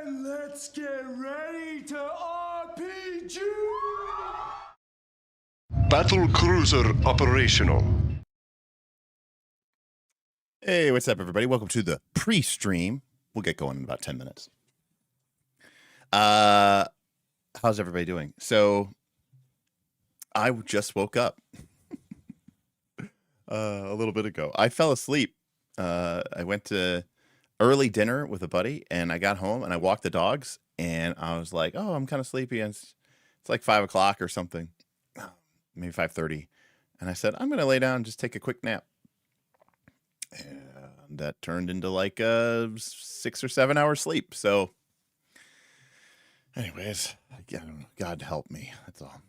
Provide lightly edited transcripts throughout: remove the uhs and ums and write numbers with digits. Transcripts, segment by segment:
Let's get ready to RPG! Battle cruiser operational. Hey, what's up, everybody? Welcome to the pre-stream. We'll get going in about 10 minutes. How's everybody doing? So, I just woke up a little bit ago. I fell asleep. I went to early dinner with a buddy, and I got home and I walked the dogs, and I was like, "Oh, I'm kind of sleepy." And it's like 5 o'clock or something, maybe 5:30, and I said, "I'm gonna lay down and just take a quick nap." And that turned into like a 6 or 7 hour sleep. So, anyways, God help me. That's all.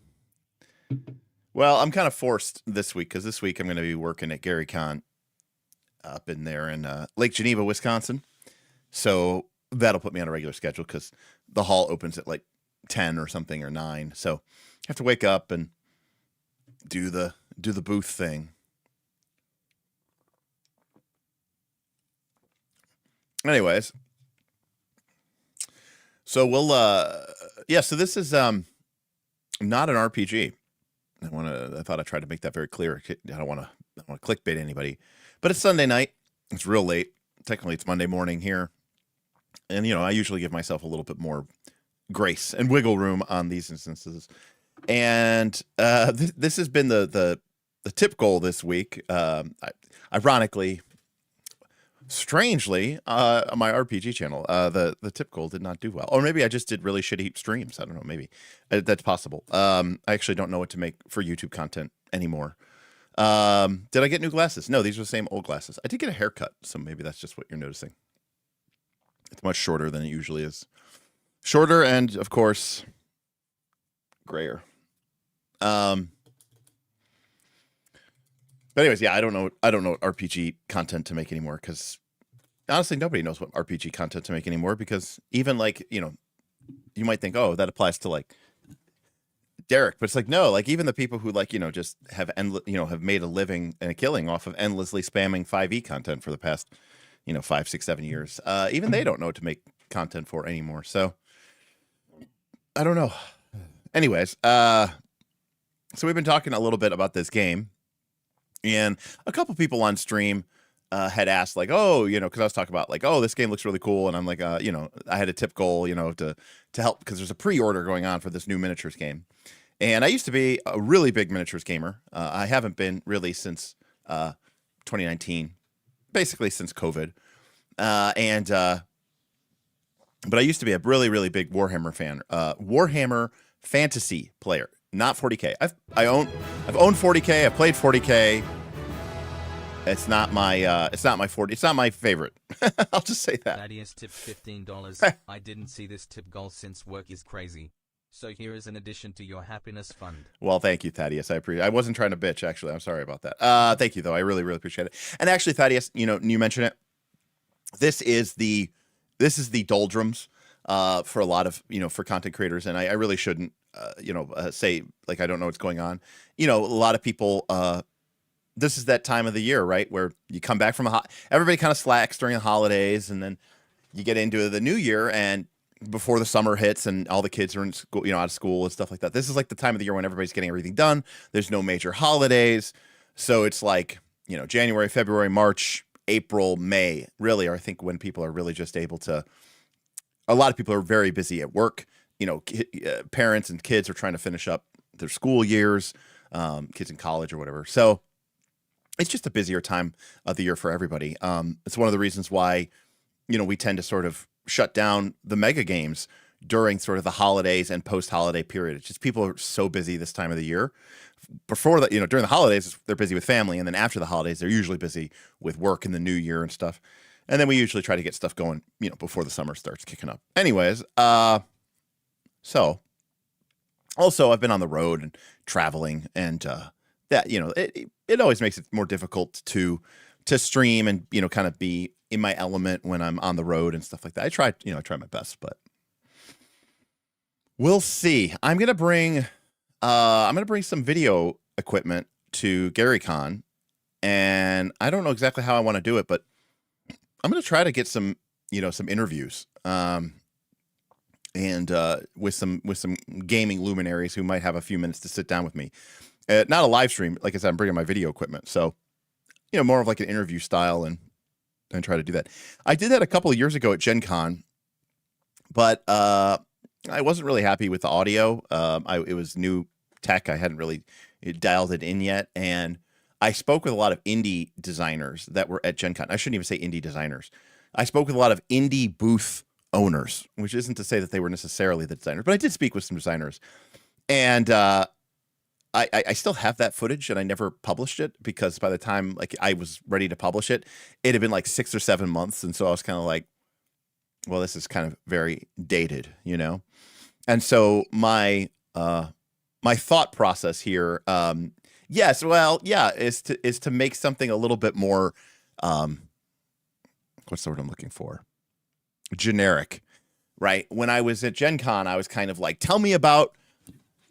Well, I'm kind of forced this week because this week I'm going to be working at Gary Con up in there in Lake Geneva, Wisconsin. So that'll put me on a regular schedule because the hall opens at like 10 or something or 9. So I have to wake up and do the booth thing. Anyways, so we'll yeah, so this is not an RPG. I thought I tried to make that very clear. I don't want to clickbait anybody. But it's Sunday night. It's real late. Technically, it's Monday morning here. And, you know, I usually give myself a little bit more grace and wiggle room on these instances. And this has been the tip goal this week. Ironically, strangely, on my RPG channel, the tip goal did not do well. Or maybe I just did really shitty streams. I don't know. Maybe. That's possible. I actually don't know what to make for YouTube content anymore. Did I get new glasses? No, these are the same old glasses. I did get a haircut, so maybe that's just what you're noticing. It's much shorter than it usually is. Shorter and, of course, grayer. But anyways, yeah, I don't know what RPG content to make anymore because honestly, nobody knows what RPG content to make anymore because even like, you know, you might think, oh, that applies to like Derek, but it's like, no, like even the people who like, you know, just have have made a living and a killing off of endlessly spamming 5e content for the past, 5, 6, 7 years. Even they don't know what to make content for anymore. So I don't know. Anyways, so we've been talking a little bit about this game, and a couple people on stream had asked like, oh, because I was talking about like, oh, this game looks really cool, and I'm like, I had a tip goal, to help because there's a pre-order going on for this new miniatures game, and I used to be a really big miniatures gamer. I haven't been really since 2019, basically since COVID, but I used to be a really, really big Warhammer fan, Warhammer fantasy player, not 40K. I've owned 40K. I've played 40K. It's not my 40. It's not my favorite. I'll just say that. Thaddeus tipped $15. I didn't see this tip goal since work is crazy. So here is an addition to your happiness fund. Well, thank you, Thaddeus. I appreciate. I wasn't trying to bitch, actually. I'm sorry about that. Thank you, though. I really, really appreciate it. And actually, Thaddeus, you mentioned it. This is the doldrums for a lot of for content creators, and I really shouldn't say like I don't know what's going on. A lot of people. This is that time of the year, right, where you come back from everybody kind of slacks during the holidays, and then you get into the new year, and before the summer hits, and all the kids are in school, out of school and stuff like that. This is like the time of the year when everybody's getting everything done. There's no major holidays, so it's like January, February, March, April, May, really are I think when people are really just able to. A lot of people are very busy at work. Parents and kids are trying to finish up their school years, kids in college or whatever. So. It's just a busier time of the year for everybody. It's one of the reasons why, we tend to sort of shut down the mega games during sort of the holidays and post-holiday period. It's just people are so busy this time of the year. Before that, during the holidays, they're busy with family. And then after the holidays, they're usually busy with work in the new year and stuff. And then we usually try to get stuff going, before the summer starts kicking up. Anyways, so also I've been on the road and traveling and, that it always makes it more difficult to stream and kind of be in my element when I'm on the road and stuff like that. I try my best, but we'll see. I'm gonna bring some video equipment to GaryCon, and I don't know exactly how I want to do it, but I'm gonna try to get some some interviews and with some gaming luminaries who might have a few minutes to sit down with me. Not a live stream, like I said, I'm bringing my video equipment, so more of like an interview style, and try to do that. I did that a couple of years ago at Gen Con, but I wasn't really happy with the audio. It was new tech; I hadn't really dialed it in yet, and I spoke with a lot of indie designers that were at Gen Con. I shouldn't even say indie designers. I spoke with a lot of indie booth owners, which isn't to say that they were necessarily the designers, but I did speak with some designers, and I still have that footage, and I never published it because by the time like I was ready to publish it, it had been like 6 or 7 months, and so I was kind of like, well, this is kind of very dated, And so my thought process here, is to make something a little bit more, what's the word I'm looking for? Generic, right? When I was at Gen Con, I was kind of like, tell me about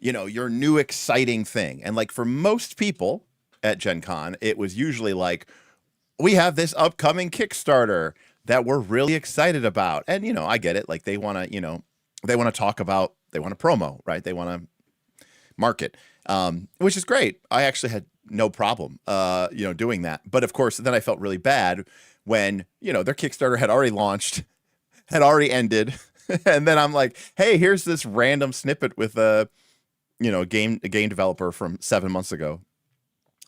your new exciting thing. And like for most people at Gen Con, it was usually like, we have this upcoming Kickstarter that we're really excited about. And, I get it. Like they want to talk about, they want to promo, right? They want to market, which is great. I actually had no problem, doing that. But of course, then I felt really bad when, their Kickstarter had already launched, had already ended. And then I'm like, hey, here's this random snippet with a game developer from 7 months ago.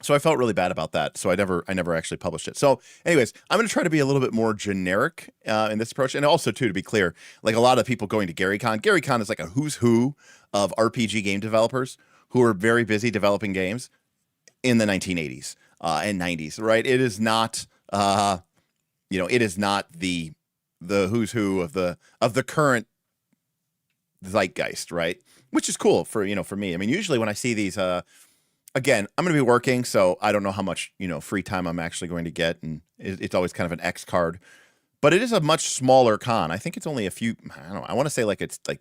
So I felt really bad about that. So I never actually published it. So anyways, I'm going to try to be a little bit more generic in this approach. And also too, to be clear, like a lot of people going to GaryCon is like a who's who of RPG game developers who are very busy developing games in the 1980s and 90s, right? It is not, it is not the who's who of the current zeitgeist, right? Which is cool for me. I mean, usually when I see these, again, I'm going to be working, so I don't know how much free time I'm actually going to get, and it's always kind of an X card. But it is a much smaller con. I think it's only a few. I don't know. I want to say like it's like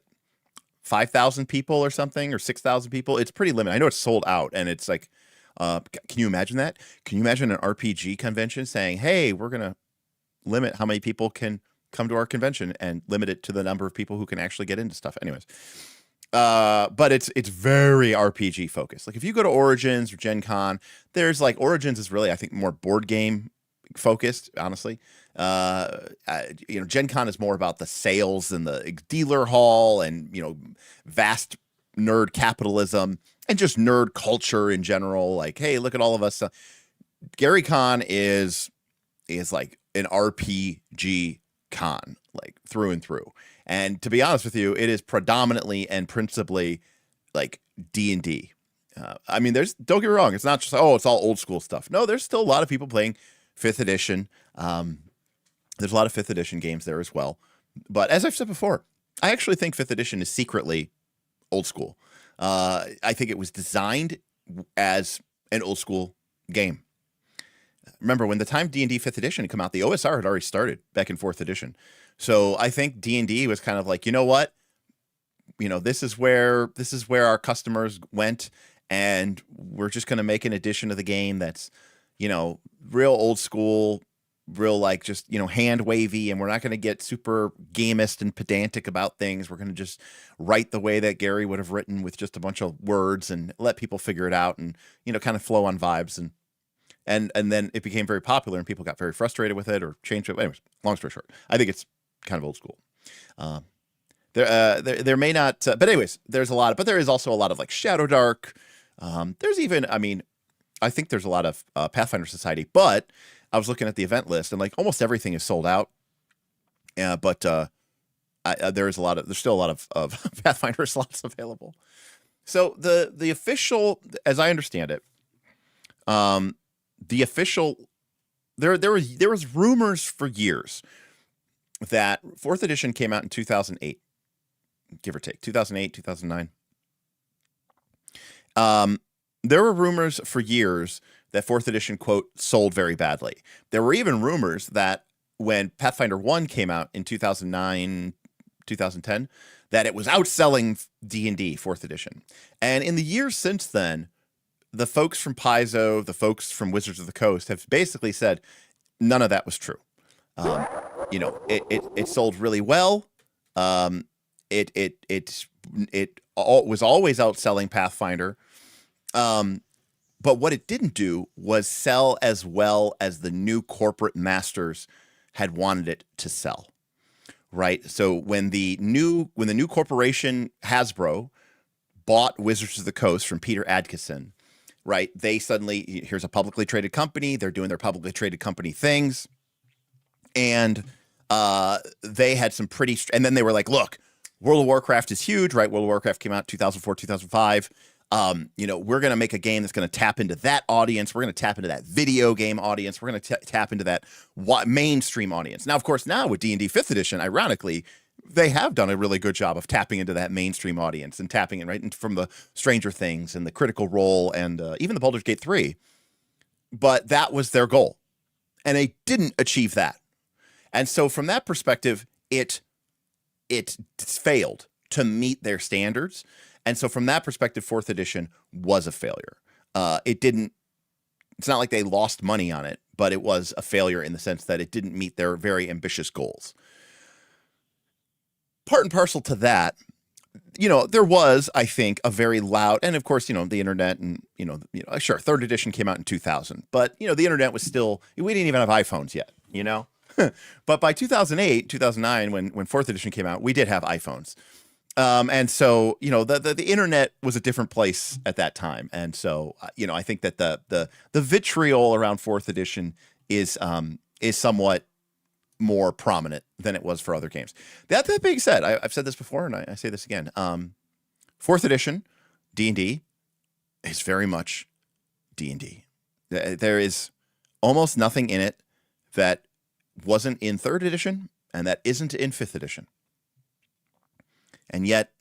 5,000 people or something, or 6,000 people. It's pretty limited. I know it's sold out, and it's like, can you imagine that? Can you imagine an RPG convention saying, "Hey, we're going to limit how many people can come to our convention and limit it to the number of people who can actually get into stuff." Anyways. But it's very RPG focused. Like if you go to Origins or Gen Con, there's like Origins is really, I think, more board game focused, honestly. Gen Con is more about the sales and the dealer hall and, vast nerd capitalism and just nerd culture in general. Like, hey, look at all of us. Gary Con is like an RPG con, like through and through. And to be honest with you, it is predominantly and principally like D&D. I mean, don't get me wrong. It's not just, it's all old school stuff. No, there's still a lot of people playing 5th edition. There's a lot of 5th edition games there as well. But as I've said before, I actually think 5th edition is secretly old school. I think it was designed as an old school game. Remember, when the time D&D 5th edition had come out, the OSR had already started back in 4th edition. So I think D&D was kind of like, you know what? This is where our customers went, and we're just going to make an edition of the game that's, real old school, real like just, hand wavy, and we're not going to get super gamist and pedantic about things. We're going to just write the way that Gary would have written with just a bunch of words and let people figure it out and, kind of flow on vibes. And then it became very popular and people got very frustrated with it or changed it. Anyways, long story short, I think it's kind of old school. There may not, but anyways, there is also a lot of like Shadow Dark. There's even, I think there's a lot of Pathfinder Society, but I was looking at the event list and like almost everything is sold out. Yeah, but there's still a lot of Pathfinder slots available. So the official, as I understand it, the official, there was rumors for years that 4th edition came out in 2008, give or take 2008, 2009. There were rumors for years that 4th edition, quote, sold very badly. There were even rumors that when Pathfinder 1 came out in 2009, 2010, that it was outselling D&D 4th edition. And in the years since then, the folks from Paizo, the folks from Wizards of the Coast have basically said none of that was true. It sold really well. It was always outselling Pathfinder. But what it didn't do was sell as well as the new corporate masters had wanted it to sell. Right. So when the new corporation Hasbro bought Wizards of the Coast from Peter Adkison, right, they suddenly, here's a publicly traded company. They're doing their publicly traded company things. And they had some and then they were like, look, World of Warcraft is huge, right? World of Warcraft came out 2004, 2005. We're going to make a game that's going to tap into that audience. We're going to tap into that video game audience. We're going to tap into that mainstream audience. Now, of course, now with D&D 5th edition, ironically, they have done a really good job of tapping into that mainstream audience and tapping it right from the Stranger Things and the Critical Role and even the Baldur's Gate 3. But that was their goal. And they didn't achieve that. And so from that perspective, it failed to meet their standards. And so from that perspective, 4th edition was a failure. It's not like they lost money on it, but it was a failure in the sense that it didn't meet their very ambitious goals. Part and parcel to that, there was, I think, a very loud, and of course, the internet and, sure, 3rd edition came out in 2000, but, the internet was still, we didn't even have iPhones yet, But by 2008, 2009, when 4th edition came out, we did have iPhones. And so, the internet was a different place at that time. And so, I think that the vitriol around 4th edition is somewhat more prominent than it was for other games. That being said, I've said this before and I say this again. 4th edition D&D is very much D&D. There is almost nothing in it that wasn't in 3rd edition and that isn't in 5th edition. And yet,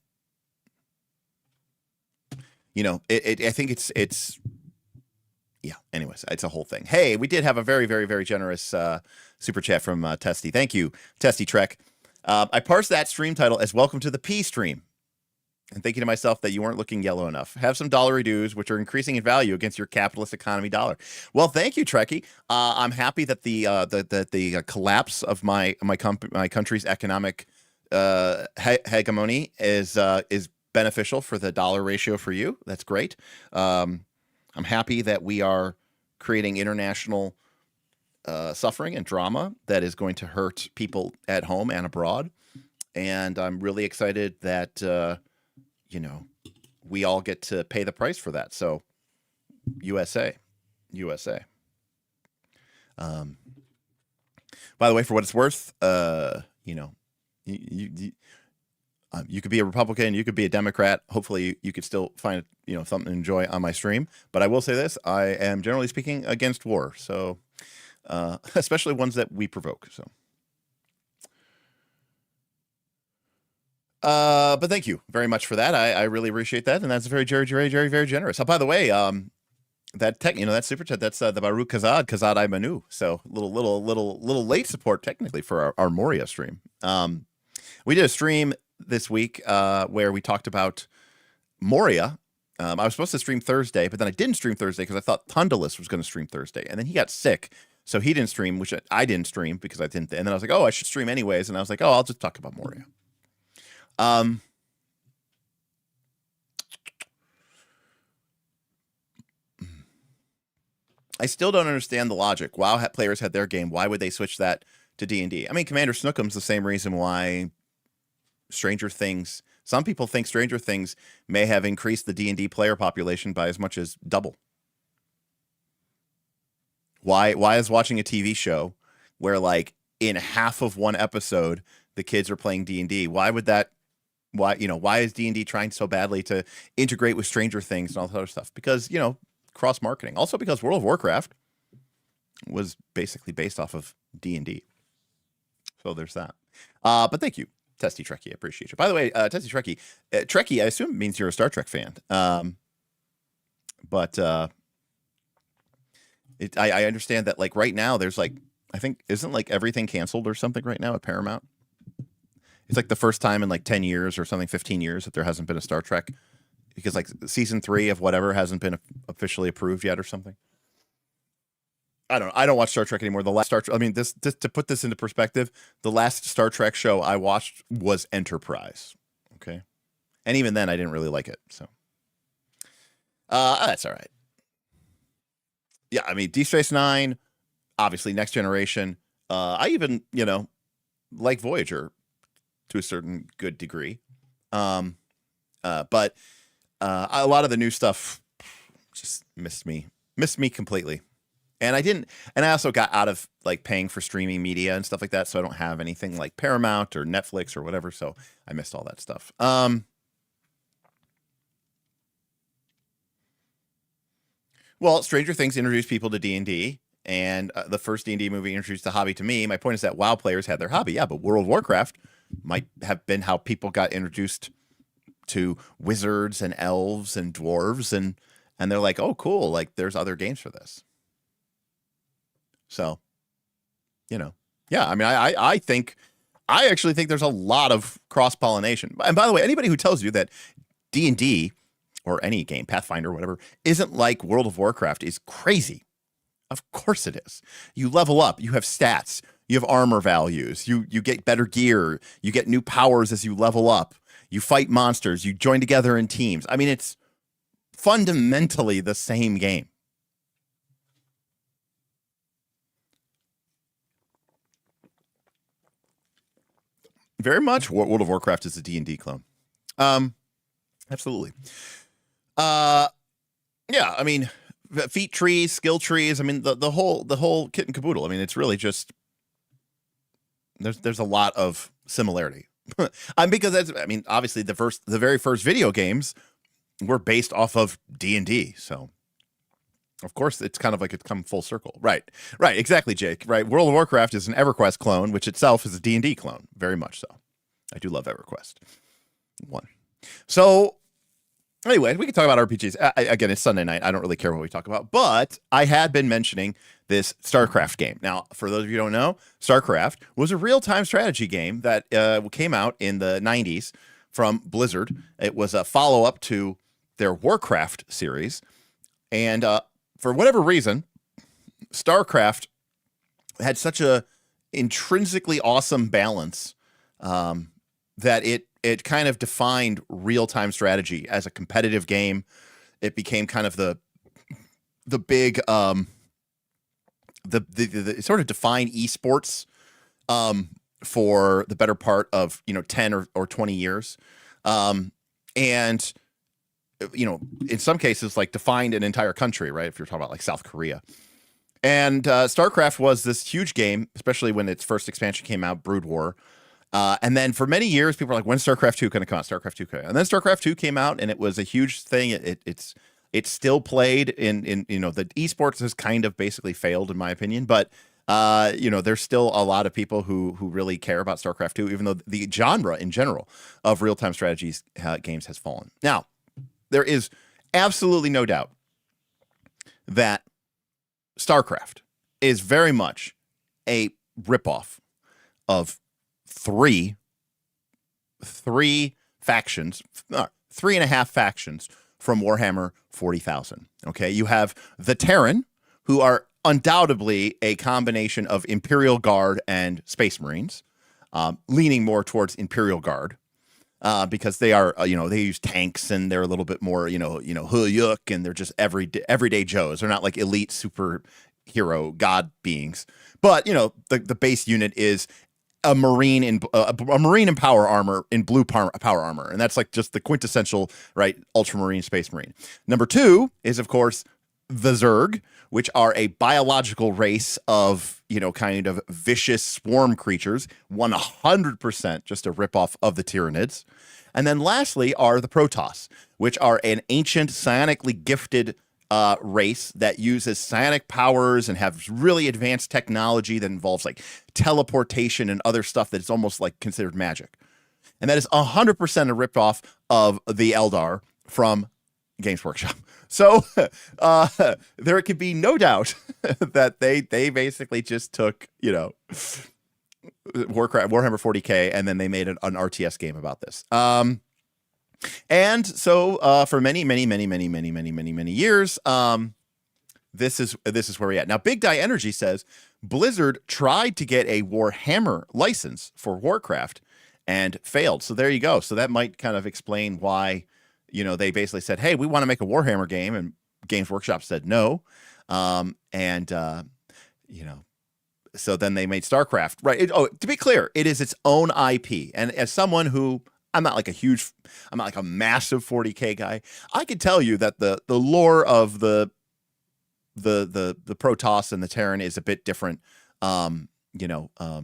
I think it's yeah, anyways, it's a whole thing. Hey, we did have a very, very, very generous super chat from Testy. Thank you, Testy Trek. I parsed that stream title as Welcome to the P stream. And thinking to myself that you weren't looking yellow enough. Have some dollary dues, which are increasing in value against your capitalist economy dollar. Well, thank you, Trekkie. I'm happy that the collapse of my country's economic hegemony is beneficial for the dollar ratio for you. That's great. I'm happy that we are creating international suffering and drama that is going to hurt people at home and abroad. And I'm really excited that, you know, we all get to pay the price for that. So USA. By the way, for what it's worth, you know, you could be a Republican, you could be a Democrat. Hopefully you could still find, you know, something to enjoy on my stream. But I will say this, I am generally speaking against war. So, especially ones that we provoke. So, but thank you very much for that. I really appreciate that. And that's very generous. Oh, by the way, that tech, you know, that super chat, that's the Baruch Kazad I Manu. So little late support technically for our Moria stream. We did a stream this week where we talked about Moria. I was supposed to stream Thursday, but then I didn't stream Thursday because I thought Thunderless was going to stream Thursday, and then he got sick, so he didn't stream, which I didn't stream because I didn't. And then I was like, oh, I should stream anyways, and I was like, oh, I'll just talk about Moria. I still don't understand the logic. WoW players had their game. Why would they switch that to D&D? I mean, Commander Snookem's the same reason why Stranger Things. Some people think Stranger Things may have increased the D&D player population by as much as double. Why is watching a TV show where, like, in half of one episode the kids are playing D&D? Why would that? Why is D&D trying so badly to integrate with Stranger Things and all that other stuff? Because, you know, cross marketing. Also because World of Warcraft was basically based off of D&D. So there's that. But thank you, Testy Trekkie. I appreciate you. By the way, Testy Trekkie, Trekkie, I assume means you're a Star Trek fan. But I understand that, like, right now there's, like, I think, isn't, like, everything canceled or something right now at Paramount? It's like the first time in like 10 years or something, 15 years that there hasn't been a Star Trek because, like, season 3 of whatever hasn't been officially approved yet or something. I don't watch Star Trek anymore. The last Star Trek, I mean, this to put this into perspective, the last Star Trek show I watched was Enterprise. Okay. And even then I didn't really like it. So that's all right. Yeah, I mean, Deep Space Nine, obviously Next Generation. I even, you know, like Voyager to a certain good degree. But a lot of the new stuff just missed me completely. And I also got out of, like, paying for streaming media and stuff like that. So I don't have anything like Paramount or Netflix or whatever. So I missed all that stuff. Well, Stranger Things introduced people to D&D, and the first D&D movie introduced the hobby to me. My point is that WoW players had their hobby. Yeah, but World of Warcraft might have been how people got introduced to wizards and elves and dwarves, and they're like, oh, cool, like, there's other games for this. So, you know, yeah, I mean, I actually think there's a lot of cross-pollination. And by the way, anybody who tells you that D&D or any game, Pathfinder, whatever, isn't like World of Warcraft is crazy. Of course it is. You level up, you have stats, you have armor values, you get better gear, you get new powers as you level up, you fight monsters, you join together in teams. I mean, it's fundamentally the same game. Very much World of Warcraft is a D&D clone. Absolutely. Yeah, I mean, feat trees, skill trees, I mean, the whole kit and caboodle. I mean, it's really just there's a lot of similarity. Because that's, I mean, obviously the very first video games were based off of D&D, so of course it's kind of like it's come full circle. Right, exactly, Jake. Right, World of Warcraft is an EverQuest clone, which itself is a D&D clone, very much so. I do love EverQuest 1. So anyway, we can talk about RPGs. Again, it's Sunday night. I don't really care what we talk about, but I had been mentioning this Starcraft game. Now, for those of you who don't know, Starcraft was a real-time strategy game that came out in the 90s from Blizzard. It was a follow-up to their Warcraft series. And for whatever reason, Starcraft had such a intrinsically awesome balance that it kind of defined real-time strategy as a competitive game. It became kind of the big it sort of defined esports for the better part of 10 or 20 years, and in some cases like defined an entire country, right? If you're talking about like South Korea. And Starcraft was this huge game, especially when its first expansion came out, Brood War. And then for many years, people were like, when's StarCraft 2 going to come out? StarCraft 2 came out. And then StarCraft 2 came out, and it was a huge thing. It's still played in the esports has kind of basically failed, in my opinion. But, there's still a lot of people who really care about StarCraft 2, even though the genre in general of real-time strategies games has fallen. Now, there is absolutely no doubt that StarCraft is very much a ripoff of three factions, 3.5 factions from Warhammer 40,000. Okay, you have the Terran, who are undoubtedly a combination of Imperial Guard and Space Marines, leaning more towards Imperial Guard. Because they are, they use tanks and they're a little bit more, huyuk, and they're just everyday Joes. They're not like elite superhero god beings. But the base unit is a marine in power armor in blue power armor, and that's like just the quintessential ultramarine space marine. Number 2 is of course the Zerg, which are a biological race of, kind of vicious swarm creatures, 100% just a ripoff of the Tyranids. And then lastly are the Protoss, which are an ancient psionically gifted race that uses psionic powers and have really advanced technology that involves like teleportation and other stuff that's almost like considered magic. And that is 100% a ripoff of the Eldar from Games Workshop. So there could be no doubt that they basically just took, Warhammer 40K, and then they made an RTS game about this. And so for many years, this is where we're at. Now, Big Die Energy says Blizzard tried to get a Warhammer license for Warcraft and failed. So there you go. So that might kind of explain why they basically said, hey, we want to make a Warhammer game, and Games Workshop said no. So then they made StarCraft, right? To be clear, it is its own IP. And as someone who, I'm not like a massive 40K guy, I could tell you that the lore of the Protoss and the Terran is a bit different, than the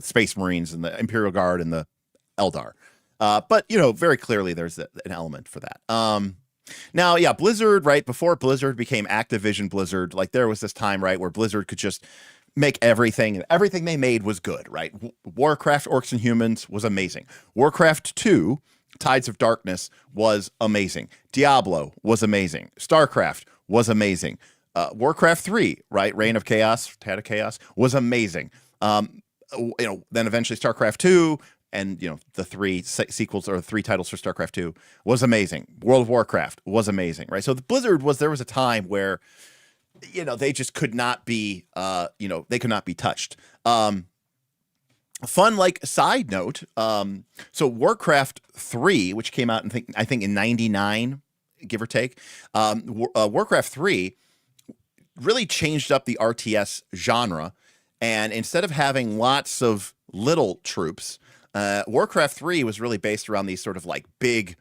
Space Marines and the Imperial Guard and the Eldar. But very clearly there's an element for that. Now, yeah, Blizzard, right before Blizzard became Activision Blizzard, like there was this time, right, where Blizzard could just make everything they made was good, right? Warcraft, Orcs and Humans was amazing. Warcraft 2, Tides of Darkness was amazing. Diablo was amazing. Starcraft was amazing. Warcraft 3, right, Reign of Chaos, Tad of Chaos was amazing. Then eventually Starcraft 2, and the 3 sequels or 3 titles for StarCraft 2 was amazing. World of Warcraft was amazing, right? So the Blizzard there was a time where they just could not be they could not be touched. Fun like side note, so Warcraft 3, which came out I think in 99, give or take, Warcraft 3 really changed up the RTS genre, and instead of having lots of little troops, Warcraft 3 was really based around these sort of like big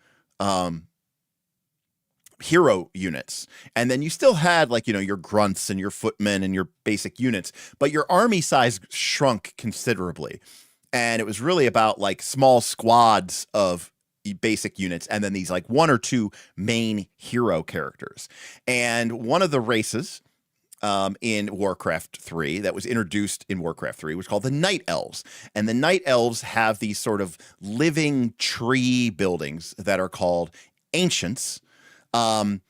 hero units. And then you still had like, your grunts and your footmen and your basic units, but your army size shrunk considerably. And it was really about like small squads of basic units and then these like 1 or 2 main hero characters. And one of the races in Warcraft 3 that was introduced in Warcraft 3 was called the Night Elves. And the Night Elves have these sort of living tree buildings that are called Ancients. They're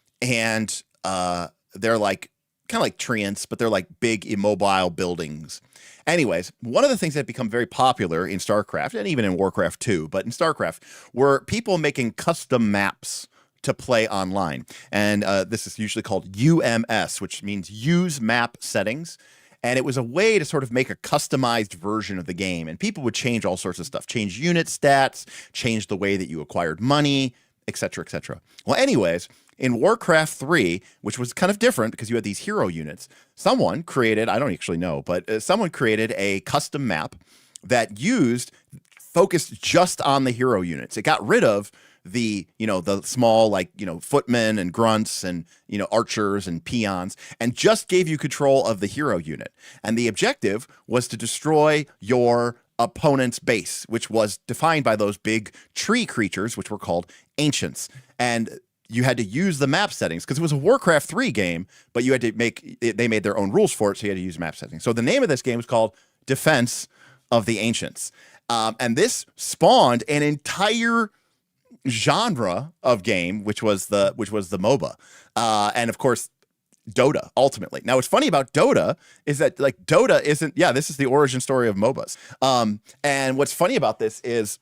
like kind of like treants, but they're like big immobile buildings. Anyways, one of the things that have become very popular in StarCraft and even in Warcraft 2, but in StarCraft, were people making custom maps to play online. And this is usually called UMS, which means use map settings. And it was a way to sort of make a customized version of the game. And people would change all sorts of stuff, change unit stats, change the way that you acquired money, etc., etc. Well, anyways, in Warcraft 3, which was kind of different because you had these hero units, someone created, I don't actually know, but someone created a custom map that focused just on the hero units. It got rid of the small, like, footmen and grunts and, archers and peons, and just gave you control of the hero unit. And the objective was to destroy your opponent's base, which was defined by those big tree creatures, which were called ancients. And you had to use the map settings because it was a Warcraft 3 game, but you had to they made their own rules for it, so you had to use map settings. So the name of this game is called Defense of the Ancients. And this spawned an entire genre of game, which was the MOBA, and of course Dota ultimately. Now, what's funny about Dota is that, like, Dota isn't. Yeah, this is the origin story of MOBAs. And what's funny about this is,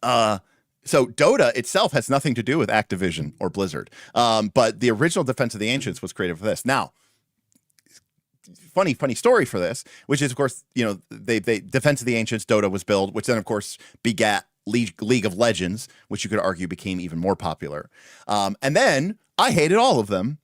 so Dota itself has nothing to do with Activision or Blizzard, but the original Defense of the Ancients was created for this. Now, funny story for this, which is, of course, they Defense of the Ancients, Dota was built, which then of course begat League of Legends, which you could argue became even more popular. And then I hated all of them.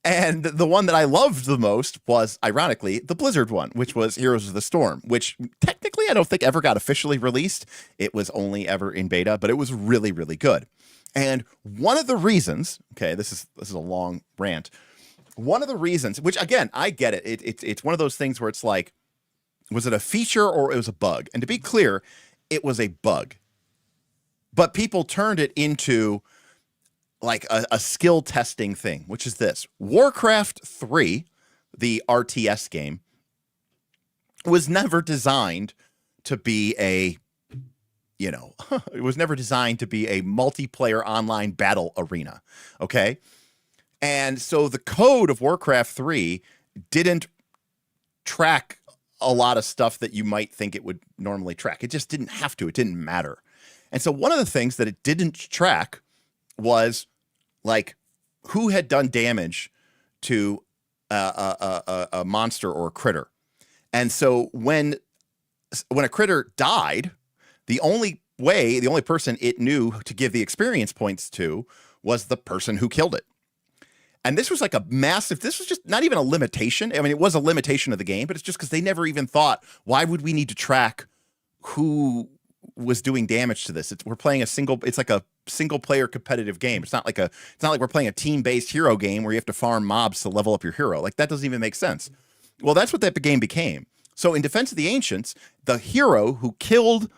And the one that I loved the most was, ironically, the Blizzard one, which was Heroes of the Storm, which technically I don't think ever got officially released. It was only ever in beta, but it was really, really good. And one of the reasons, okay, this is a long rant. One of the reasons, which again, I get it. It's one of those things where it's like, was it a feature or it was a bug? And to be clear, it was a bug. But people turned it into like a skill testing thing, which is this. Warcraft 3, the RTS game, was never designed to be it was never designed to be a multiplayer online battle arena, okay? And so the code of Warcraft 3 didn't track a lot of stuff that you might think it would normally track. It just didn't have to. It didn't matter. And so one of the things that it didn't track was, like, who had done damage to a monster or a critter. And so when a critter died, the only person it knew to give the experience points to was the person who killed it. And this was like this was just not even a limitation. I mean, it was a limitation of the game, but it's just because they never even thought, why would we need to track who was doing damage to this? It's like a single player competitive game. It's not like we're playing a team-based hero game where you have to farm mobs to level up your hero. Like, that doesn't even make sense. Well, that's what that game became. So in Defense of the Ancients, the hero who killed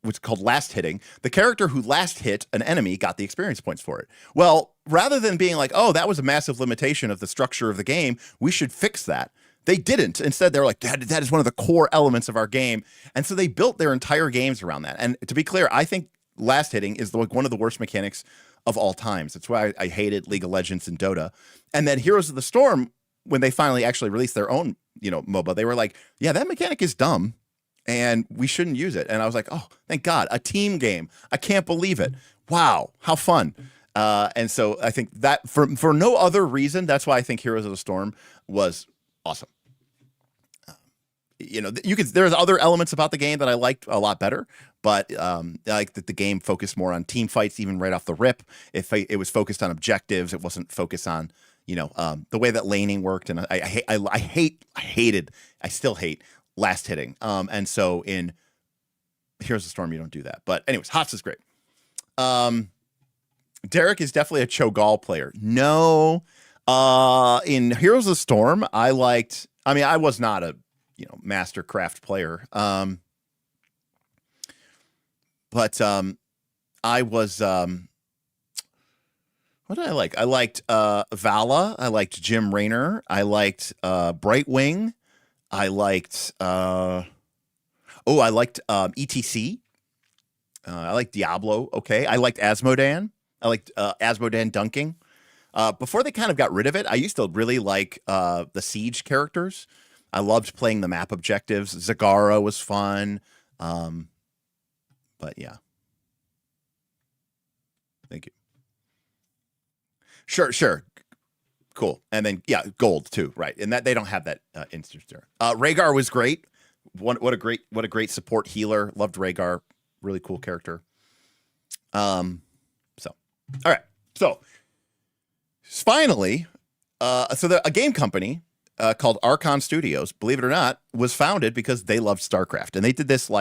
what's called last hitting, the character who last hit an enemy got the experience points for it. Well, rather than being like, oh, that was a massive limitation of the structure of the game, we should fix that, they didn't. Instead, they were like, that is one of the core elements of our game. And so they built their entire games around that. And to be clear, I think last hitting is one of the worst mechanics of all times. That's why I hated League of Legends and Dota. And then Heroes of the Storm, when they finally actually released their own, MOBA, they were like, yeah, that mechanic is dumb and we shouldn't use it. And I was like, oh, thank God, a team game. I can't believe it. Wow, how fun. And so I think that for no other reason, that's why I think Heroes of the Storm was awesome. There's other elements about the game that I liked a lot better, but I like that the game focused more on team fights, even right off the rip. If it was focused on objectives, it wasn't focused on, the way that laning worked. And I still hate last hitting. And so in Heroes of the Storm, you don't do that. But anyways, HOTS is great. Derek is definitely a Cho'Gall player. No, in Heroes of the Storm, I was not a Mastercraft player. But I was, what did I like? I liked Vala. I liked Jim Raynor. I liked Brightwing. I liked ETC. I liked Diablo. Okay. I liked Asmodan. I liked Asmodan dunking. Before they kind of got rid of it, I used to really like the Siege characters. I loved playing the map objectives. Zagara was fun. But yeah. Thank you. Sure. Cool. And then, yeah, gold too. Right. And that they don't have that instance there. Rhaegar was great. What a great support healer. Loved Rhaegar. Really cool character. All right. So finally, a game company called Archon Studios, believe it or not, was founded because they loved StarCraft. And they did this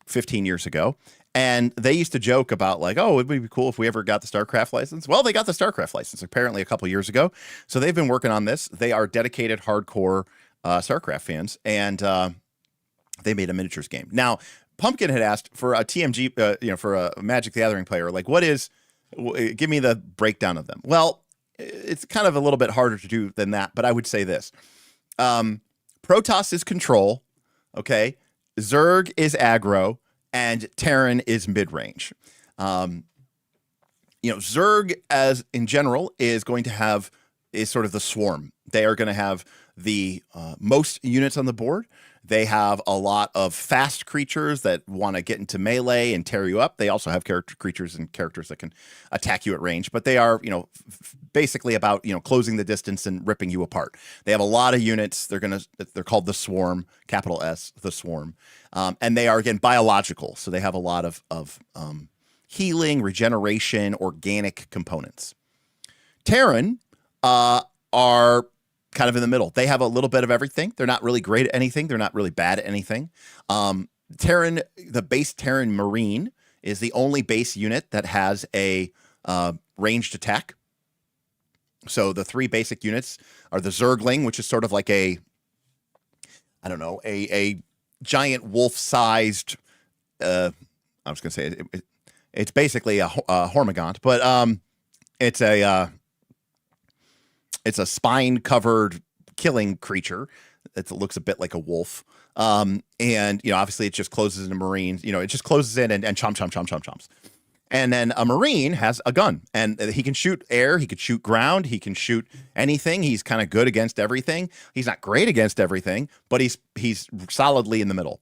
15 years ago. And they used to joke about oh, it would be cool if we ever got the StarCraft license. Well, they got the StarCraft license apparently a couple years ago. So they've been working on this. They are dedicated hardcore StarCraft fans. And they made a miniatures game. Now, Pumpkin had asked for a TMG, for a Magic the Gathering player, give me the breakdown of them. Well, it's kind of a little bit harder to do than that, but I would say this. Protoss is control, okay? Zerg is aggro, and Terran is mid-range. Zerg, as in general, is sort of the swarm. They are going to have the most units on the board. They have a lot of fast creatures that want to get into melee and tear you up. They also have creatures and characters that can attack you at range, but they are, basically about, closing the distance and ripping you apart. They have a lot of units. They're called the Swarm, capital S, the Swarm. And they are, again, biological. So they have a lot of healing, regeneration, organic components. Terran are kind of in the middle. They have a little bit of everything. They're not really great at anything. They're not really bad at anything. Terran, the base Terran Marine is the only base unit that has a ranged attack. So the three basic units are the Zergling, which is sort of like a giant wolf-sized, I was going to say, it's basically a Hormigaunt, but it's a spine-covered killing creature. It looks a bit like a wolf. And, obviously it just closes into Marines. It just closes in and chomps. And then a Marine has a gun. And he can shoot air. He can shoot ground. He can shoot anything. He's kind of good against everything. He's not great against everything, but he's solidly in the middle.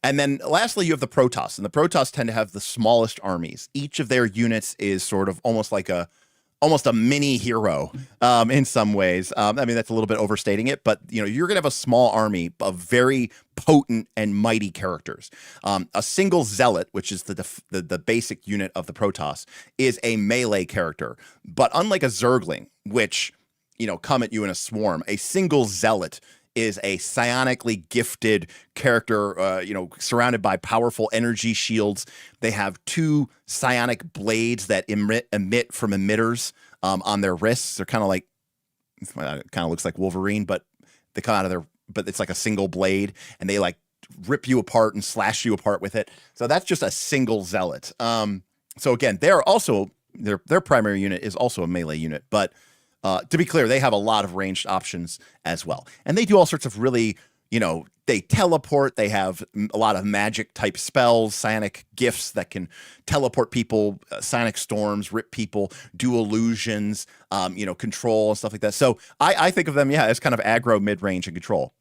And then lastly, you have the Protoss. And the Protoss tend to have the smallest armies. Each of their units is sort of almost a mini hero in some ways. That's a little bit overstating it, but you're going to have a small army of very potent and mighty characters. A single zealot, which is the basic unit of the Protoss, is a melee character. But unlike a Zergling, which come at you in a swarm, a single zealot is a psionically gifted character, surrounded by powerful energy shields. They have two psionic blades that emit from emitters on their wrists. They're kind of like, it kind of looks like Wolverine, but they come out of but it's like a single blade, and they rip you apart and slash you apart with it. So that's just a single zealot. So again, they're also, their primary unit is also a melee unit, but to be clear, they have a lot of ranged options as well. And they do all sorts of really, they teleport. They have a lot of magic type spells, psionic gifts that can teleport people, psionic storms, rip people, do illusions, control and stuff like that. So I think of them, as kind of aggro, mid-range, and control.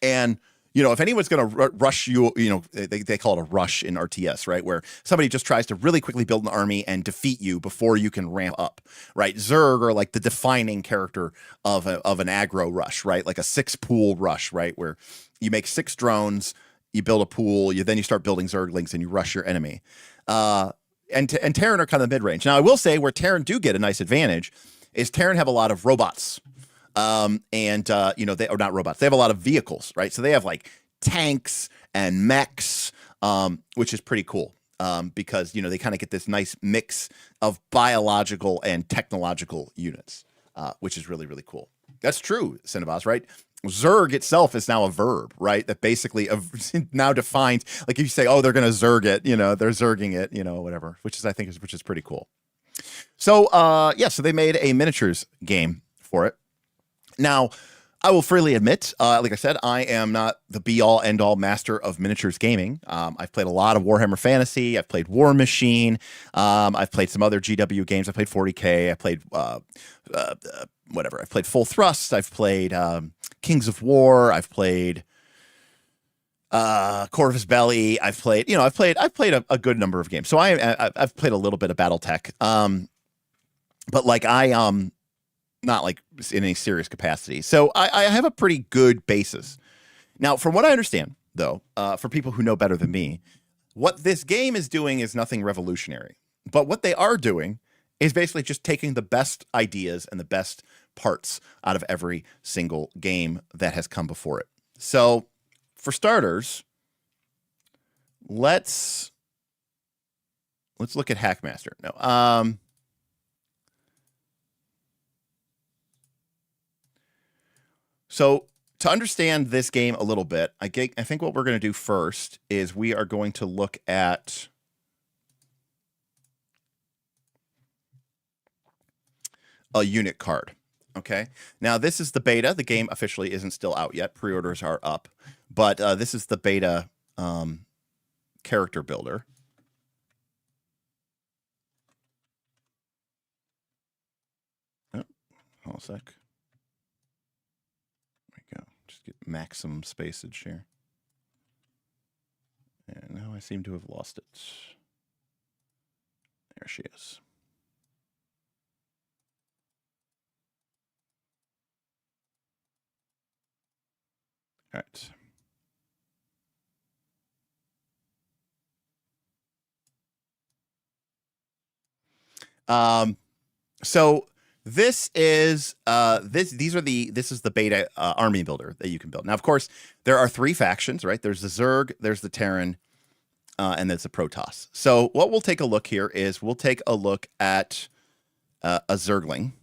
And, if anyone's going to rush you, they call it a rush in RTS, right? Where somebody just tries to really quickly build an army and defeat you before you can ramp up, right? Zerg are like the defining character of an aggro rush, right? Like a 6-pool rush, right? Where you make 6 drones, you build a pool, then you start building Zerglings and you rush your enemy. And Terran are kind of mid-range. Now, I will say where Terran do get a nice advantage is Terran have a lot of robots. They are not robots. They have a lot of vehicles, right? So they have tanks and mechs, which is pretty cool. Because, they kind of get this nice mix of biological and technological units, which is really, really cool. That's true, Cinnabos, right? Zerg itself is now a verb, right? That basically now defines, if you say, oh, they're going to Zerg it, they're Zerging it, whatever, which is pretty cool. So, so they made a miniatures game for it. Now, I will freely admit, like I said, I am not the be-all, end-all master of miniatures gaming. I've played a lot of Warhammer Fantasy. I've played War Machine. I've played some other GW games. I played 40K. I played whatever. I've played Full Thrust. I've played Kings of War. I've played Corvus Belli. I've played a good number of games. So I've played a little bit of BattleTech. But not in any serious capacity. So I have a pretty good basis. Now, from what I understand, though, for people who know better than me, what this game is doing is nothing revolutionary. But what they are doing is basically just taking the best ideas and the best parts out of every single game that has come before it. So, for starters, let's look at Hackmaster. No, so to understand this game a little bit, I think what we're going to do first is we are going to look at a unit card. Okay. Now this is the beta. The game officially isn't still out yet. Pre-orders are up, but this is the beta character builder. Oh, hold a sec. There we go. Just get maximum spacage here. And now I seem to have lost it. There she is. All right. So this is this is the beta army builder that you can build. Now, of course, there are 3 factions, right? There's the Zerg, there's the Terran, and there's the Protoss. So what we'll take a look here is we'll take a look at a Zergling.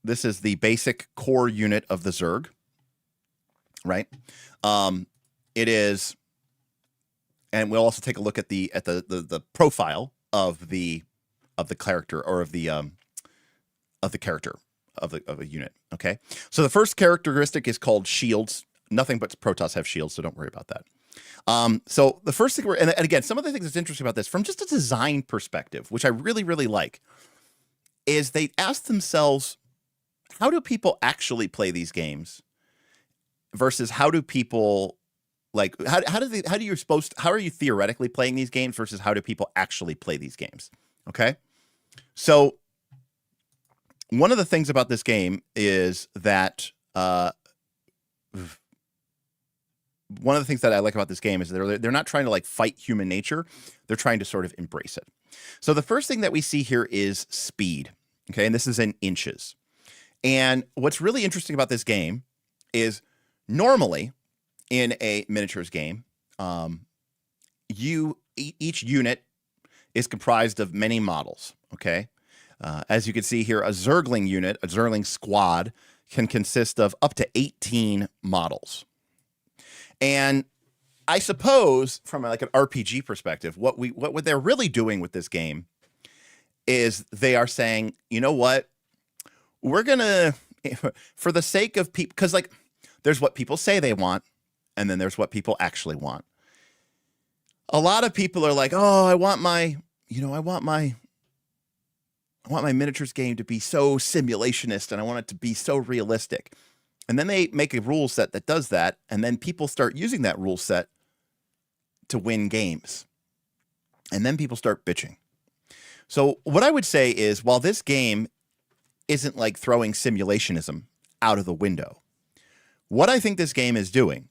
This is the basic core unit of the Zerg. Right. It is, and we'll also take a look at the profile of the character or of the character of a unit. Okay. So the first characteristic is called shields. Nothing but Protoss have shields, so don't worry about that. So the first thing and again, some of the things that's interesting about this from just a design perspective, which I really, really like, is they ask themselves, how do people actually play these games? Versus how do people how are you theoretically playing these games versus how do people actually play these games? Okay. So one of the things about this game is that one of the things that I like about this game is they're not trying to fight human nature. They're trying to sort of embrace it. So the first thing that we see here is speed. Okay. And this is in inches. And what's really interesting about this game is normally, in a miniatures game, each unit is comprised of many models. Okay, as you can see here, a Zergling unit, a Zergling squad, can consist of up to 18 models. And I suppose, from an RPG perspective, what they're really doing with this game is they are saying, you know what, we're gonna, for the sake of people, because there's what people say they want, and then there's what people actually want. A lot of people are like, "Oh, I want my miniatures game to be so simulationist, and I want it to be so realistic." And then they make a rule set that does that, and then people start using that rule set to win games. And then people start bitching. So what I would say is, while this game isn't throwing simulationism out of the window, what I think this game is doing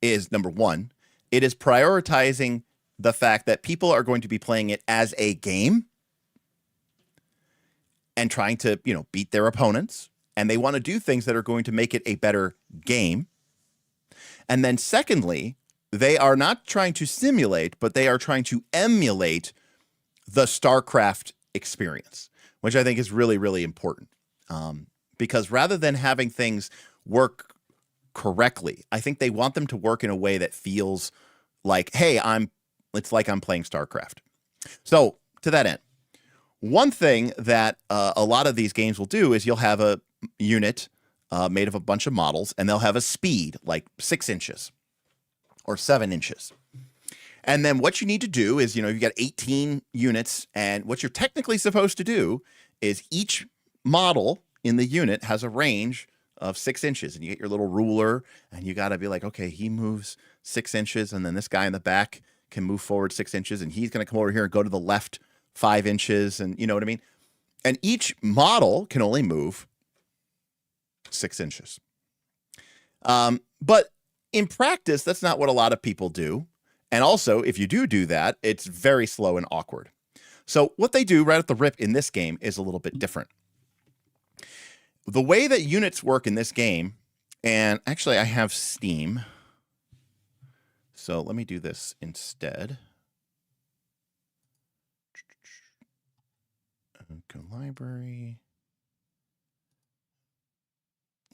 is, number one, it is prioritizing the fact that people are going to be playing it as a game and trying to, beat their opponents. And they want to do things that are going to make it a better game. And then secondly, they are not trying to simulate, but they are trying to emulate the Starcraft experience, which I think is really, really important. Because rather than having things work correctly, I think they want them to work in a way that feels like, hey, it's like I'm playing Starcraft. So to that end, one thing that a lot of these games will do is you'll have a unit made of a bunch of models, and they'll have a speed 6 inches or 7 inches. And then what you need to do is, you've got 18 units, and what you're technically supposed to do is each model in the unit has a range of 6 inches, and you get your little ruler, and you got to be like, okay, he moves 6 inches, and then this guy in the back can move forward 6 inches, and he's going to come over here and go to the left 5 inches, and you know what I mean? And each model can only move 6 inches. But in practice, that's not what a lot of people do. And also, if you do that, it's very slow and awkward. So what they do right at the rip in this game is a little bit different. The way that units work in this game, and actually I have Steam, so let me do this instead. Go library.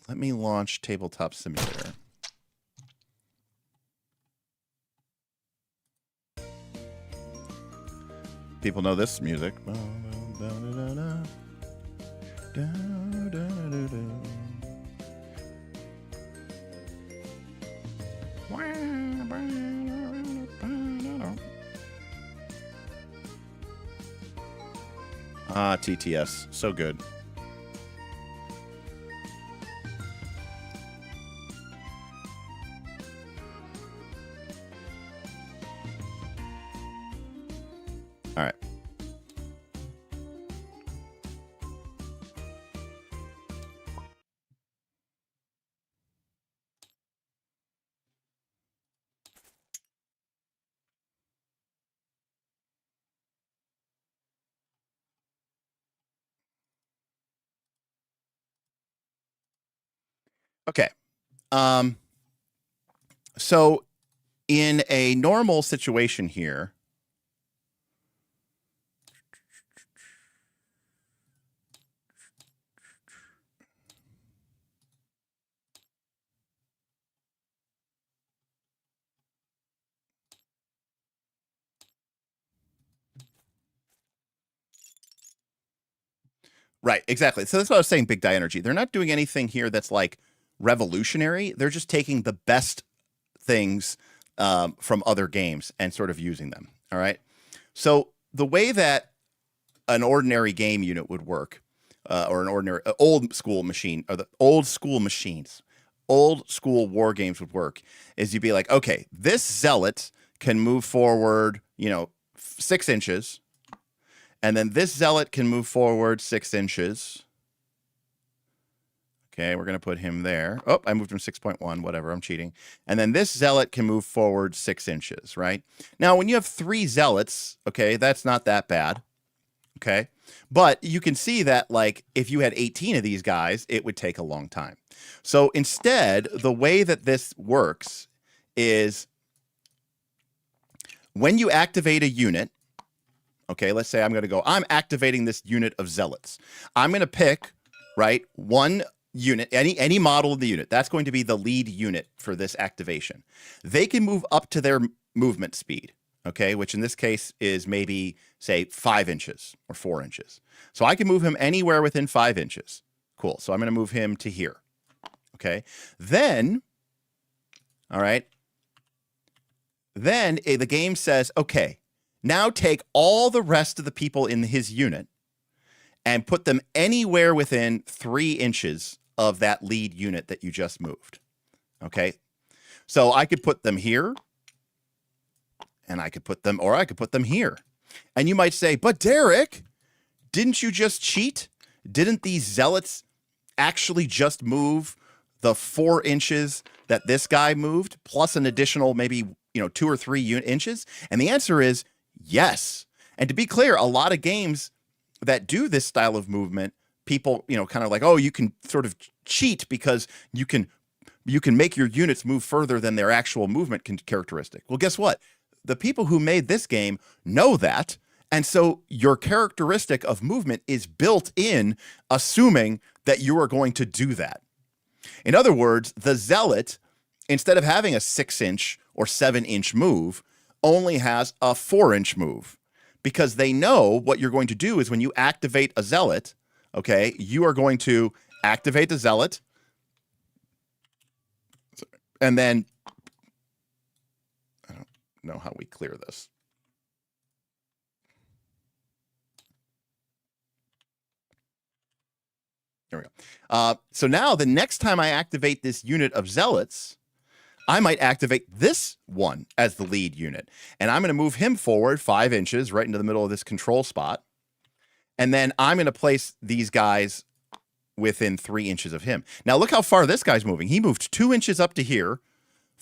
Let me launch Tabletop Simulator. People know this music. Ah, TTS. So good. All right. Okay. So in a normal situation here, right, exactly. So that's what I was saying, Big Die Energy. They're not doing anything here that's like revolutionary. They're just taking the best things from other games and sort of using them. All right. So the way that an ordinary game unit would work, or an ordinary old school machine, or the old school machines, old school war games would work, is you'd be like, okay, this zealot can move forward, 6 inches. And then this zealot can move forward 6 inches. Okay, we're going to put him there. Oh, I moved him 6.1, whatever, I'm cheating. And then this zealot can move forward 6 inches, right? Now, when you have 3 zealots, okay, that's not that bad. Okay, but you can see that, like, if you had 18 of these guys, it would take a long time. So instead, the way that this works is when you activate a unit, okay, let's say I'm activating this unit of zealots. I'm going to pick, right, one unit, any model of the unit. That's going to be the lead unit for this activation. They can move up to their movement speed, okay, which in this case is maybe, say, 5 inches or 4 inches. So I can move him anywhere within 5 inches. Cool. So I'm going to move him to here. Okay. Then, all right, then the game says, okay, now take all the rest of the people in his unit and put them anywhere within 3 inches of that lead unit that you just moved. Okay. So I could put them here, and I could put them here. And you might say, but Derek, didn't you just cheat? Didn't these zealots actually just move the 4 inches that this guy moved, plus an additional maybe, 2 or 3 inches? And the answer is yes. And to be clear, a lot of games that do this style of movement, people, kind of like, oh, you can sort of cheat because you can make your units move further than their actual movement characteristic. Well, guess what? The people who made this game know that. And so your characteristic of movement is built in, assuming that you are going to do that. In other words, the zealot, instead of having a 6-inch or 7-inch move, only has a 4-inch move, because they know what you're going to do is when you activate a zealot, okay, you are going to activate the zealot, and then I don't know how we clear this. There we go. So now the next time I activate this unit of zealots, I might activate this one as the lead unit. And I'm going to move him forward 5 inches right into the middle of this control spot. And then I'm going to place these guys within 3 inches of him. Now look how far this guy's moving. He moved 2 inches up to here,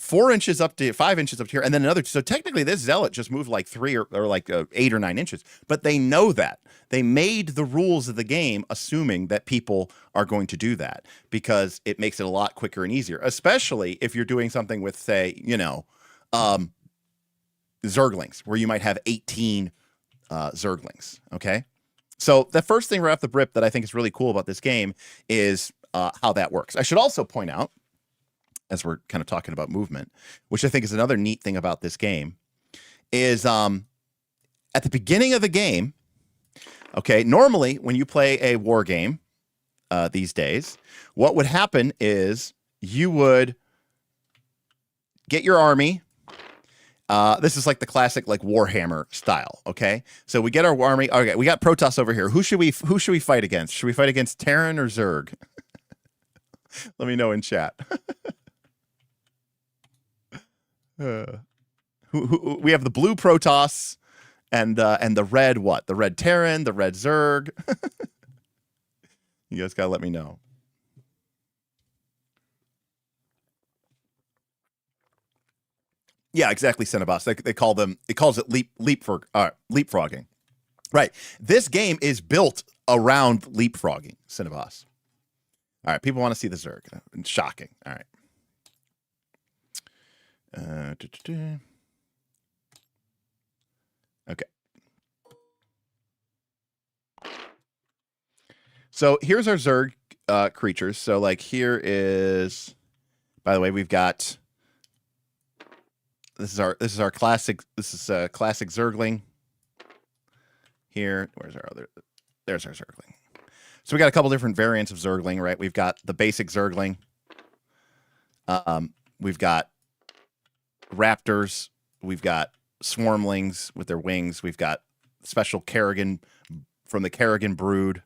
4 inches up to 5 inches up here, and then another. So technically, this zealot just moved like 3 or like 8 or 9 inches. But they know that. They made the rules of the game assuming that people are going to do that because it makes it a lot quicker and easier, especially if you're doing something with, say, Zerglings, where you might have 18 Zerglings. Okay. So the first thing right off the rip that I think is really cool about this game is how that works. I should also point out, as we're kind of talking about movement, which I think is another neat thing about this game, is at the beginning of the game, okay, normally when you play a war game these days, what would happen is you would get your army. This is like the classic like Warhammer style, okay? So we get our army. Okay, we got Protoss over here. Who should we fight against? Should we fight against Terran or Zerg? Let me know in chat. We have the blue Protoss and the red what? The red Terran, the red Zerg. You guys gotta let me know. Yeah, exactly, Cinnabos. They call them. It calls it leapfrogging. Right. This game is built around leapfrogging, Cinnabos. All right. People want to see the Zerg. Shocking. All right. Okay. So here's our Zerg creatures. So like here is, by the way, we've got. This is our classic. This is a classic Zergling. Here, where's our other? There's our Zergling. So we got a couple different variants of Zergling, right? We've got the basic Zergling. We've got raptors. We've got swarmlings with their wings. We've got special Kerrigan from the Kerrigan brood.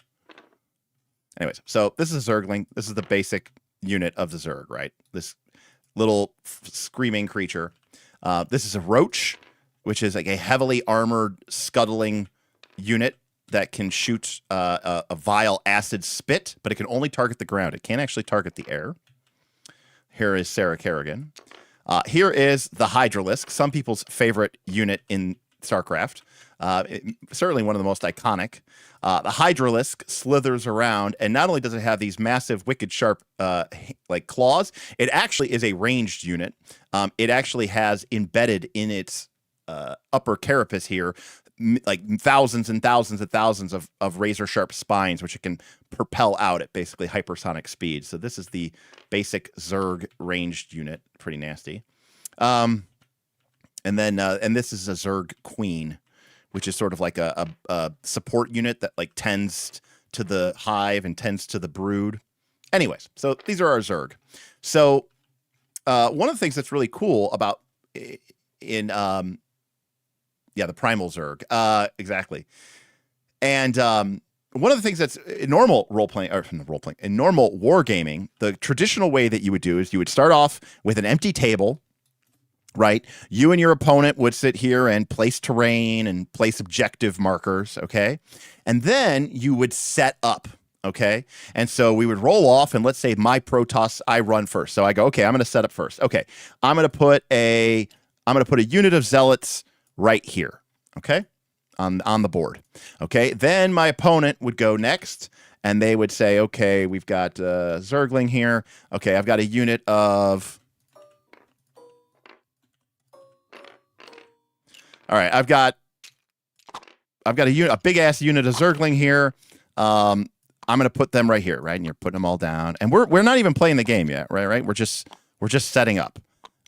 Anyways, so this is a Zergling. This is the basic unit of the Zerg, right? This little screaming creature. This is a roach, which is like a heavily armored scuttling unit that can shoot a vile acid spit, but it can only target the ground. It can't actually target the air. Here is Sarah Kerrigan. Here is the Hydralisk, some people's favorite unit in StarCraft. Certainly one of the most iconic. The Hydralisk slithers around, and not only does it have these massive, wicked sharp like claws, it actually is a ranged unit. It actually has embedded in its upper carapace here like thousands and thousands and thousands of razor sharp spines, which it can propel out at basically hypersonic speed. So this is the basic Zerg ranged unit. Pretty nasty. And this is a Zerg Queen, which is sort of like a support unit that like tends to the hive and tends to the brood. Anyways, so these are our Zerg. So one of the things that's really cool about the primal Zerg, exactly. And one of the things that's in normal in normal wargaming, the traditional way that you would do is you would start off with an empty table. Right, you and your opponent would sit here and place terrain and place objective markers, okay? And then you would set up, okay? And so we would roll off, and let's say my Protoss, I run first. So I go, okay, I'm going to set up first. Okay, I'm going to put a unit of zealots right here, okay, on the board, okay? Then my opponent would go next, and they would say, okay, we've got Zergling here. Okay, I've got a unit of. All right, I've got a big ass unit of Zergling here. I'm gonna put them right here, right? And you're putting them all down, and we're not even playing the game yet, right? We're just setting up.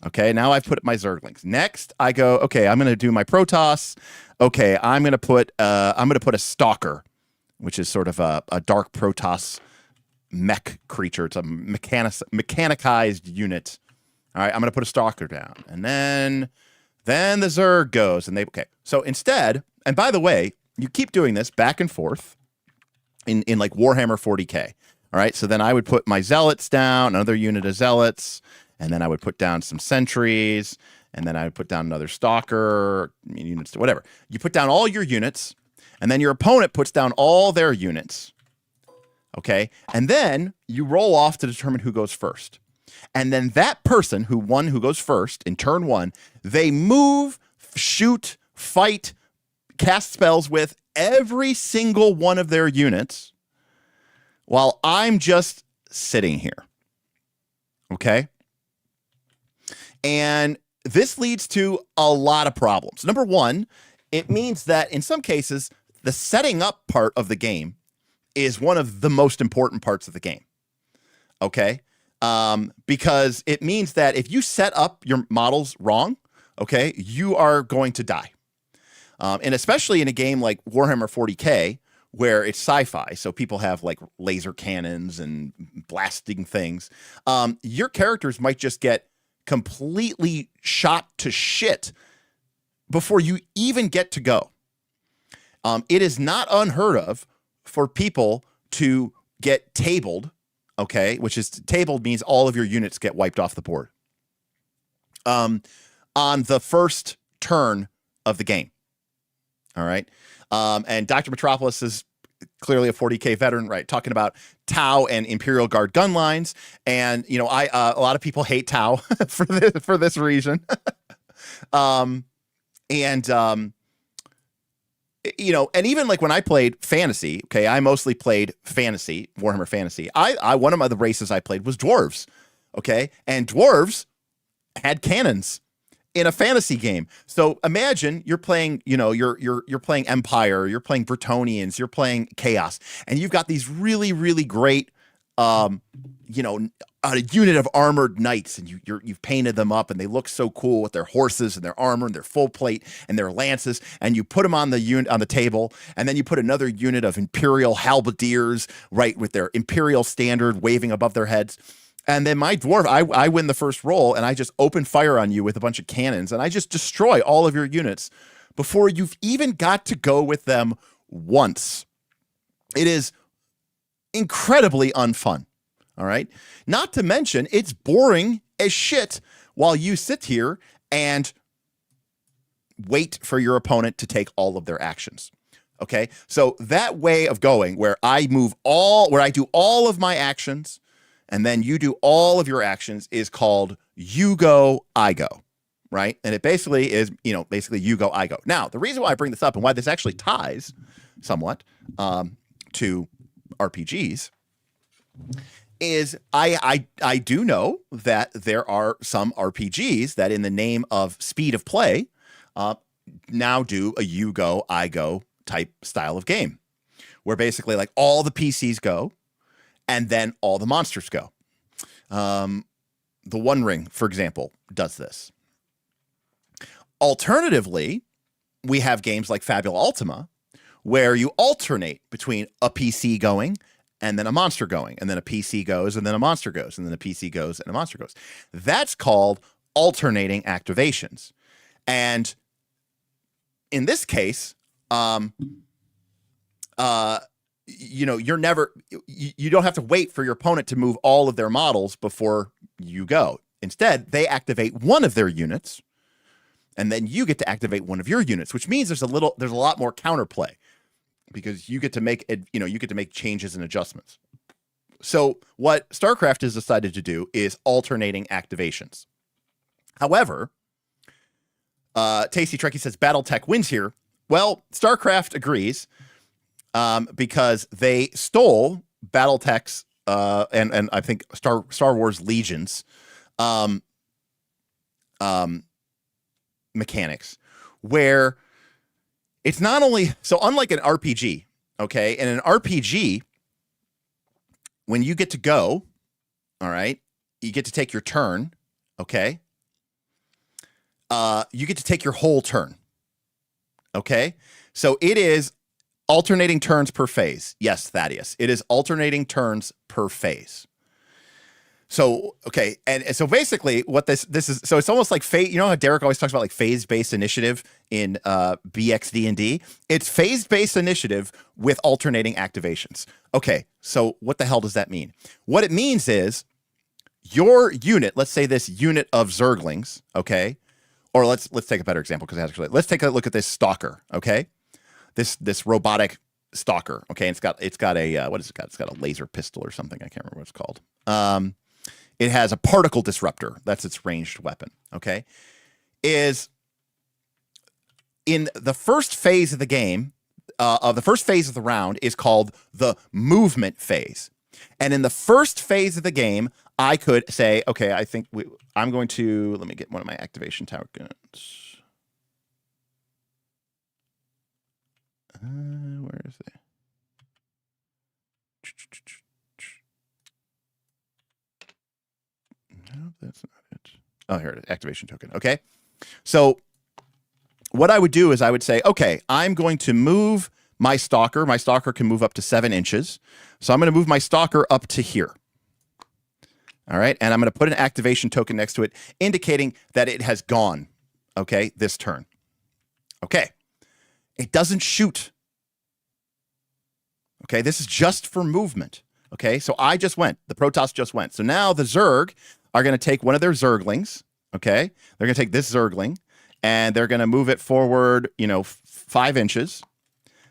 Okay, now I've put my Zerglings. Next, I go, okay, I'm gonna do my Protoss. Okay, I'm gonna put a Stalker, which is sort of a dark Protoss mech creature. It's a mechanized unit. All right, I'm gonna put a Stalker down, and then the Zerg goes, and okay. So instead, and by the way, you keep doing this back and forth in like Warhammer 40K. All right, so then I would put my Zealots down, another unit of Zealots, and then I would put down some Sentries, and then I would put down another Stalker, units, whatever. You put down all your units, and then your opponent puts down all their units. Okay, and then you roll off to determine who goes first. And then that person who goes first in turn 1, they move, shoot, fight, cast spells with every single one of their units while I'm just sitting here. Okay? And this leads to a lot of problems. Number one, it means that in some cases, the setting up part of the game is one of the most important parts of the game. Okay? Because it means that if you set up your models wrong, okay, you are going to die. And especially in a game like Warhammer 40K, where it's sci-fi, so people have like laser cannons and blasting things, your characters might just get completely shot to shit before you even get to go. It is not unheard of for people to get tabled, okay, which is tabled means all of your units get wiped off the board on the first turn of the game. All right. And Dr. Metropolis is clearly a 40K veteran, right? Talking about Tau and Imperial Guard gun lines. And, you know, a lot of people hate Tau for this reason. You know, and even like when I played fantasy, okay, I mostly played fantasy, Warhammer Fantasy. One of the races I played was dwarves, okay? And dwarves had cannons in a fantasy game. So imagine you're playing, you know, you're playing Empire, you're playing Bretonnians, you're playing Chaos, and you've got these really, really great, you know, a unit of armored knights, and you've painted them up, and they look so cool with their horses and their armor and their full plate and their lances, and you put them on the table, and then you put another unit of Imperial halberdiers, right, with their Imperial standard waving above their heads. And then my dwarf, I win the first roll, and I just open fire on you with a bunch of cannons, and I just destroy all of your units before you've even got to go with them once. It is incredibly unfun, all right? Not to mention, it's boring as shit while you sit here and wait for your opponent to take all of their actions. Okay? So that way of going where I do all of my actions, and then you do all of your actions is called you go, I go, right? And it basically is, you know, basically you go, I go. Now, the reason why I bring this up and why this actually ties somewhat to RPGs is I do know that there are some RPGs that in the name of speed of play now do a you go, I go type style of game where basically like all the PCs go, and then all the monsters go. The One Ring, for example, does this. Alternatively, we have games like Fabula Ultima, where you alternate between a PC going and then a monster going, and then a PC goes, and then a monster goes, and then a PC goes, and a monster goes. That's called alternating activations. And in this case, you know, you don't have to wait for your opponent to move all of their models before you go. Instead, they activate one of their units, and then you get to activate one of your units, which means there's a lot more counterplay because you get to make changes and adjustments. So what Starcraft has decided to do is alternating activations. However, Tasty Trekkie says BattleTech wins here. Well, Starcraft agrees. Because they stole BattleTech's and I think Star Wars Legion's mechanics, where it's not only so unlike an RPG, okay, in an RPG, when you get to go, all right, you get to take your turn, okay, you get to take your whole turn, okay, so it is alternating turns per phase. Yes, Thaddeus. It is alternating turns per phase. So, okay. And so basically what this is, so it's almost like you know how Derek always talks about like phase-based initiative in BXD&D? It's phase-based initiative with alternating activations. Okay. So what the hell does that mean? What it means is your unit, let's say this unit of Zerglings, okay? Or let's take a better example because actually, let's take a look at this Stalker, okay? This robotic stalker, okay, and it's got a what is it got? It's got a laser pistol or something. I can't remember what it's called. it has a particle disruptor. That's its ranged weapon. Okay, is in the first phase of the game, of the first phase of the round is called the movement phase. And in the first phase of the game, I could say, okay, I think I'm going to, let me get one of my activation tokens. Where is it? No, that's not it. Oh, here it is, activation token. Okay. So what I would do is I would say, okay, I'm going to move my stalker. My stalker can move up to 7 inches. So I'm going to move my stalker up to here. All right. And I'm going to put an activation token next to it, indicating that it has gone, okay, this turn. Okay. It doesn't shoot. Okay. This is just for movement. Okay. So I just went. The Protoss just went. So now the Zerg are going to take one of their Zerglings. Okay. They're going to take this Zergling and they're going to move it forward, 5 inches.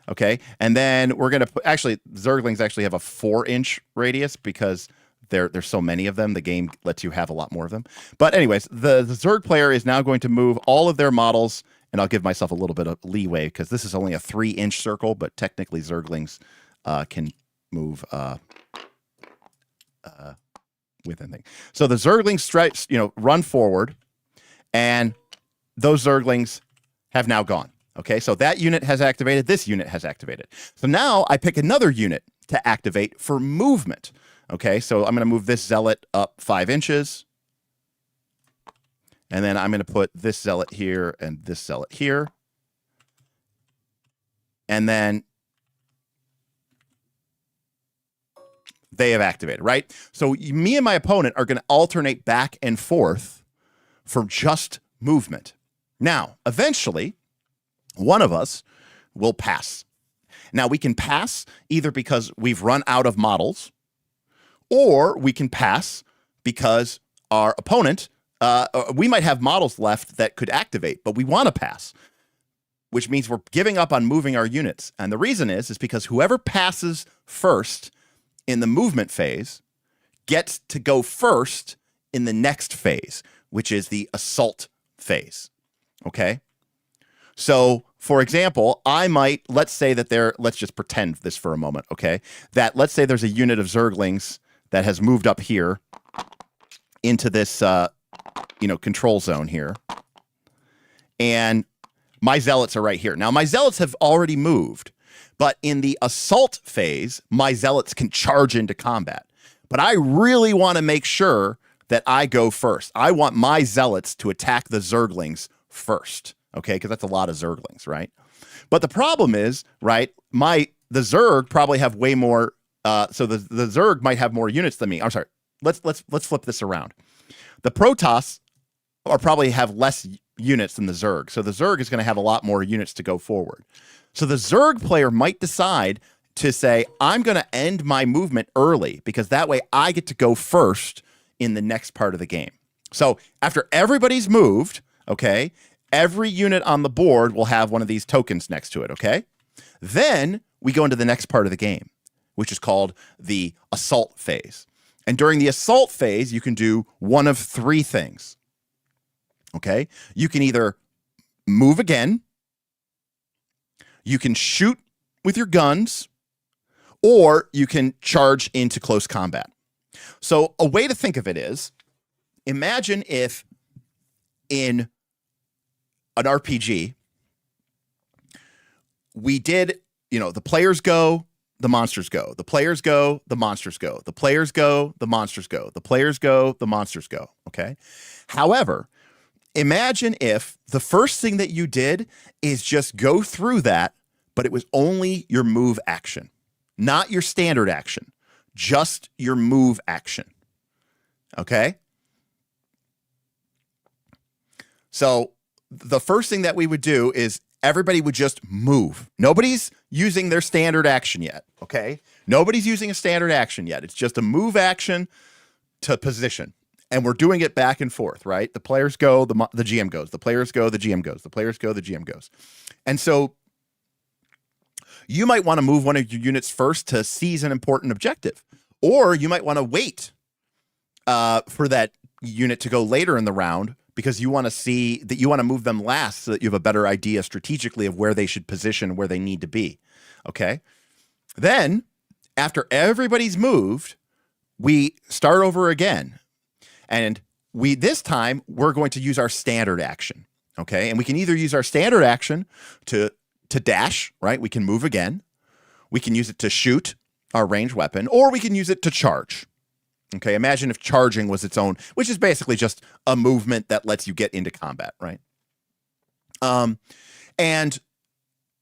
Okay. And then we're going to put, actually, Zerglings actually have a 4-inch radius because there's so many of them. The game lets you have a lot more of them. But anyways, the Zerg player is now going to move all of their models, and I'll give myself a little bit of leeway because this is only a 3-inch circle, but technically Zerglings can move within things. So the Zerglings stretch, run forward, and those Zerglings have now gone. Okay, so that unit has activated. This unit has activated. So now I pick another unit to activate for movement. Okay, so I'm going to move this Zealot up 5 inches. And then I'm going to put this Zealot here and this Zealot here. And then they have activated, right? So me and my opponent are going to alternate back and forth for just movement. Now, eventually, one of us will pass. Now, we can pass either because we've run out of models, or we can pass because our opponent, we might have models left that could activate, but we want to pass, which means we're giving up on moving our units. And the reason is because whoever passes first in the movement phase gets to go first in the next phase, which is the assault phase. Okay? So, for example, I might, let's say that let's just pretend this for a moment, okay? That let's say there's a unit of Zerglings that has moved up here into this, control zone here. And my Zealots are right here. Now, my Zealots have already moved, but in the assault phase, my Zealots can charge into combat. But I really want to make sure that I go first. I want my Zealots to attack the Zerglings first. Okay, because that's a lot of Zerglings, right? But the problem is, right, the Zerg probably have way more, so the Zerg might have more units than me. I'm sorry, let's flip this around. The Protoss probably have less units than the Zerg, so the Zerg is going to have a lot more units to go forward. So the Zerg player might decide to say, I'm going to end my movement early, because that way I get to go first in the next part of the game. So after everybody's moved, okay, every unit on the board will have one of these tokens next to it, okay? Then we go into the next part of the game, which is called the assault phase. And during the assault phase, you can do one of 3 things, okay? You can either move again, you can shoot with your guns, or you can charge into close combat. So a way to think of it is, imagine if in an RPG, we did, the players go, the monsters go. The players go, the monsters go. The players go, the monsters go. The players go, the monsters go. Okay? However, imagine if the first thing that you did is just go through that, but it was only your move action, not your standard action, just your move action. Okay? So the first thing that we would do is everybody would just move. Nobody's using their standard action yet, okay? Nobody's using a standard action yet. It's just a move action to position. And we're doing it back and forth, right? The players go, the GM goes. The players go, the GM goes. The players go, the GM goes. And so you might want to move one of your units first to seize an important objective. Or you might want to wait for that unit to go later in the round, because you want to see that, you want to move them last so that you have a better idea strategically of where they should position, where they need to be. Okay. Then after everybody's moved, we start over again. And this time we're going to use our standard action. Okay. And we can either use our standard action to dash, right? We can move again. We can use it to shoot our ranged weapon, or we can use it to charge. Okay, imagine if charging was its own, which is basically just a movement that lets you get into combat, right? And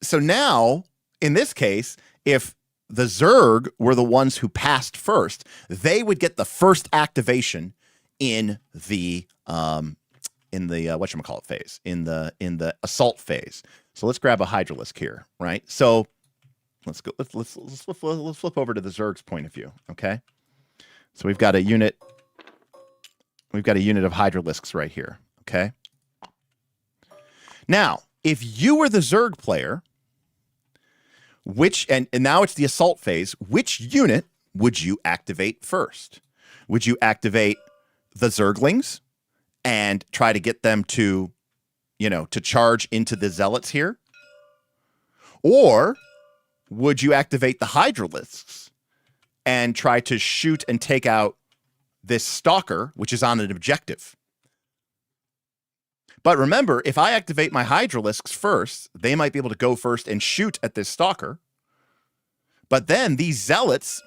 so now, in this case, if the Zerg were the ones who passed first, they would get the first activation in the whatchamacallit phase, in the assault phase. So let's grab a Hydralisk here, right? So let's flip over to the Zerg's point of view, okay? So we've got a unit of Hydralisks right here, okay? Now, if you were the Zerg player, and now it's the assault phase, which unit would you activate first? Would you activate the Zerglings and try to get them to, to charge into the Zealots here? Or would you activate the Hydralisks and try to shoot and take out this Stalker, which is on an objective? But remember, if I activate my Hydralisks first, they might be able to go first and shoot at this Stalker. But then these Zealots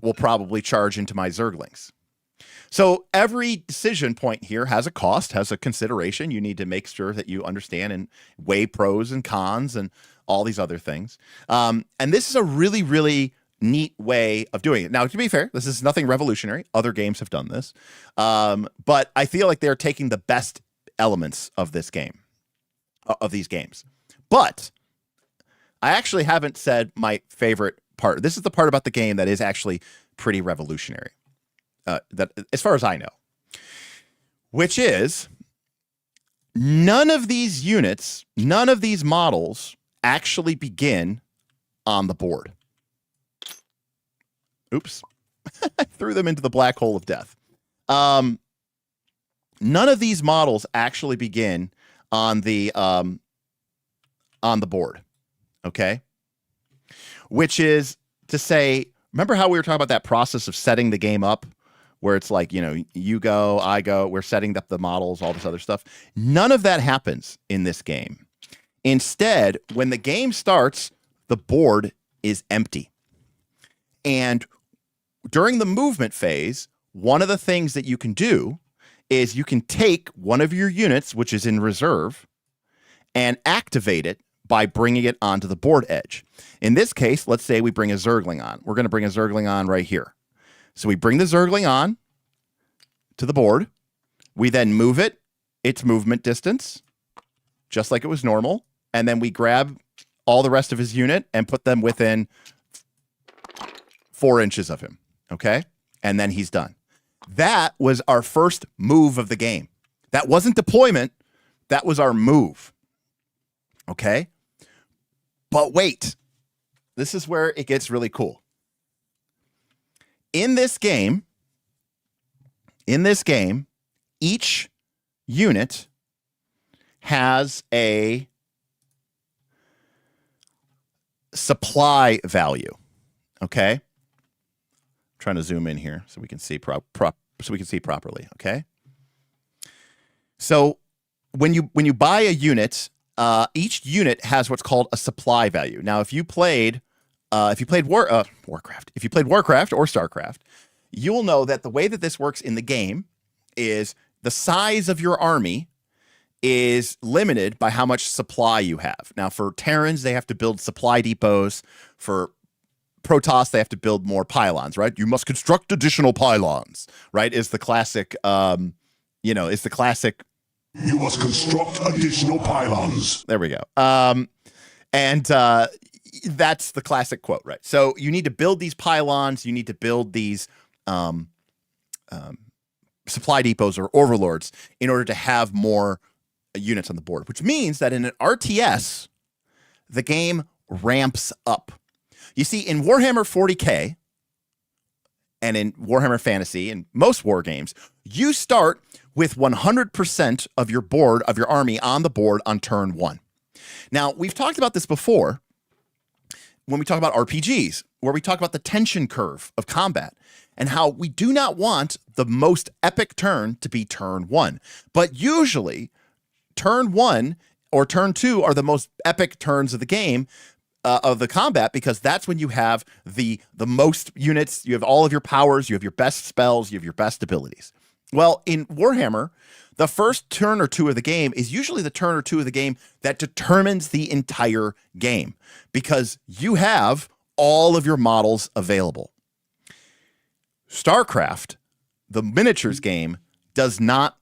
will probably charge into my Zerglings. So every decision point here has a cost, has a consideration. You need to make sure that you understand and weigh pros and cons and all these other things. And this is a really, really neat way of doing it. Now, to be fair, this is nothing revolutionary. Other games have done this. But I feel like they're taking the best elements of this game, of these games. But I actually haven't said my favorite part. This is the part about the game that is actually pretty revolutionary, that as far as I know, which is none of these units, none of these models actually begin on the board. Oops. I threw them into the black hole of death. None of these models actually begin on the board. Okay. Which is to say, remember how we were talking about that process of setting the game up, where it's like, you go, I go, we're setting up the models, all this other stuff. None of that happens in this game. Instead, when the game starts, the board is empty. And during the movement phase, one of the things that you can do is you can take one of your units, which is in reserve, and activate it by bringing it onto the board edge. In this case, let's say we bring a Zergling on. We're going to bring a Zergling on right here. So we bring the Zergling on to the board. We then move it, its movement distance, just like it was normal. And then we grab all the rest of his unit and put them within 4 inches of him. Okay? And then he's done. That was our first move of the game. That wasn't deployment. That was our move. Okay? But wait. This is where it gets really cool. In this game, each unit has a supply value. Okay? Trying to zoom in here so we can see properly. Okay. So when you buy a unit, each unit has what's called a supply value. Now, if you played Warcraft, if you played Warcraft or Starcraft, you will know that the way that this works in the game is the size of your army is limited by how much supply you have. Now, for Terrans, they have to build supply depots. For Protoss, they have to build more pylons, right? You must construct additional pylons, right? Is the classic, You must construct additional pylons. There we go. That's the classic quote, right? So you need to build these pylons. You need to build these supply depots or overlords in order to have more units on the board, which means that in an RTS, the game ramps up. You see, in Warhammer 40K, and in Warhammer Fantasy and most war games, you start with 100% of your board, of your army on the board on turn 1. Now, we've talked about this before when we talk about RPGs, where we talk about the tension curve of combat and how we do not want the most epic turn to be turn 1. But usually, turn 1 or turn 2 are the most epic turns of the game, of the combat, because that's when you have the most units, you have all of your powers, you have your best spells, you have your best abilities. Well, in Warhammer, the first turn or two of the game is usually the turn or two of the game that determines the entire game, because you have all of your models available. Starcraft, the miniatures game, does not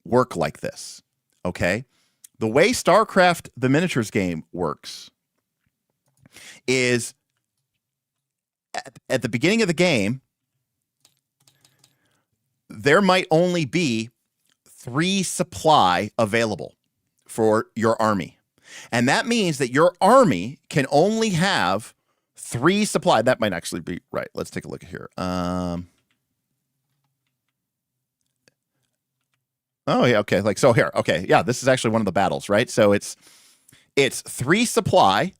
work like this, okay? The way Starcraft, the miniatures game, works is at the beginning of the game, there might only be 3 supply available for your army. And that means that your army can only have 3 supply. That might actually be right. Let's take a look at here. Oh, yeah. Okay. Like, so here. Okay. Yeah. This is actually one of the battles, right? So it's 3 supply,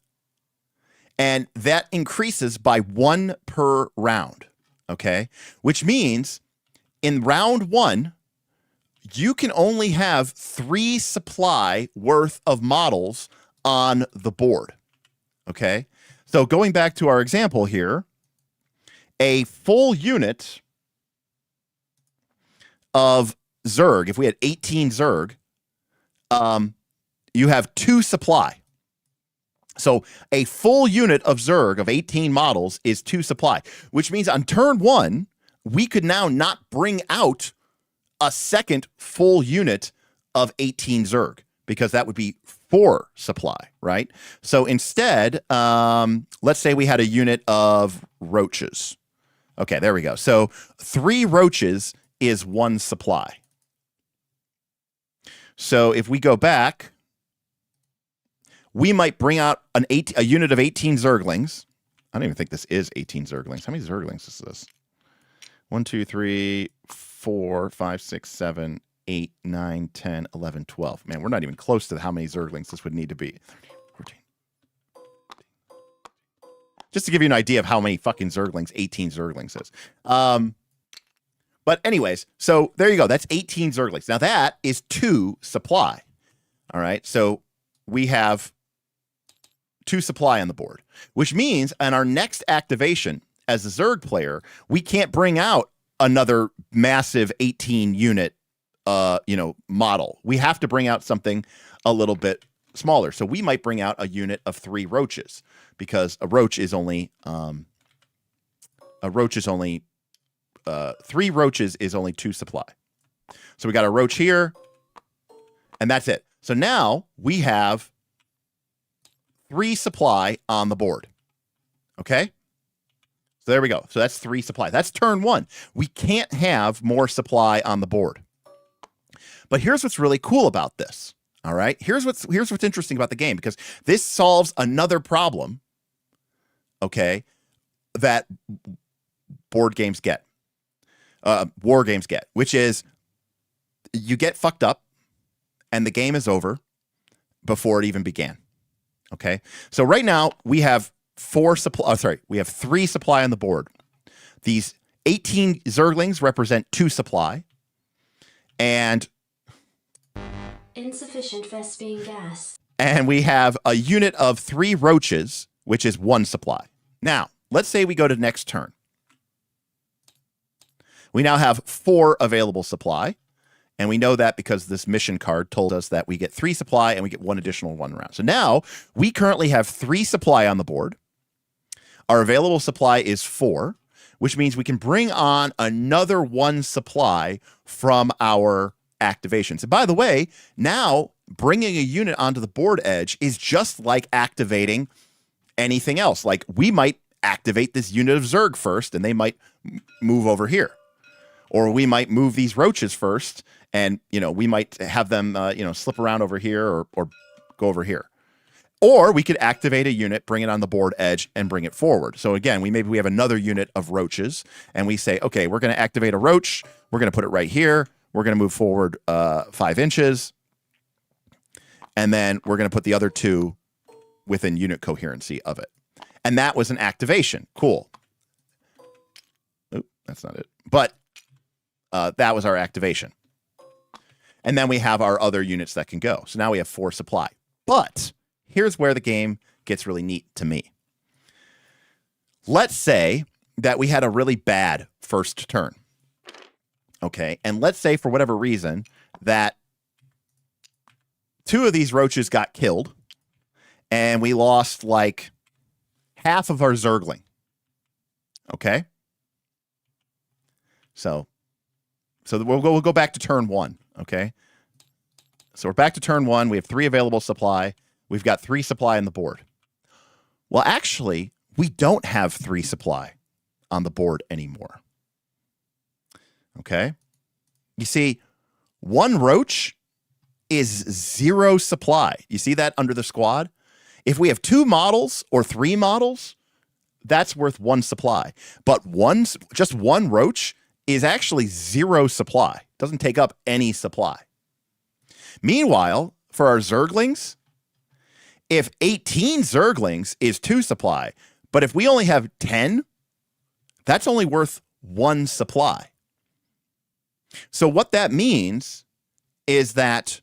and that increases by 1 per round. Okay. Which means in round 1, you can only have 3 supply worth of models on the board. Okay. So going back to our example here, a full unit of Zerg, if we had 18 Zerg, you have 2 supply. So a full unit of Zerg of 18 models is 2 supply, which means on turn 1, we could now not bring out a second full unit of 18 Zerg, because that would be 4 supply, right? So instead, let's say we had a unit of roaches. Okay, there we go. So 3 roaches is 1 supply. So if we go back, we might bring out a unit of 18 Zerglings. I don't even think this is 18 Zerglings. How many Zerglings is this? 1, 2, 3, 4, 5, 6, 7, 8, 9, 10, 11, 12. Man, we're not even close to how many Zerglings this would need to be. 13, 14. Just to give you an idea of how many fucking Zerglings 18 Zerglings is. But anyways, so there you go. That's 18 Zerglings. Now that is 2 supply. All right. So we have 2 supply on the board, which means on our next activation as a Zerg player, we can't bring out another massive 18 unit, model. We have to bring out something a little bit smaller. So we might bring out a unit of 3 roaches, because a roach is only 3 roaches is only 2 supply. So we got a roach here, and that's it. So now we have 3 supply on the board. Okay? So there we go. So that's 3 supply. That's turn 1. We can't have more supply on the board. But here's what's really cool about this. All right? Here's what's interesting about the game, because this solves another problem, okay, that board games get. War games get, which is you get fucked up and the game is over before it even began. Okay. So right now we have 3 supply on the board. These 18 Zerglings represent 2 supply, and insufficient Vespine gas. And we have a unit of 3 roaches, which is 1 supply. Now, let's say we go to next turn. We now have 4 available supply, and we know that because this mission card told us that we get 3 supply and we get 1 additional 1 round. So now we currently have 3 supply on the board. Our available supply is 4, which means we can bring on another 1 supply from our activations. And by the way, now bringing a unit onto the board edge is just like activating anything else. Like, we might activate this unit of Zerg first, and they might move over here. Or we might move these roaches first, and we might have them slip around over here or go over here. Or we could activate a unit, bring it on the board edge, and bring it forward. So again, maybe we have another unit of roaches, and we say, okay, we're going to activate a roach. We're going to put it right here. We're going to move forward 5 inches. And then we're going to put the other 2 within unit coherency of it. And that was an activation. Cool. Oop, that's not it. But that was our activation. And then we have our other units that can go. So now we have 4 supply. But here's where the game gets really neat to me. Let's say that we had a really bad first turn. Okay, and let's say for whatever reason that 2 of these roaches got killed and we lost like half of our Zergling. Okay? So we'll go back to turn 1, okay? So we're back to turn 1. We have 3 available supply. We've got 3 supply on the board. Well, actually, we don't have 3 supply on the board anymore. Okay? You see, 1 roach is 0 supply. You see that under the squad? If we have 2 models or 3 models, that's worth 1 supply. But just 1 roach is actually 0 supply. Doesn't take up any supply. Meanwhile, for our Zerglings, if 18 Zerglings is 2 supply, but if we only have 10, that's only worth 1 supply. So what that means is that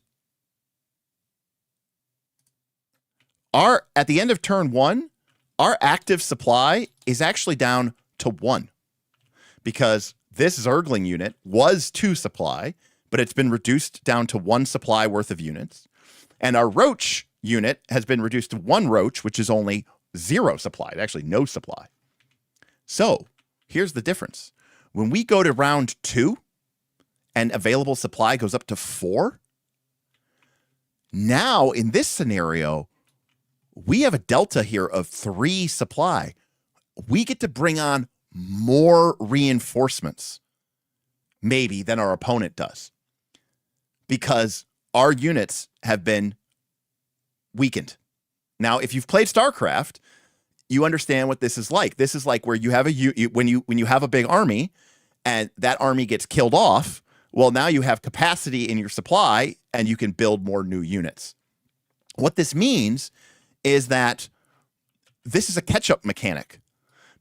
at the end of turn 1, our active supply is actually down to 1 because this Zergling unit was 2 supply, but it's been reduced down to 1 supply worth of units. And our roach unit has been reduced to 1 roach, which is only 0 supply, actually no supply. So here's the difference. When we go to round 2 and available supply goes up to 4, now in this scenario, we have a delta here of 3 supply. We get to bring on more reinforcements, maybe, than our opponent does, because our units have been weakened. Now, if you've played Starcraft, you understand what this is like. This is like where you have when you have a big army and that army gets killed off, well, now you have capacity in your supply and you can build more new units. What this means is that this is a catch-up mechanic,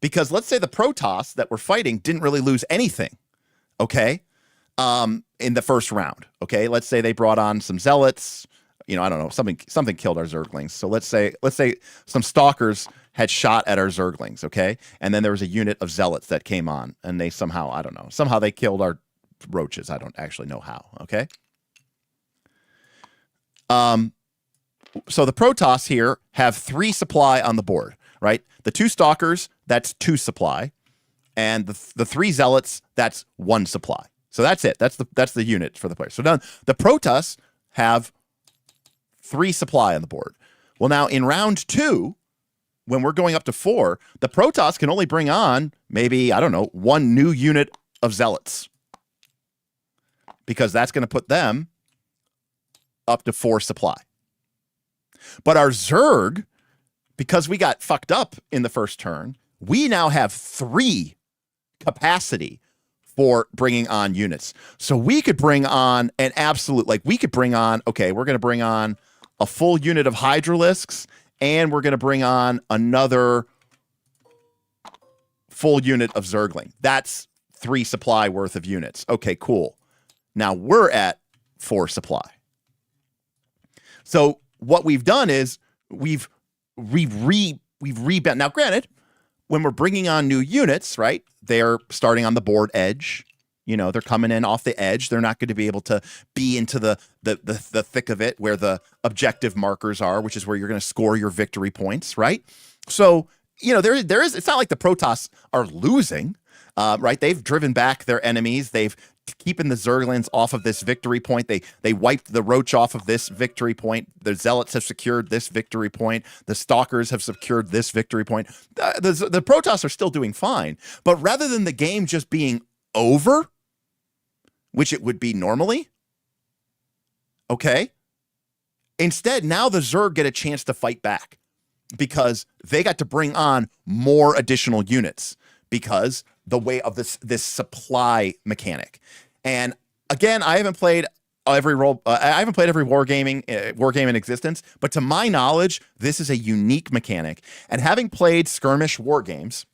because let's say the Protoss that we're fighting didn't really lose anything, okay, in the first round, okay? Let's say they brought on some Zealots, I don't know, something killed our Zerglings. So let's say some Stalkers had shot at our Zerglings, okay? And then there was a unit of Zealots that came on, and they somehow they killed our roaches. I don't actually know how, okay? So the Protoss here have 3 supply on the board, right? The 2 Stalkers, that's 2 supply. And the 3 Zealots, that's 1 supply. So that's it. That's the unit for the player. So now the Protoss have 3 supply on the board. Well, now in round 2, when we're going up to 4, the Protoss can only bring on maybe, 1 new unit of Zealots, because that's going to put them up to 4 supply. But our Zerg, because we got fucked up in the first turn, we now have 3 capacity for bringing on units. So we could bring on an absolute, we're going to bring on a full unit of Hydralisks, and we're going to bring on another full unit of Zergling. That's 3 supply worth of units. Okay, cool. Now we're at 4 supply. So what we've done is we've rebent. Now, granted, when we're bringing on new units, right, they're starting on the board edge. They're coming in off the edge. They're not going to be able to be into the thick of it where the objective markers are, which is where you're going to score your victory points, right? So, there is. It's not like the Protoss are losing, right? They've driven back their enemies. They've keeping the Zerglings off of this victory point. They wiped the Roach off of this victory point. The Zealots have secured this victory point. The Stalkers have secured this victory point. The Protoss are still doing fine. But rather than the game just being over, which it would be normally, okay, Instead, now the Zerg get a chance to fight back because they got to bring on more additional units because the way of this supply mechanic. And again, I haven't played every wargaming in existence, but to my knowledge, this is a unique mechanic. And having played skirmish war games,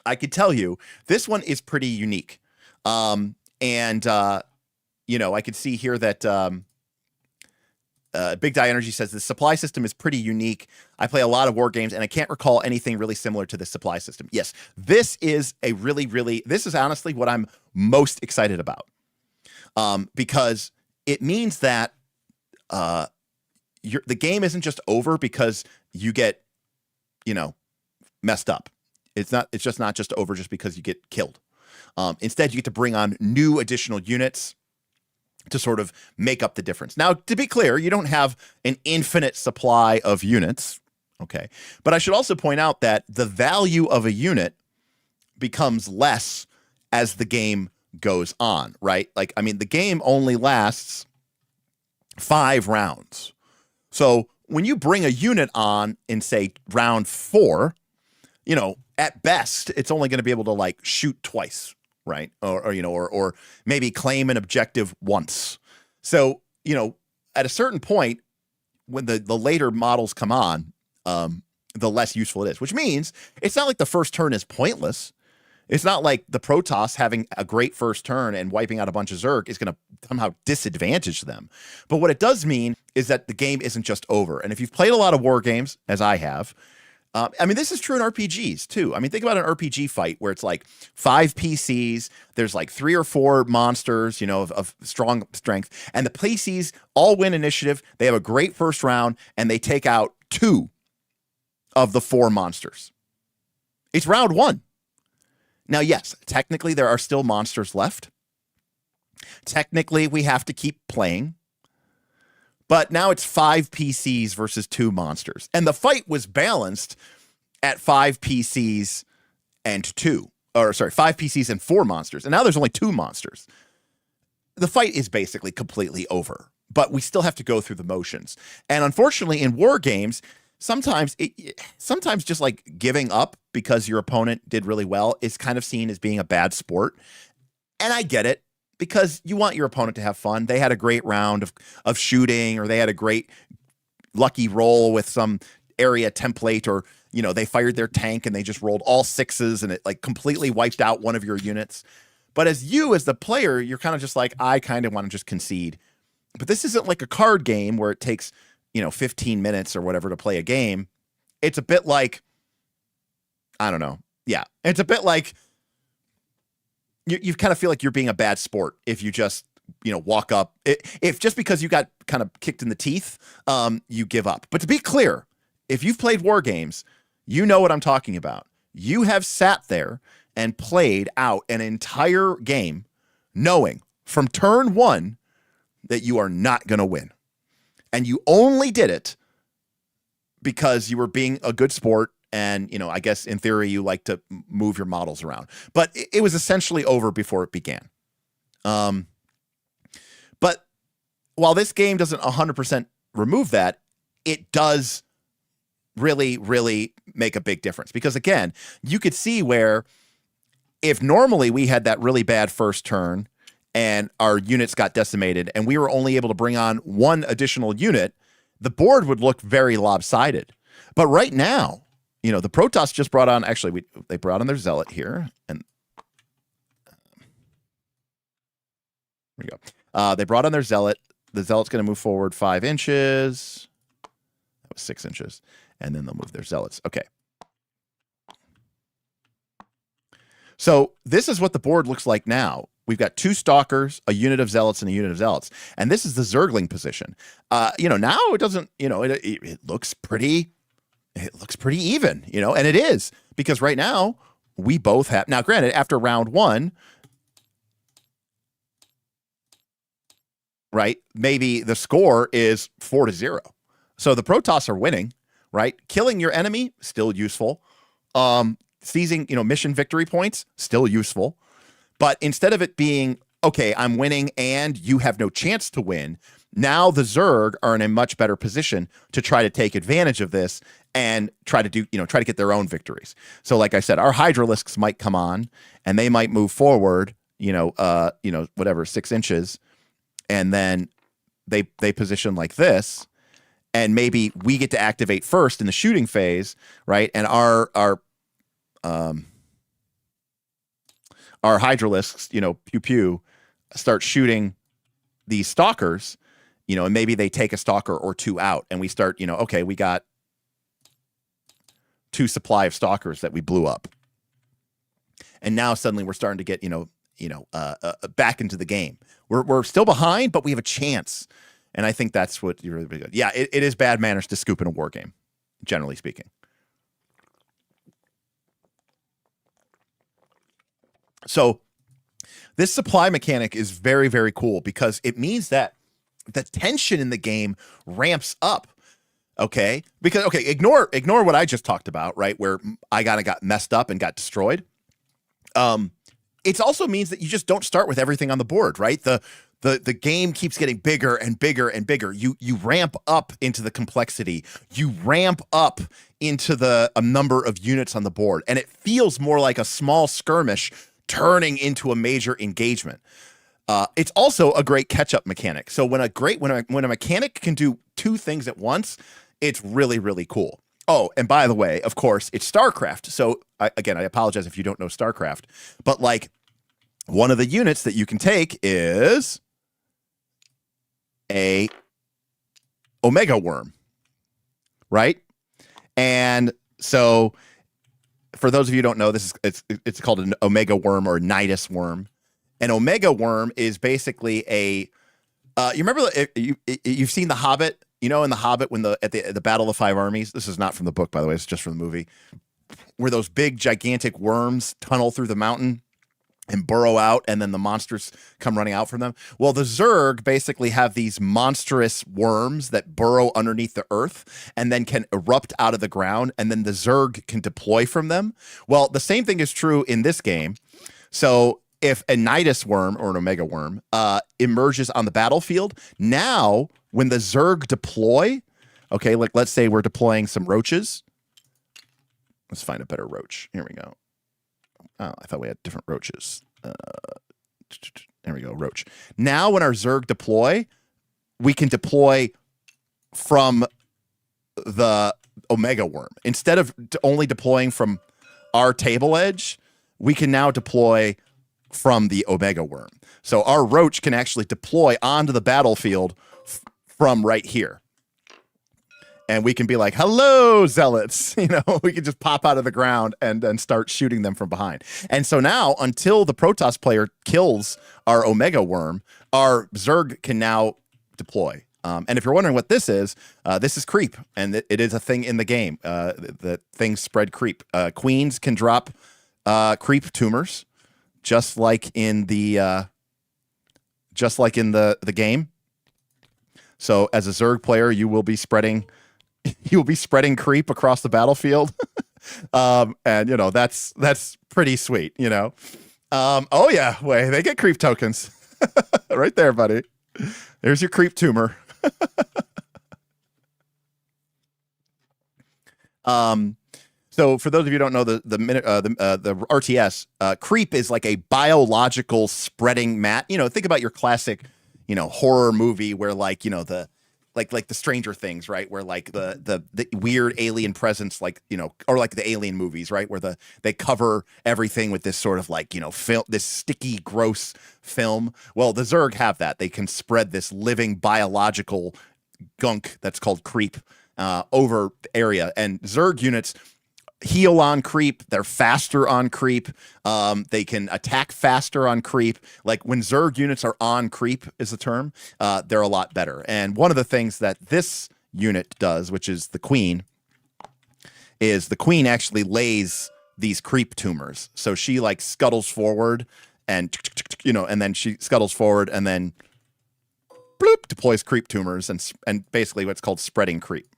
I could tell you this one is pretty unique. I could see here that Big Die Energy says the supply system is pretty unique. I play a lot of war games, and I can't recall anything really similar to this supply system. Yes, this is this is honestly what I'm most excited about, because it means that the game isn't just over because you get, messed up. It's just not just over just because you get killed. Instead, you get to bring on new additional units to sort of make up the difference. Now, to be clear, you don't have an infinite supply of units, okay? But I should also point out that the value of a unit becomes less as the game goes on, right? Like, I mean, the game only lasts 5 rounds. So when you bring a unit on in, say, round 4, at best, it's only going to be able to, like, shoot twice, right? Or maybe claim an objective once. So, at a certain point, when the later models come on, the less useful it is, which means it's not like the first turn is pointless. It's not like the Protoss having a great first turn and wiping out a bunch of Zerg is going to somehow disadvantage them. But what it does mean is that the game isn't just over. And if you've played a lot of war games, as I have, this is true in RPGs too. I mean, think about an RPG fight where it's like 5 PCs, there's like 3 or 4 monsters, of strong strength, and the PCs all win initiative. They have a great first round, and they take out 2 of the 4 monsters. It's round 1. Now, yes, technically there are still monsters left. Technically, we have to keep playing. But now it's 5 PCs versus 2 monsters. And the fight was balanced at 5 PCs and 5 PCs and 4 monsters. And now there's only 2 monsters. The fight is basically completely over. But we still have to go through the motions. And unfortunately, in war games, sometimes just like giving up because your opponent did really well is kind of seen as being a bad sport. And I get it, because you want your opponent to have fun. They had a great round of shooting, or they had a great lucky roll with some area template, or, they fired their tank and they just rolled all 6s and it like completely wiped out one of your units. But as the player, you're kind of just like, I kind of want to just concede. But this isn't like a card game where it takes 15 minutes or whatever to play a game. It's a bit like, I don't know. Yeah. It's a bit like you kind of feel like you're being a bad sport if you just, walk up. If just because you got kind of kicked in the teeth, you give up. But to be clear, if you've played war games, you know what I'm talking about. You have sat there and played out an entire game knowing from turn 1 that you are not going to win. And you only did it because you were being a good sport. And, I guess in theory, you like to move your models around. But it was essentially over before it began. But while this game doesn't 100% remove that, it does really, really make a big difference. Because, again, you could see where if normally we had that really bad first turn and our units got decimated and we were only able to bring on 1 additional unit, the board would look very lopsided. But right now, the Protoss just brought on, they brought on their Zealot here. And there we go. They brought on their Zealot. The Zealot's going to move forward 5 inches. That was 6 inches. And then they'll move their Zealots. Okay. So this is what the board looks like now. We've got 2 Stalkers, a unit of Zealots, and a unit of Zealots. And this is the Zergling position. Now it doesn't, it looks pretty... It looks pretty even, and it is, because right now we both have, now granted, after round 1, right, maybe the score is 4-0. So the Protoss are winning, right? Killing your enemy, still useful. Seizing, mission victory points, still useful. But instead of it being, okay, I'm winning and you have no chance to win, Now the Zerg are in a much better position to try to take advantage of this and try to get their own victories. So like I said, our Hydralisks might come on and they might move forward, whatever, 6 inches, and then they position like this, and maybe we get to activate first in the shooting phase, right? And our Hydralisks, pew pew, start shooting these stalkers, and maybe they take a stalker or 2 out, and we start, okay, we got 2 supply of stalkers that we blew up, and now suddenly we're starting to get, back into the game. We're still behind, but we have a chance, and I think that's what you're really good. Yeah, it is bad manners to scoop in a war game, generally speaking. So this supply mechanic is very, very cool because it means that the tension in the game ramps up. Okay, because ignore what I just talked about, right? Where I got messed up and got destroyed. It also means that you just don't start with everything on the board, right? The game keeps getting bigger and bigger and bigger. You ramp up into the complexity. You ramp up into a number of units on the board, and it feels more like a small skirmish turning into a major engagement. It's also a great catch-up mechanic. So when a mechanic can do 2 things at once, it's really, really cool. Oh, and by the way, of course, it's Starcraft. So I apologize if you don't know Starcraft, but like one of the units that you can take is a Omega Worm, right? And so for those of you who don't know, it's called an Omega Worm or Nidus Worm. An Omega Worm is basically you remember you've seen The Hobbit, in The Hobbit when at the Battle of the 5 Armies. This is not from the book, by the way. It's just from the movie, where those big gigantic worms tunnel through the mountain and burrow out, and then the monsters come running out from them. Well, the Zerg basically have these monstrous worms that burrow underneath the earth and then can erupt out of the ground, and then the Zerg can deploy from them. Well, the same thing is true in this game. So if a Nidus Worm or an Omega Worm emerges on the battlefield, now when the Zerg deploy, okay, like let's say we're deploying some roaches. Let's find a better roach. Here we go. Oh, I thought we had different roaches. There we go, roach. Now when our Zerg deploy, we can deploy from the Omega Worm. Instead of only deploying from our table edge, we can now deploy from the Omega Worm. So our roach can actually deploy onto the battlefield from right here. And we can be like, hello, zealots. We can just pop out of the ground and then start shooting them from behind. And so now, until the Protoss player kills our Omega Worm, our Zerg can now deploy. And if you're wondering what this is creep. And it is a thing in the game. The things spread creep. Queens can drop creep tumors, just like in the game. So as a Zerg player, you will be spreading creep across the battlefield. And that's pretty sweet, Oh yeah, they get creep tokens. Right there, buddy. There's your creep tumor. So for those of you who don't know the RTS, creep is like a biological spreading mat. Think about your classic, horror movie where like the Stranger Things, right? Where like the weird alien presence, or like the Alien movies, right? Where they cover everything with this sort of like, film, this sticky, gross film. Well, the Zerg have that. They can spread this living biological gunk that's called creep over the area. And Zerg units heal on creep. They're faster on creep. They can attack faster on creep. Like when Zerg units are on creep is the term, they're a lot better. And one of the things that this unit does, which is the Queen, is the Queen actually lays these creep tumors. So she like scuttles forward and, and then she scuttles forward and then bloop, deploys creep tumors and basically what's called spreading creep.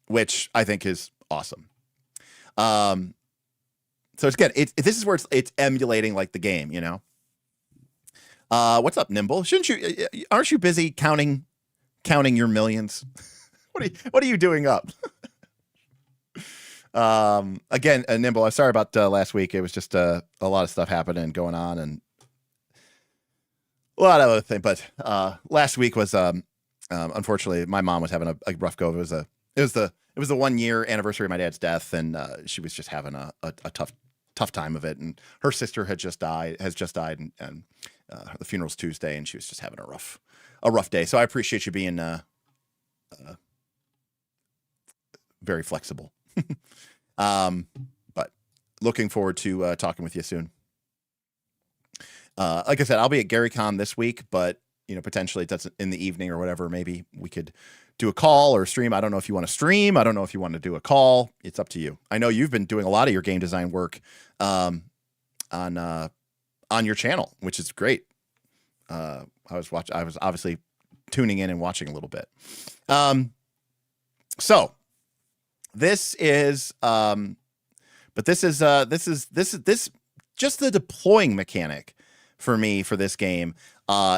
Which I think is awesome. So it's good. This is where it's emulating like the game, What's up, Nimble? Aren't you busy counting your millions? What are you doing up? Again, Nimble, I'm sorry about last week. It was just a lot of stuff happening and going on and a lot of other things. But last week was unfortunately my mom was having a rough go. It was the 1 year anniversary of my dad's death, and she was just having a tough time of it. And her sister has just died, and the funeral's Tuesday, and she was just having a rough day. So I appreciate you being very flexible. But looking forward to talking with you soon. Like I said, I'll be at GaryCon this week, but potentially that's in the evening or whatever. Maybe we could do a call or a stream. I don't know if you want to stream. I don't know if you want to do a call. It's up to you. I know you've been doing a lot of your game design work on your channel, which is great. I was obviously tuning in and watching a little bit. So this is just the deploying mechanic for me for this game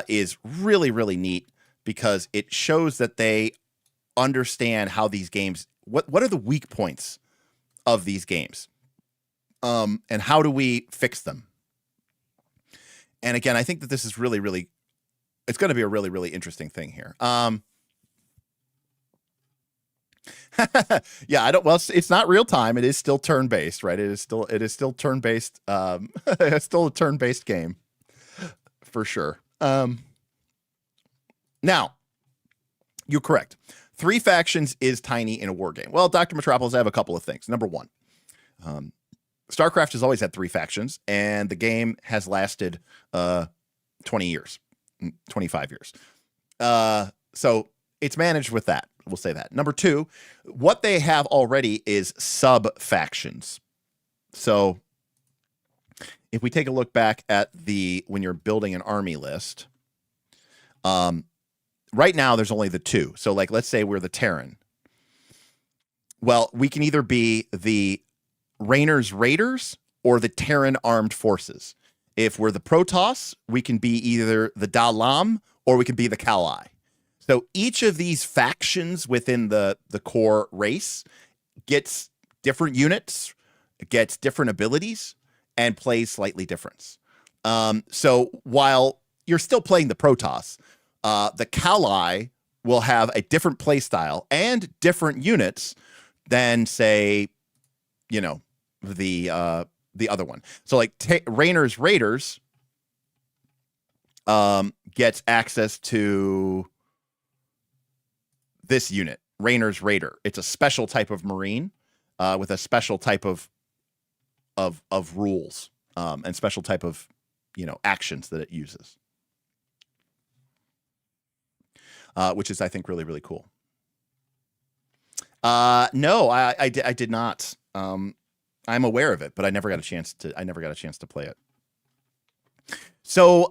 is really, really neat because it shows that they understand how these games, what are the weak points of these games, and how do we fix them? And again, I think that this is really, really, it's going to be a really, really interesting thing here. Yeah, it's not real time. It is still turn based, right? It is still turn based. It's still a turn based game for sure. Now, you're correct. 3 factions is tiny in a war game. Well, Dr. Metropolis, I have a couple of things. Number one, Starcraft has always had 3 factions, and the game has lasted 20 years, 25 years. So it's managed with that. We'll say that. Number 2, what they have already is sub-factions. So if we take a look back at when you're building an army list, right now there's only the 2. So like, let's say we're the Terran. Well, we can either be the Rainer's Raiders or the Terran Armed Forces. If we're the Protoss, we can be either the Dalam or we can be the Kali. So each of these factions within the core race gets different units, gets different abilities, and plays slightly different. So while you're still playing the Protoss, the Kali will have a different play style and different units than, say, the other one. So like Rainer's Raiders gets access to this unit, Rainer's Raider. It's a special type of Marine with a special type of rules and special type of actions that it uses, which is, I think, really, really cool. No, I did not. I'm aware of it, but I never got a chance to play it. So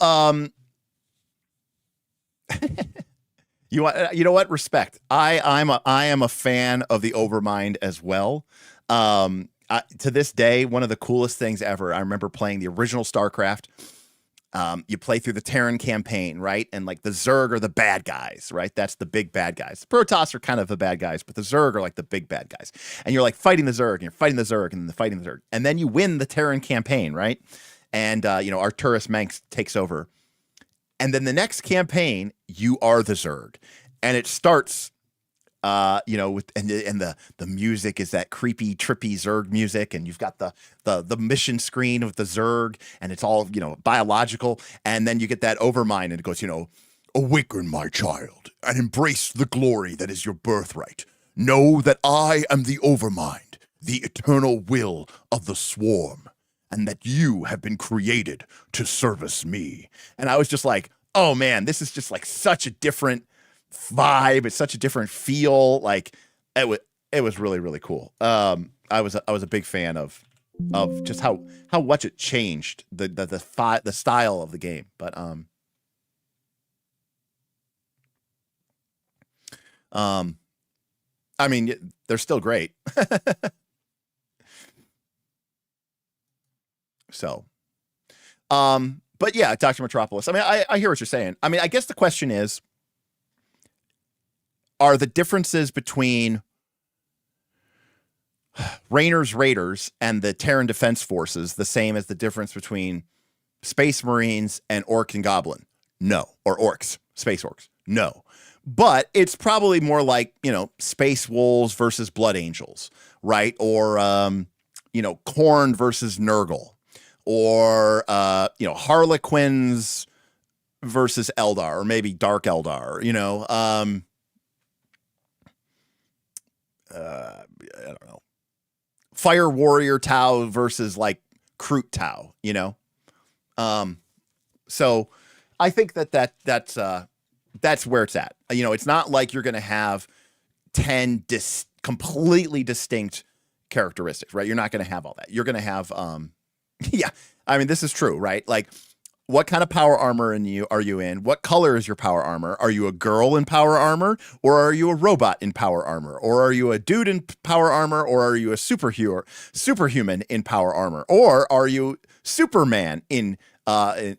you know what? Respect. I am a fan of the Overmind as well. To this day, one of the coolest things ever. I remember playing the original StarCraft. You play through the Terran campaign, right? And like the Zerg are the bad guys, right? That's the big bad guys. The Protoss are kind of the bad guys, but the Zerg are like the big bad guys. And you're like fighting the Zerg, and you're fighting the Zerg, and then fighting the Zerg. And then you win the Terran campaign, right? And Arturus Manx takes over. And then the next campaign, you are the Zerg. And it starts with the music is that creepy, trippy Zerg music, and you've got the mission screen of the Zerg, and it's all biological, and then you get that Overmind, and it goes, awaken, my child, and embrace the glory that is your birthright. Know that I am the Overmind, the eternal will of the swarm, and that you have been created to service me. And I was just like, oh man, this is just like such a different vibe. It's such a different feel. Like it was really, really cool. I was a big fan of just how much it changed the style of the game. But I mean, they're still great. So, But yeah, Dr. Metropolis. I mean, I hear what you're saying. I mean, I guess the question is, are the differences between Raynor's Raiders and the Terran Defense Forces the same as the difference between Space Marines and Orc and Goblin? No. Or Orcs, Space Orcs? No. But it's probably more like, Space Wolves versus Blood Angels, right? Or, Khorne versus Nurgle. Or, Harlequins versus Eldar, or maybe Dark Eldar, I don't know. Fire Warrior Tau versus like Kroot Tau, So I think that's where it's at. It's not like you're going to have 10 completely distinct characteristics, right? You're not going to have all that. You're going to have, yeah, I mean, this is true, right? Like, what kind of power armor are you in? What color is your power armor? Are you a girl in power armor, or are you a robot in power armor, or are you a dude in power armor, or are you a superhuman in power armor, or are you Superman in thing?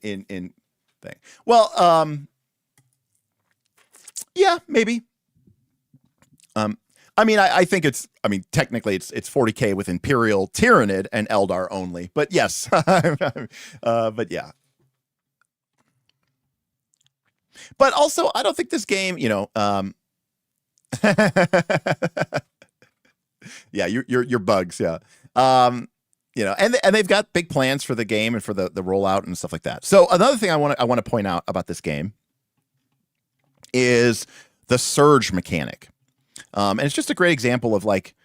Well, yeah, maybe. I mean, I think technically it's 40K with Imperial Tyranid and Eldar only, but yes, but yeah. But also, I don't think this game, yeah, your bugs, yeah, and they've got big plans for the game and for the rollout and stuff like that. So another thing I want to point out about this game is the surge mechanic, and it's just a great example of like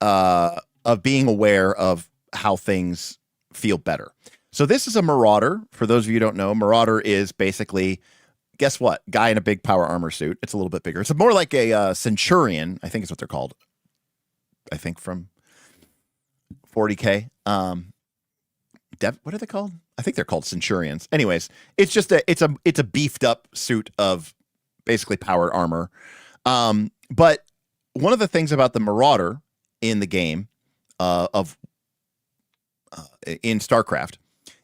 of being aware of how things feel better. So this is a Marauder. For those of you who don't know, Marauder is basically, guess what? Guy in a big power armor suit. It's a little bit bigger. It's more like a Centurion, I think is what they're called. I think from 40K. What are they called? I think they're called Centurions. Anyways, it's just it's a beefed up suit of basically powered armor. But one of the things about the Marauder in the game in Starcraft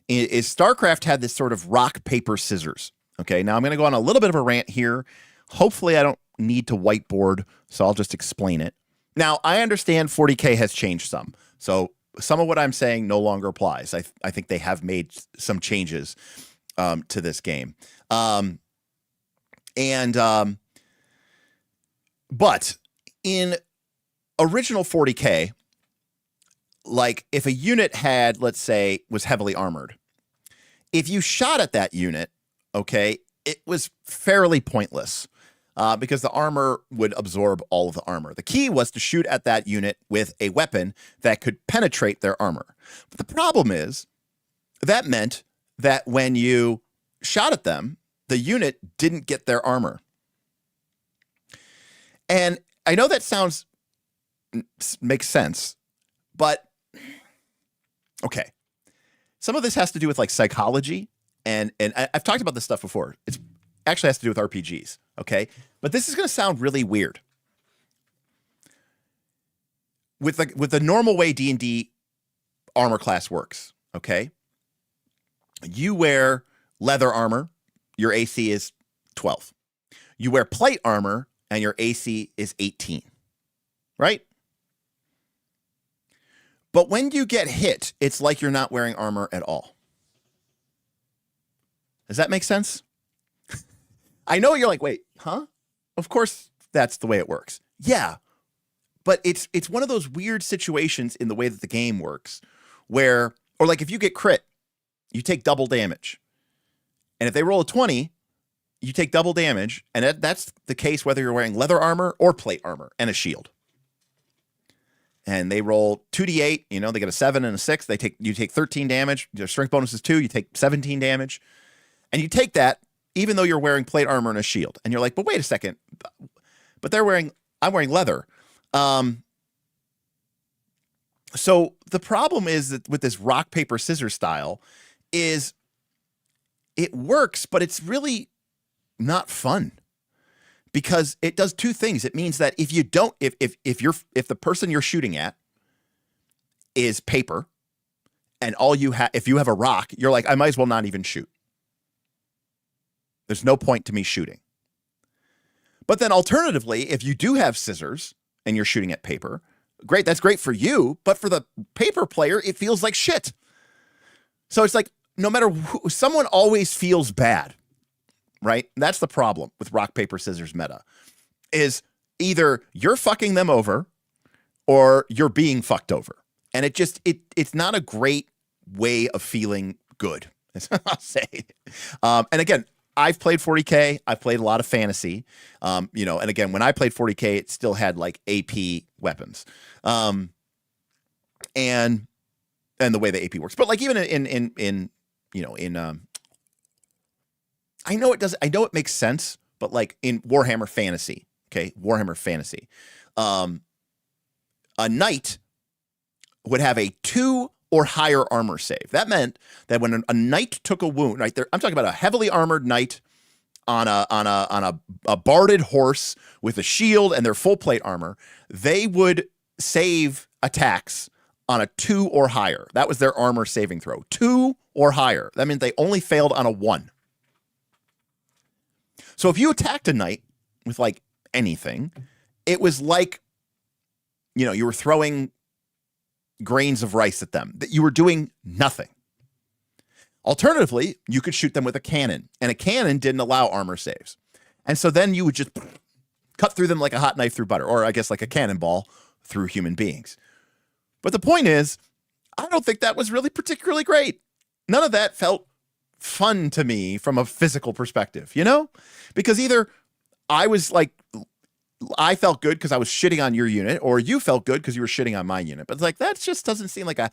is Starcraft had this sort of rock, paper, scissors. Okay, now I'm going to go on a little bit of a rant here. Hopefully I don't need to whiteboard, so I'll just explain it. Now, I understand 40K has changed some. So some of what I'm saying no longer applies. I think they have made some changes to this game. But in original 40K, like if a unit had, let's say, was heavily armored, if you shot at that unit, okay, it was fairly pointless because the armor would absorb all of the armor. The key was to shoot at that unit with a weapon that could penetrate their armor. But the problem is that meant that when you shot at them, the unit didn't get their armor. And I know that makes sense, but okay. Some of this has to do with like psychology. And I've talked about this stuff before. It actually has to do with RPGs, okay? But this is going to sound really weird. With the normal way D&D armor class works, okay? You wear leather armor, your AC is 12. You wear plate armor, and your AC is 18, right? But when you get hit, it's like you're not wearing armor at all. Does that make sense? I know you're like, wait, huh? Of course that's the way it works. Yeah. But it's one of those weird situations in the way that the game works where, or like if you get crit, you take double damage. And if they roll a 20, you take double damage. And that's the case whether you're wearing leather armor or plate armor and a shield. And they roll 2d8, they get a 7 and a 6. You take 13 damage. Your strength bonus is 2. You take 17 damage. And you take that even though you're wearing plate armor and a shield. And you're like, but wait a second. But I'm wearing leather. So the problem is that with this rock, paper, scissors style is it works, but it's really not fun because it does two things. It means that if the person you're shooting at is paper and if you have a rock, you're like, I might as well not even shoot. There's no point to me shooting. But then alternatively, if you do have scissors and you're shooting at paper, great, that's great for you, but for the paper player, it feels like shit. So it's like, no matter who, someone always feels bad, right? That's the problem with rock, paper, scissors meta, is either you're fucking them over or you're being fucked over. And it's not a great way of feeling good, as I'll say. And again, I've played 40K. I've played a lot of fantasy, and again, when I played 40K, it still had like AP weapons, and the way the AP works. But like even I know it makes sense, but like in Warhammer Fantasy, a knight would have a 2 or higher armor save. That meant that when a knight took a wound, right there, I'm talking about a heavily armored knight on a barded horse with a shield and their full plate armor, they would save attacks on a 2 or higher. That was their armor saving throw. 2 or higher. That meant they only failed on a 1. So if you attacked a knight with like anything, it was like, you were throwing grains of rice at them, that you were doing nothing. Alternatively, you could shoot them with a cannon, and a cannon didn't allow armor saves. And so then you would just cut through them like a hot knife through butter, or I guess like a cannonball through human beings. But the point is, I don't think that was really particularly great. None of that felt fun to me from a physical perspective, because either I felt good because I was shitting on your unit, or you felt good because you were shitting on my unit. But it's like, that just doesn't seem like a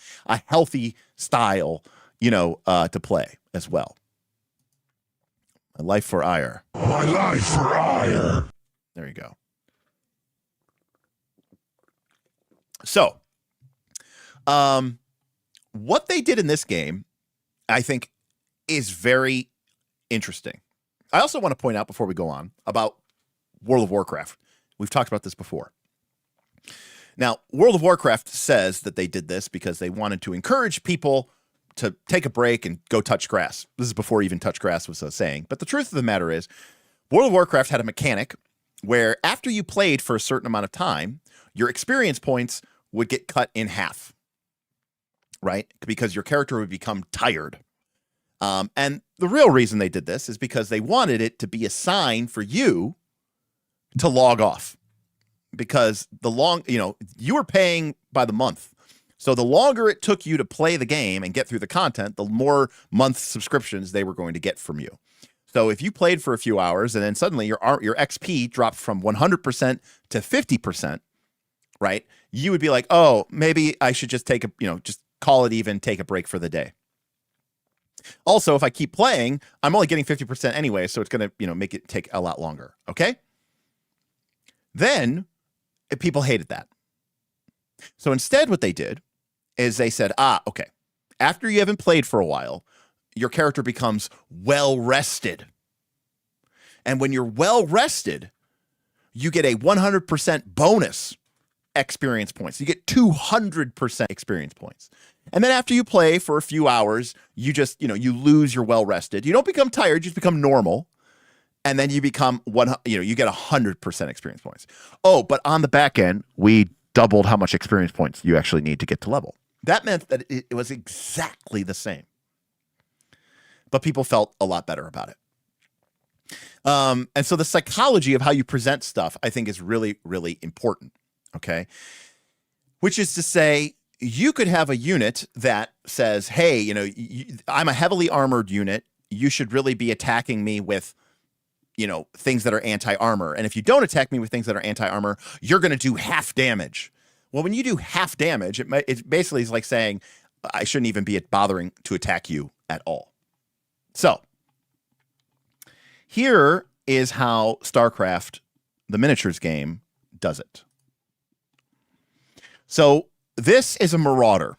healthy style, to play as well. My life for ire. My life for ire. There you go. So, what they did in this game, I think, is very interesting. I also want to point out before we go on about World of Warcraft. We've talked about this before. Now, World of Warcraft says that they did this because they wanted to encourage people to take a break and go touch grass. This is before even touch grass was a saying. But the truth of the matter is, World of Warcraft had a mechanic where after you played for a certain amount of time, your experience points would get cut in half, right? Because your character would become tired. And the real reason they did this is because they wanted it to be a sign for you to log off, because you were paying by the month. So the longer it took you to play the game and get through the content, the more month subscriptions they were going to get from you. So if you played for a few hours and then suddenly your XP dropped from 100% to 50%, right? You would be like, oh, maybe I should just just call it even, take a break for the day. Also, if I keep playing, I'm only getting 50% anyway, so it's going to, make it take a lot longer. Okay? Then people hated that. So instead what they did is they said, okay, after you haven't played for a while, your character becomes well-rested. And when you're well-rested, you get a 100% bonus experience points. You get 200% experience points. And then after you play for a few hours, you just, you lose your well-rested. You don't become tired, you just become normal. And then you become you get 100% experience points. Oh, but on the back end, we doubled how much experience points you actually need to get to level. That meant that it was exactly the same. But people felt a lot better about it. And so the psychology of how you present stuff, I think, is really, really important. Okay. Which is to say, you could have a unit that says, hey, I'm a heavily armored unit. You should really be attacking me with, things that are anti-armor. And if you don't attack me with things that are anti-armor, you're going to do half damage. Well, when you do half damage, it basically is like saying, I shouldn't even be bothering to attack you at all. So here is how Starcraft, the miniatures game, does it. So this is a Marauder.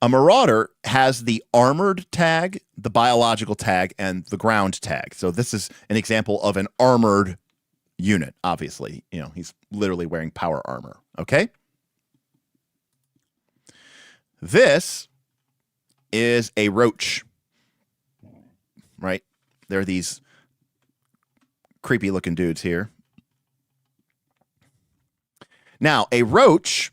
A Marauder has the armored tag, the biological tag, and the ground tag. So this is an example of an armored unit, obviously. He's literally wearing power armor, okay? This is a roach, right? There are these creepy looking dudes here. Now, a roach.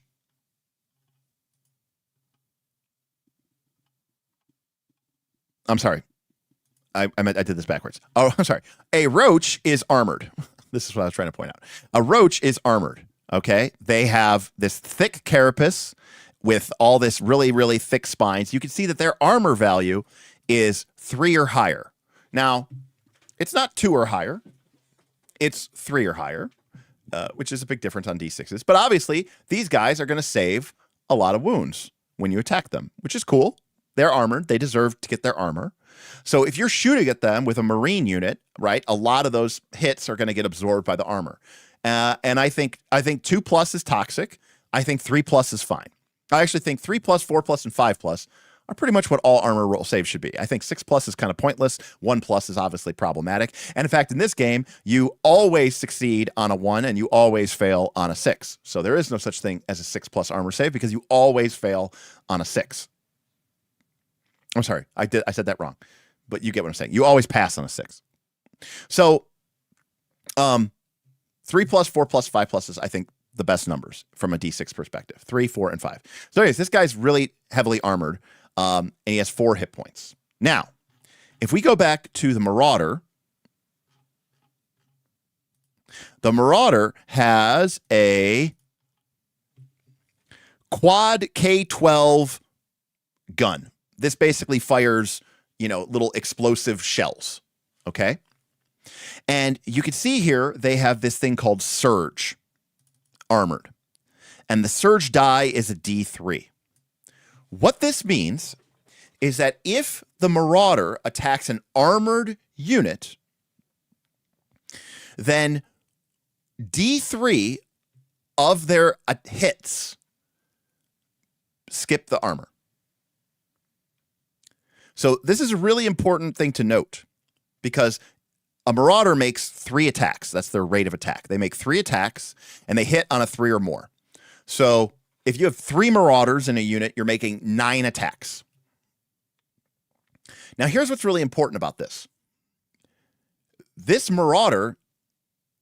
I'm sorry. I did this backwards. Oh, I'm sorry. A roach is armored. This is what I was trying to point out. A roach is armored. Okay. They have this thick carapace with all this really, really thick spines. You can see that their armor value is 3 or higher. Now, it's not 2 or higher. It's 3 or higher, which is a big difference on D6s. But obviously, these guys are going to save a lot of wounds when you attack them, which is cool. They're armored. They deserve to get their armor. So if you're shooting at them with a marine unit, right, a lot of those hits are going to get absorbed by the armor. And I think 2+ is toxic. I think 3+ is fine. I actually think 3+, 4+, and 5+ are pretty much what all armor roll saves should be. I think 6+ is kind of pointless. 1+ is obviously problematic. And in fact, in this game, you always succeed on a 1 and you always fail on a 6. So there is no such thing as a 6+ armor save because you always fail on a 6. I'm sorry, I said that wrong, but you get what I'm saying. You always pass on a 6. So, 3+, 4+, 5+ is, I think, the best numbers from a D6 perspective. 3, 4, and 5. So anyways, this guy's really heavily armored, and he has 4 hit points. Now, if we go back to the Marauder has a quad K12 gun. This basically fires, little explosive shells, okay? And you can see here they have this thing called Surge, armored. And the Surge die is a D3. What this means is that if the Marauder attacks an armored unit, then D3 of their hits skip the armor. So this is a really important thing to note because a Marauder makes 3 attacks. That's their rate of attack. They make 3 attacks and they hit on a 3 or more. So if you have 3 Marauders in a unit, you're making 9 attacks. Now here's what's really important about this. This Marauder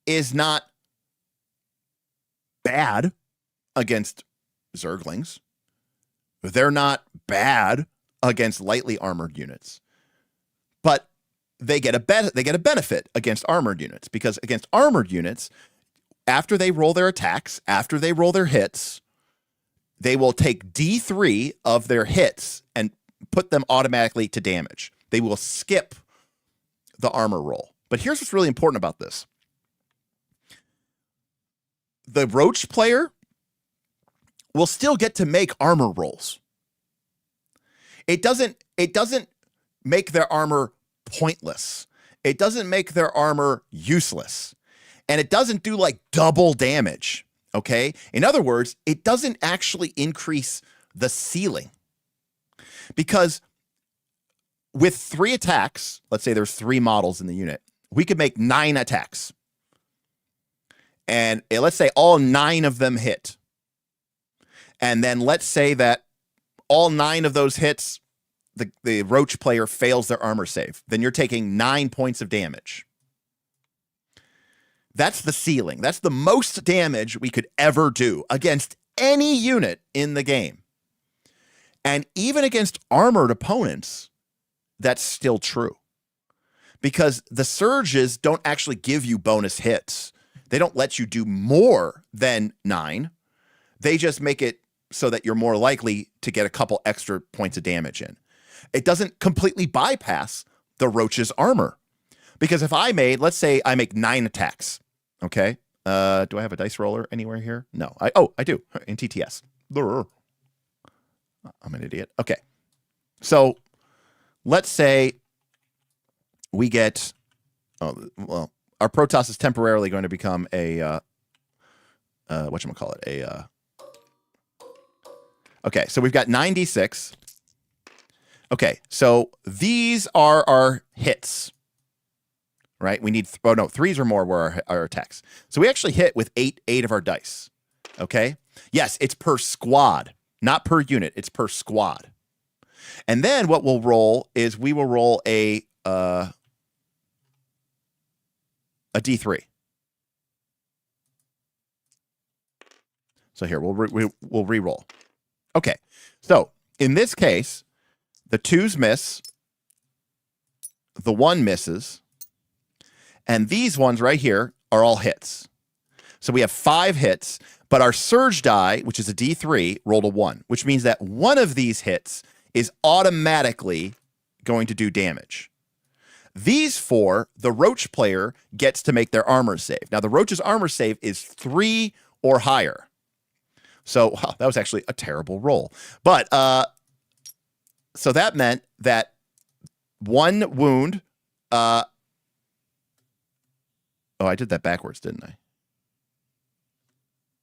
is not bad against Zerglings. They're not bad against lightly armored units, but they get a benefit against armored units because against armored units, after they roll their attacks, after they roll their hits, they will take D3 of their hits and put them automatically to damage. They will skip the armor roll. But here's what's really important about this. The Roach player will still get to make armor rolls. It doesn't make their armor pointless. It doesn't make their armor useless. And it doesn't do like double damage, okay? In other words, it doesn't actually increase the ceiling. Because with 3 attacks, let's say there's 3 models in the unit, we could make 9 attacks. And let's say all 9 of them hit. And then let's say that all 9 of those hits, the Roach player fails their armor save. Then you're taking 9 points of damage. That's the ceiling. That's the most damage we could ever do against any unit in the game. And even against armored opponents, that's still true. Because the Surges don't actually give you bonus hits. They don't let you do more than 9. They just make it so that you're more likely to get a couple extra points of damage in. It doesn't completely bypass the Roach's armor. Because if let's say I make 9 attacks, okay? Do I have a dice roller anywhere here? No. I do, in TTS. I'm an idiot. Okay. So let's say we get, our Protoss is temporarily going to become a, whatchamacallit, okay, so we've got 9d6. Okay, so these are our hits, right? We need, 3s or more were our attacks. So we actually hit with 8 of our dice, okay? Yes, it's per squad, not per unit. It's per squad. And then what we'll roll is we will roll a a D3. So here, we'll re-roll. Okay, so in this case, the 2s miss, the 1 misses, and these ones right here are all hits. So we have 5 hits, but our surge die, which is a D3, rolled a 1, which means that one of these hits is automatically going to do damage. These 4, the Roach player gets to make their armor save. Now, the Roach's armor save is 3 or higher. So wow, that was actually a terrible roll. But so that meant that 1 wound. Oh, I did that backwards, didn't I?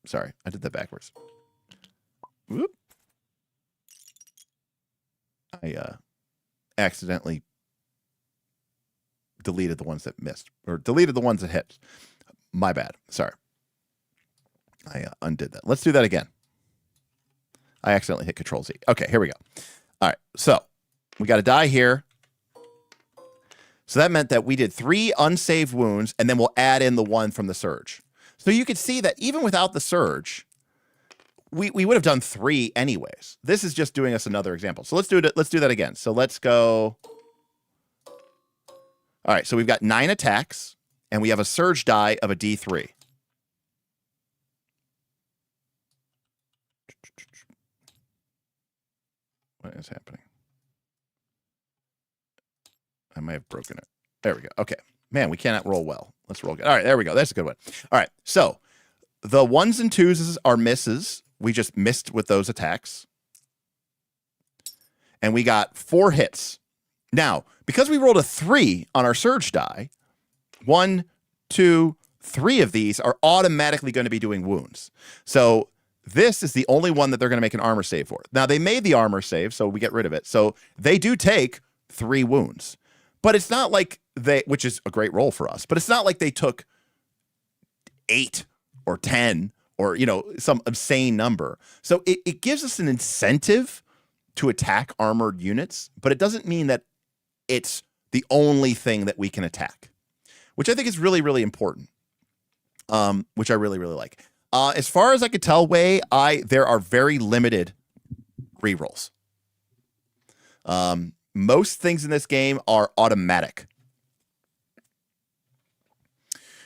Sorry, I did that backwards. Whoop. I accidentally deleted the ones that missed, or deleted the ones that hit. My bad. Sorry. I undid that. Let's do that again. I accidentally hit Control Z. Okay, here we go. All right, so we got a die here. So that meant that we did 3 unsaved wounds, and then we'll add in the 1 from the surge. So you could see that even without the surge, we would have done 3 anyways. This is just doing us another example. So let's do it. Let's do that again. So let's go. All right, so we've got 9 attacks, and we have a surge die of a D3. What is happening? I might have broken it. There we go. Okay. Man, we cannot roll well. Let's roll again. All right, there we go. That's a good one. All right, so the 1s and 2s are misses. We just missed with those attacks. And we got 4 hits. Now, because we rolled a 3 on our surge die, 1, 2, 3 of these are automatically going to be doing wounds. So this is the only one that they're going to make an armor save for. Now, they made the armor save, so we get rid of it. So they do take 3 wounds. But it's not like they, which is a great roll for us, but it's not like they took 8 or 10 or, some obscene number. So it gives us an incentive to attack armored units, but it doesn't mean that it's the only thing that we can attack, which I think is really, really important, which I really, really like. As far as I could tell, there are very limited rerolls. Most things in this game are automatic.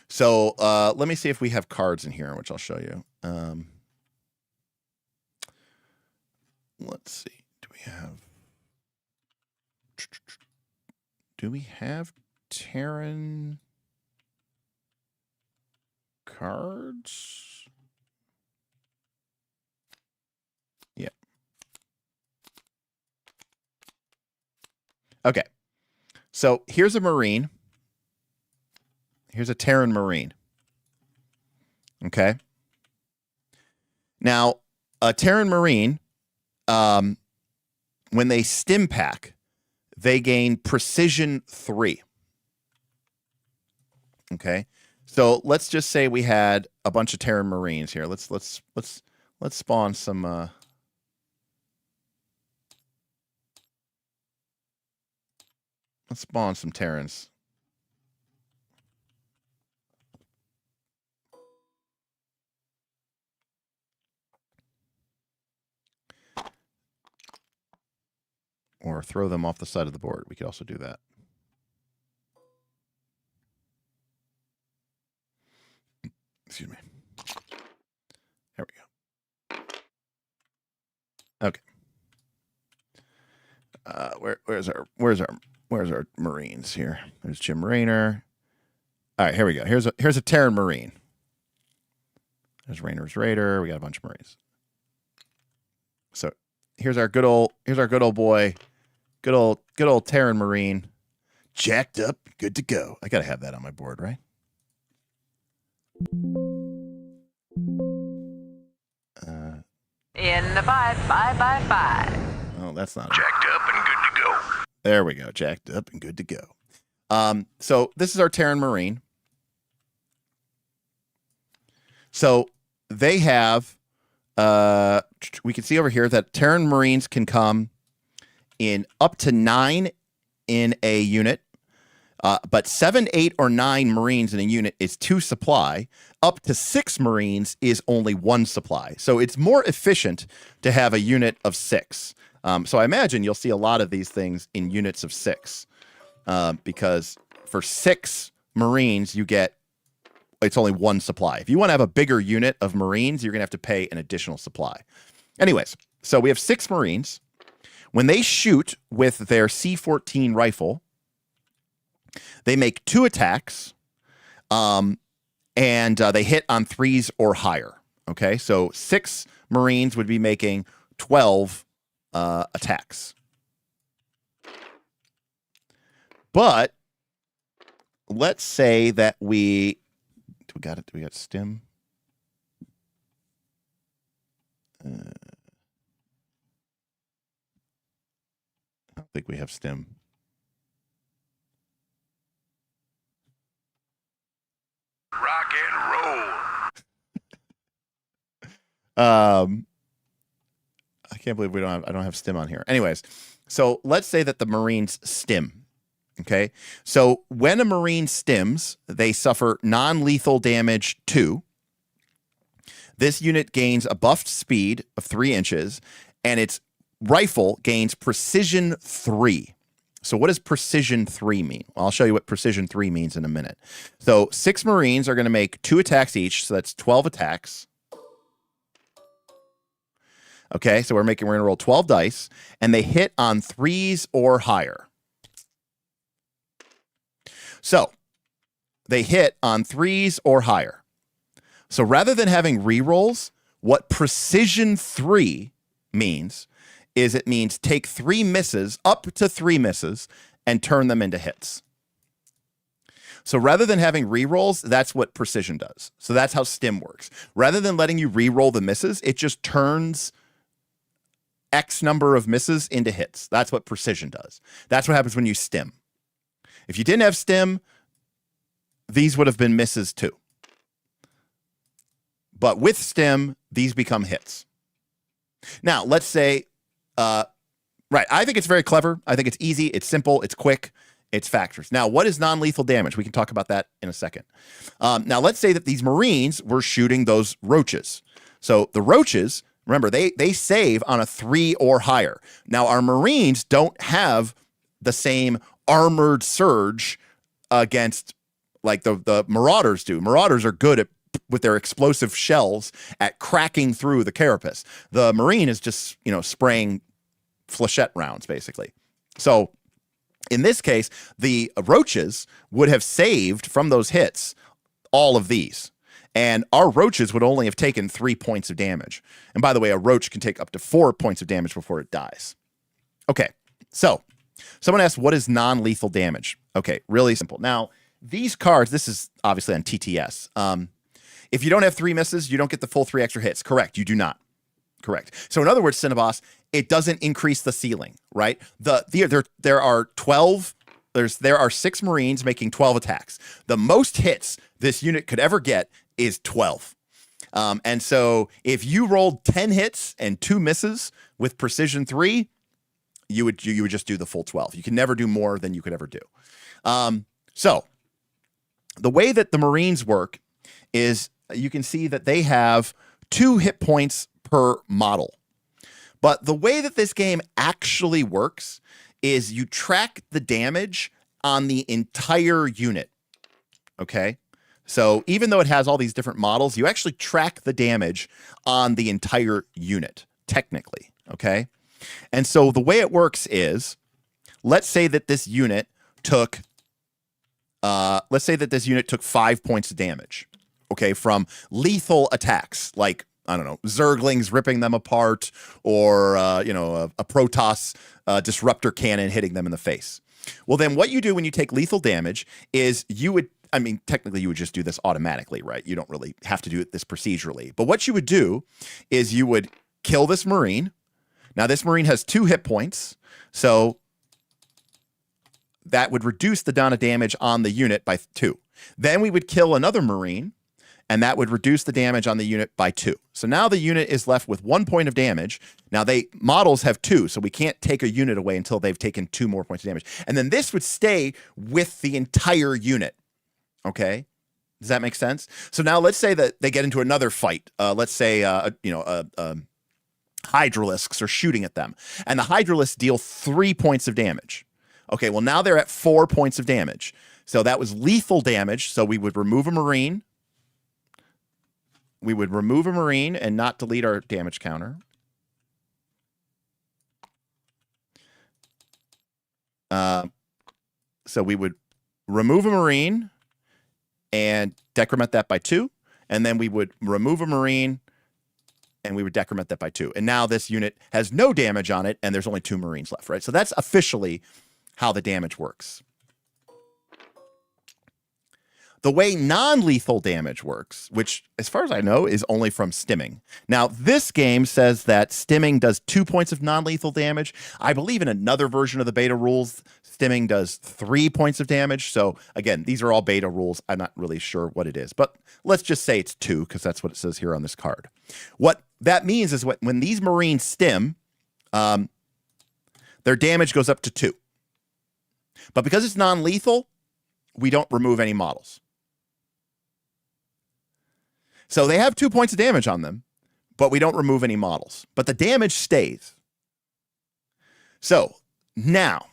So let me see if we have cards in here, which I'll show you. Let's see. Do we have Terran cards? Yeah. Okay. So here's a Marine. Here's a Terran Marine. Okay. Now, a Terran Marine, when they stim pack, they gain precision 3. Okay. So let's just say we had a bunch of Terran Marines here. Let's spawn some let's spawn some Terrans. Or throw them off the side of the board. We could also do that. Excuse me. There we go. Okay. Where's our Marines here? There's Jim Raynor. All right, here we go. Here's a Terran Marine. There's Raynor's Raider. We got a bunch of Marines. So here's our good old boy. Good old Terran Marine. Jacked up, good to go. I gotta have that on my board, right? In the 5 Oh, that's not Jacked up and good to go. There we go. Jacked up and good to go. So this is our Terran Marine. So they have, we can see over here that Terran Marines can come in up to 9 in a unit. But 7, 8, or 9 Marines in a unit is 2 supply. Up to 6 Marines is only 1 supply. So it's more efficient to have a unit of 6. So I imagine you'll see a lot of these things in units of 6. Because for 6 Marines, it's only 1 supply. If you want to have a bigger unit of Marines, you're going to have to pay an additional supply. Anyways, so we have 6 Marines. When they shoot with their C-14 rifle, they make 2 attacks, and they hit on 3s or higher. Okay, so 6 Marines would be making 12 attacks. But let's say that we got stim. I don't think we have stim. Rock and roll. I can't believe I don't have stim on here. Anyways, so let's say that the Marines stim. Okay. So when a Marine stims, they suffer non-lethal damage 2. This unit gains a buffed speed of 3 inches, and its rifle gains precision 3. So what does precision 3 mean? Well, I'll show you what precision 3 means in a minute. So 6 Marines are going to make 2 attacks each, so that's 12 attacks. Okay, so we're going to roll 12 dice, and they hit on 3s or higher. So they hit on 3s or higher. So rather than having rerolls, what precision 3 means is it means take 3 misses, up to 3 misses, and turn them into hits. So rather than having rerolls, that's what precision does. So that's how stim works. Rather than letting you reroll the misses, it just turns X number of misses into hits. That's what precision does. That's what happens when you stim. If you didn't have stim, these would have been misses too. But with stim, these become hits. Now, let's say, right, I think it's very clever. I think it's easy, it's simple, it's quick, it's factors. Now, what is non-lethal damage? We can talk about that in a second. Now, let's say that these Marines were shooting those roaches. So the roaches, remember, they save on a 3 or higher. Now, our Marines don't have the same armored surge against like the Marauders do. Marauders are good with their explosive shells at cracking through the carapace. The Marine is just, spraying flechette rounds, basically. So in this case, the roaches would have saved from those hits all of these. And our roaches would only have taken 3 points of damage. And by the way, a roach can take up to 4 points of damage before it dies. Okay, so someone asked, what is non-lethal damage? Okay, really simple. Now, these cards, this is obviously on TTS. If you don't have 3 misses, you don't get the full 3 extra hits. Correct, you do not. Correct. So in other words, Cinnabos, it doesn't increase the ceiling, right? There are 12. There are 6 Marines making 12 attacks. The most hits this unit could ever get is 12. And so if you rolled 10 hits and 2 misses with precision 3, you would just do the full 12. You can never do more than you could ever do. So the way that the Marines work is you can see that they have 2 hit points per model. But the way that this game actually works is you track the damage on the entire unit. Okay? So even though it has all these different models, you actually track the damage on the entire unit, technically. Okay? And so the way it works is, let's say that this unit took 5 points of damage. Okay, from lethal attacks, like, I don't know, Zerglings ripping them apart, or, a Protoss disruptor cannon hitting them in the face. Well, then what you do when you take lethal damage is technically you would just do this automatically, right? You don't really have to do this procedurally. But what you would do is you would kill this Marine. Now, this Marine has 2 hit points, so that would reduce the amount of damage on the unit by 2. Then we would kill another Marine, and that would reduce the damage on the unit by 2. So now the unit is left with 1 point of damage. Now models have 2, so we can't take a unit away until they've taken 2 more points of damage. And then this would stay with the entire unit. Okay? Does that make sense? So now let's say that they get into another fight. Let's say Hydralisks are shooting at them, and the Hydralisks deal 3 points of damage. Okay, well now they're at 4 points of damage. So that was lethal damage. So we would remove a Marine. We would remove a Marine and not delete our damage counter. So we would remove a Marine and decrement that by 2. And then we would remove a Marine and we would decrement that by 2. And now this unit has no damage on it, and there's only 2 Marines left, right? So that's officially how the damage works. The way non-lethal damage works, which as far as I know is only from stimming. Now, this game says that stimming does 2 points of non-lethal damage. I believe in another version of the beta rules, stimming does 3 points of damage. So again, these are all beta rules. I'm not really sure what it is, but let's just say it's 2 because that's what it says here on this card. What that means is when these Marines stim, their damage goes up to 2. But because it's non-lethal, we don't remove any models. So they have 2 points of damage on them, but we don't remove any models. But the damage stays. So now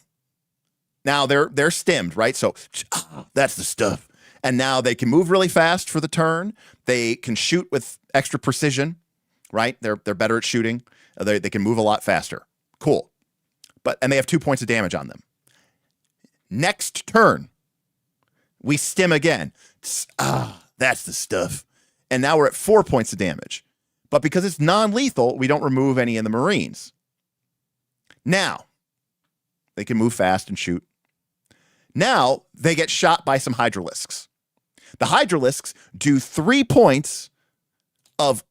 they're stemmed, right? So that's the stuff. And now they can move really fast for the turn. They can shoot with extra precision, right? They're better at shooting. They can move a lot faster. Cool. And they have 2 points of damage on them. Next turn, we stim again. That's the stuff. And now we're at 4 points of damage. But because it's non-lethal, we don't remove any in the Marines. Now, they can move fast and shoot. Now, they get shot by some Hydralisks. The Hydralisks do 3 points of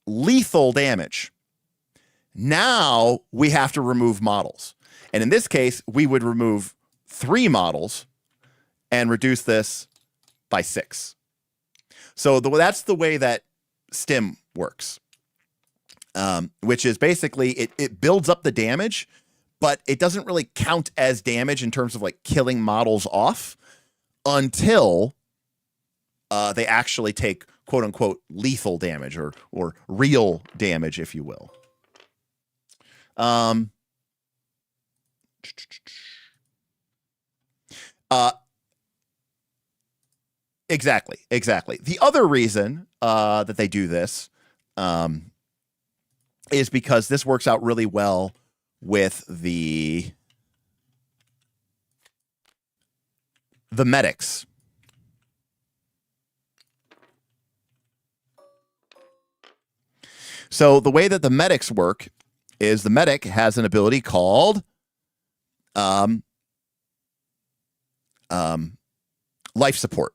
lethal damage. Now, we have to remove models. And in this case, we would remove 3 models and reduce this by 6. So that's the way that stim works, which is basically it builds up the damage, but it doesn't really count as damage in terms of like killing models off until they actually take quote unquote lethal damage or real damage, if you will. Exactly. The other reason that they do this is because this works out really well with the medics. So the way that the medics work is the medic has an ability called life support.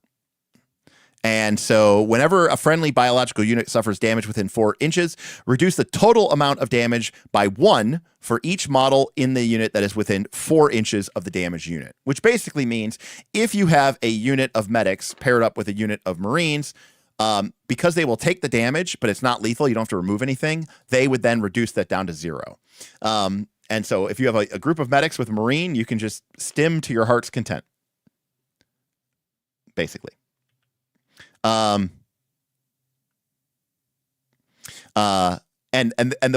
And so whenever a friendly biological unit suffers damage within 4 inches, reduce the total amount of damage by 1 for each model in the unit that is within 4 inches of the damaged unit, which basically means if you have a unit of medics paired up with a unit of Marines, because they will take the damage, but it's not lethal, you don't have to remove anything, they would then reduce that down to 0. And so if you have a group of medics with a Marine, you can just stim to your heart's content, basically. And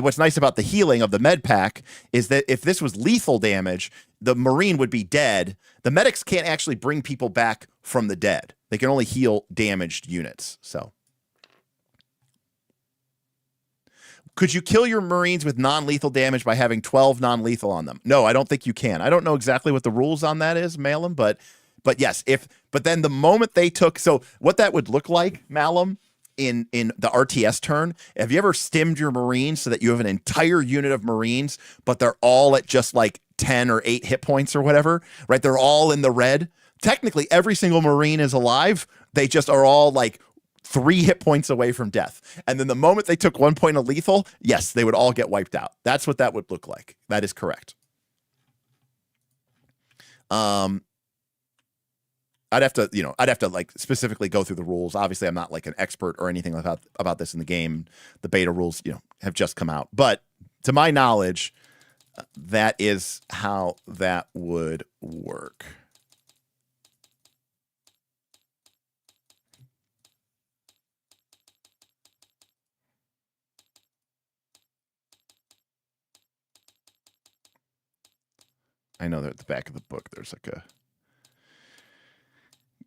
what's nice about the healing of the med pack is that if this was lethal damage, the Marine would be dead. The medics can't actually bring people back from the dead. They can only heal damaged units. So could you kill your Marines with non-lethal damage by having 12 non-lethal on them? No, I don't think you can. I don't know exactly what the rules on that is, Malum, but yes, but then the moment they took, so what that would look like, Malum, in the RTS turn, have you ever stimmed your Marines so that you have an entire unit of Marines, but they're all at just like 10 or 8 hit points or whatever, right? They're all in the red. Technically, every single Marine is alive. They just are all like 3 hit points away from death. And then the moment they took 1 point of lethal, yes, they would all get wiped out. That's what that would look like. That is correct. I'd have to like specifically go through the rules. Obviously, I'm not like an expert or anything about this in the game. The beta rules, have just come out. But to my knowledge, that is how that would work. I know that at the back of the book, there's like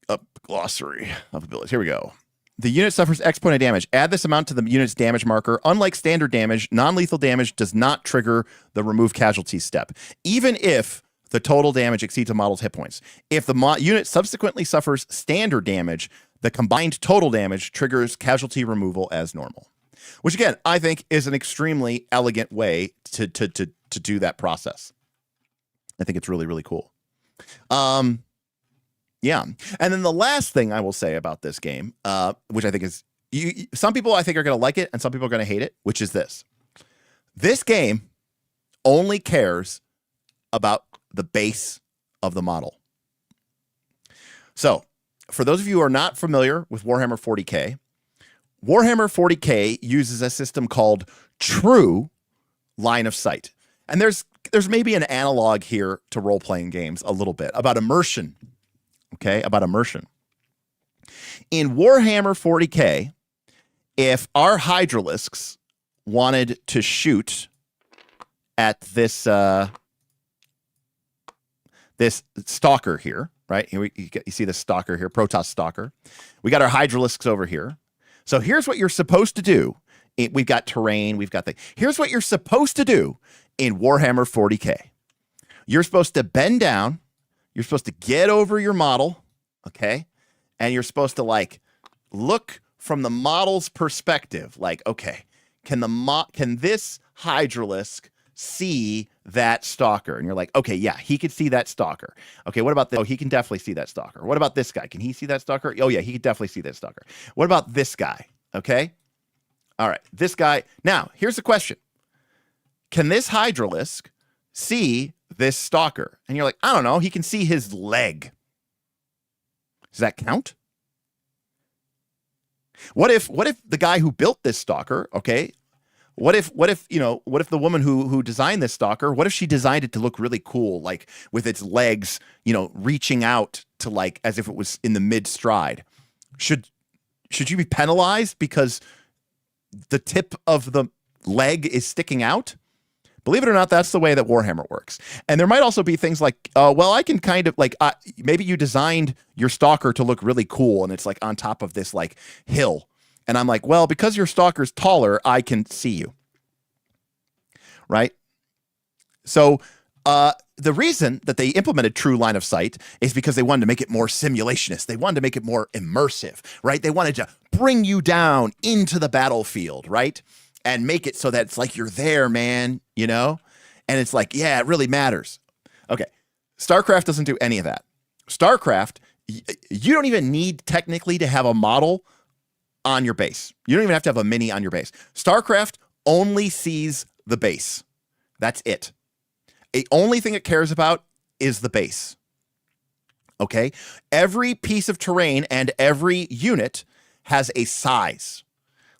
a glossary of abilities. Here we go. The unit suffers X point of damage. Add this amount to the unit's damage marker. Unlike standard damage, non-lethal damage does not trigger the remove casualties step, even if the total damage exceeds a model's hit points. If the unit subsequently suffers standard damage, the combined total damage triggers casualty removal as normal. Which, again, I think is an extremely elegant way to do that process. I think it's really, really cool. Yeah. And then the last thing I will say about this game, which I think is, some people I think are going to like it and some people are going to hate it, which is this. This game only cares about the base of the model. So, for those of you who are not familiar with Warhammer 40K, Warhammer 40K uses a system called true line of sight. And there's maybe an analog here to role-playing games a little bit about immersion. Okay, about immersion. In Warhammer 40K, if our hydralisks wanted to shoot at this this stalker here, right? Here you see the stalker here, Protoss stalker. We got our hydralisks over here. So here's what you're supposed to do. We've got terrain, we've got things. Here's what you're supposed to do in Warhammer 40K. You're supposed to bend down. You're supposed to get over your model, okay? And you're supposed to like look from the model's perspective. Like, okay, can this hydralisk see that stalker? And you're like, okay, yeah, he could see that stalker. Okay, what about this? Oh, he can definitely see that stalker. What about this guy? Can he see that stalker? Oh yeah, he could definitely see that stalker. What about this guy? Okay. All right, this guy. Now, here's the question. Can this hydralisk see this stalker? And you're like, I don't know. He can see his leg. Does that count? What if the guy who built this stalker, okay? What if the woman who designed this stalker, what if she designed it to look really cool, like with its legs, reaching out to like as if it was in the mid stride? Should you be penalized because the tip of the leg is sticking out? Believe it or not, that's the way that Warhammer works. And there might also be things like, well, I can kind of like, maybe you designed your stalker to look really cool and it's like on top of this like hill. And I'm like, well, because your stalker's taller, I can see you. Right? So the reason that they implemented true line of sight is because they wanted to make it more simulationist. They wanted to make it more immersive, right? They wanted to bring you down into the battlefield, right? And make it so that it's like you're there, man, And it's like, yeah, it really matters. Okay. Starcraft doesn't do any of that. Starcraft, you don't even need technically to have a model on your base. You don't even have to have a mini on your base. Starcraft only sees the base. That's it. The only thing it cares about is the base. Okay? Every piece of terrain and every unit has a size.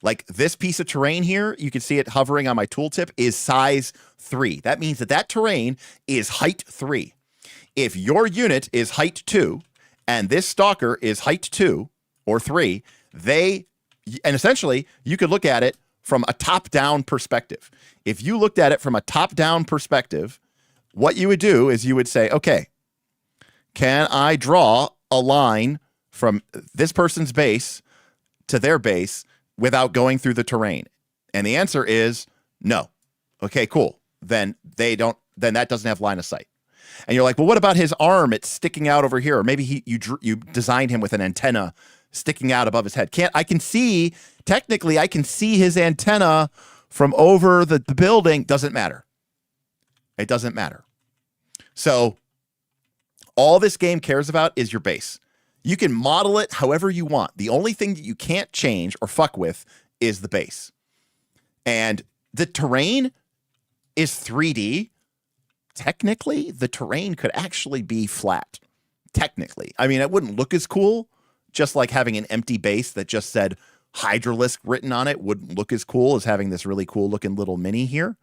Like this piece of terrain here, you can see it hovering on my tooltip, is size 3. That means that terrain is height 3. If your unit is height 2 and this stalker is height 2 or 3, and essentially you could look at it from a top-down perspective. If you looked at it from a top-down perspective, what you would do is you would say, okay, can I draw a line from this person's base to their base without going through the terrain? And the answer is no. Okay, cool. Then that doesn't have line of sight. And you're like, well, what about his arm? It's sticking out over here. Or maybe you designed him with an antenna sticking out above his head. Technically I can see his antenna from over the building. Doesn't matter. It doesn't matter. So all this game cares about is your base. You can model it however you want. The only thing that you can't change or fuck with is the base. And the terrain is 3D. Technically, the terrain could actually be flat. technically. I mean, it wouldn't look as cool, just like having an empty base that just said Hydralisk written on it wouldn't look as cool as having this really cool looking little mini here.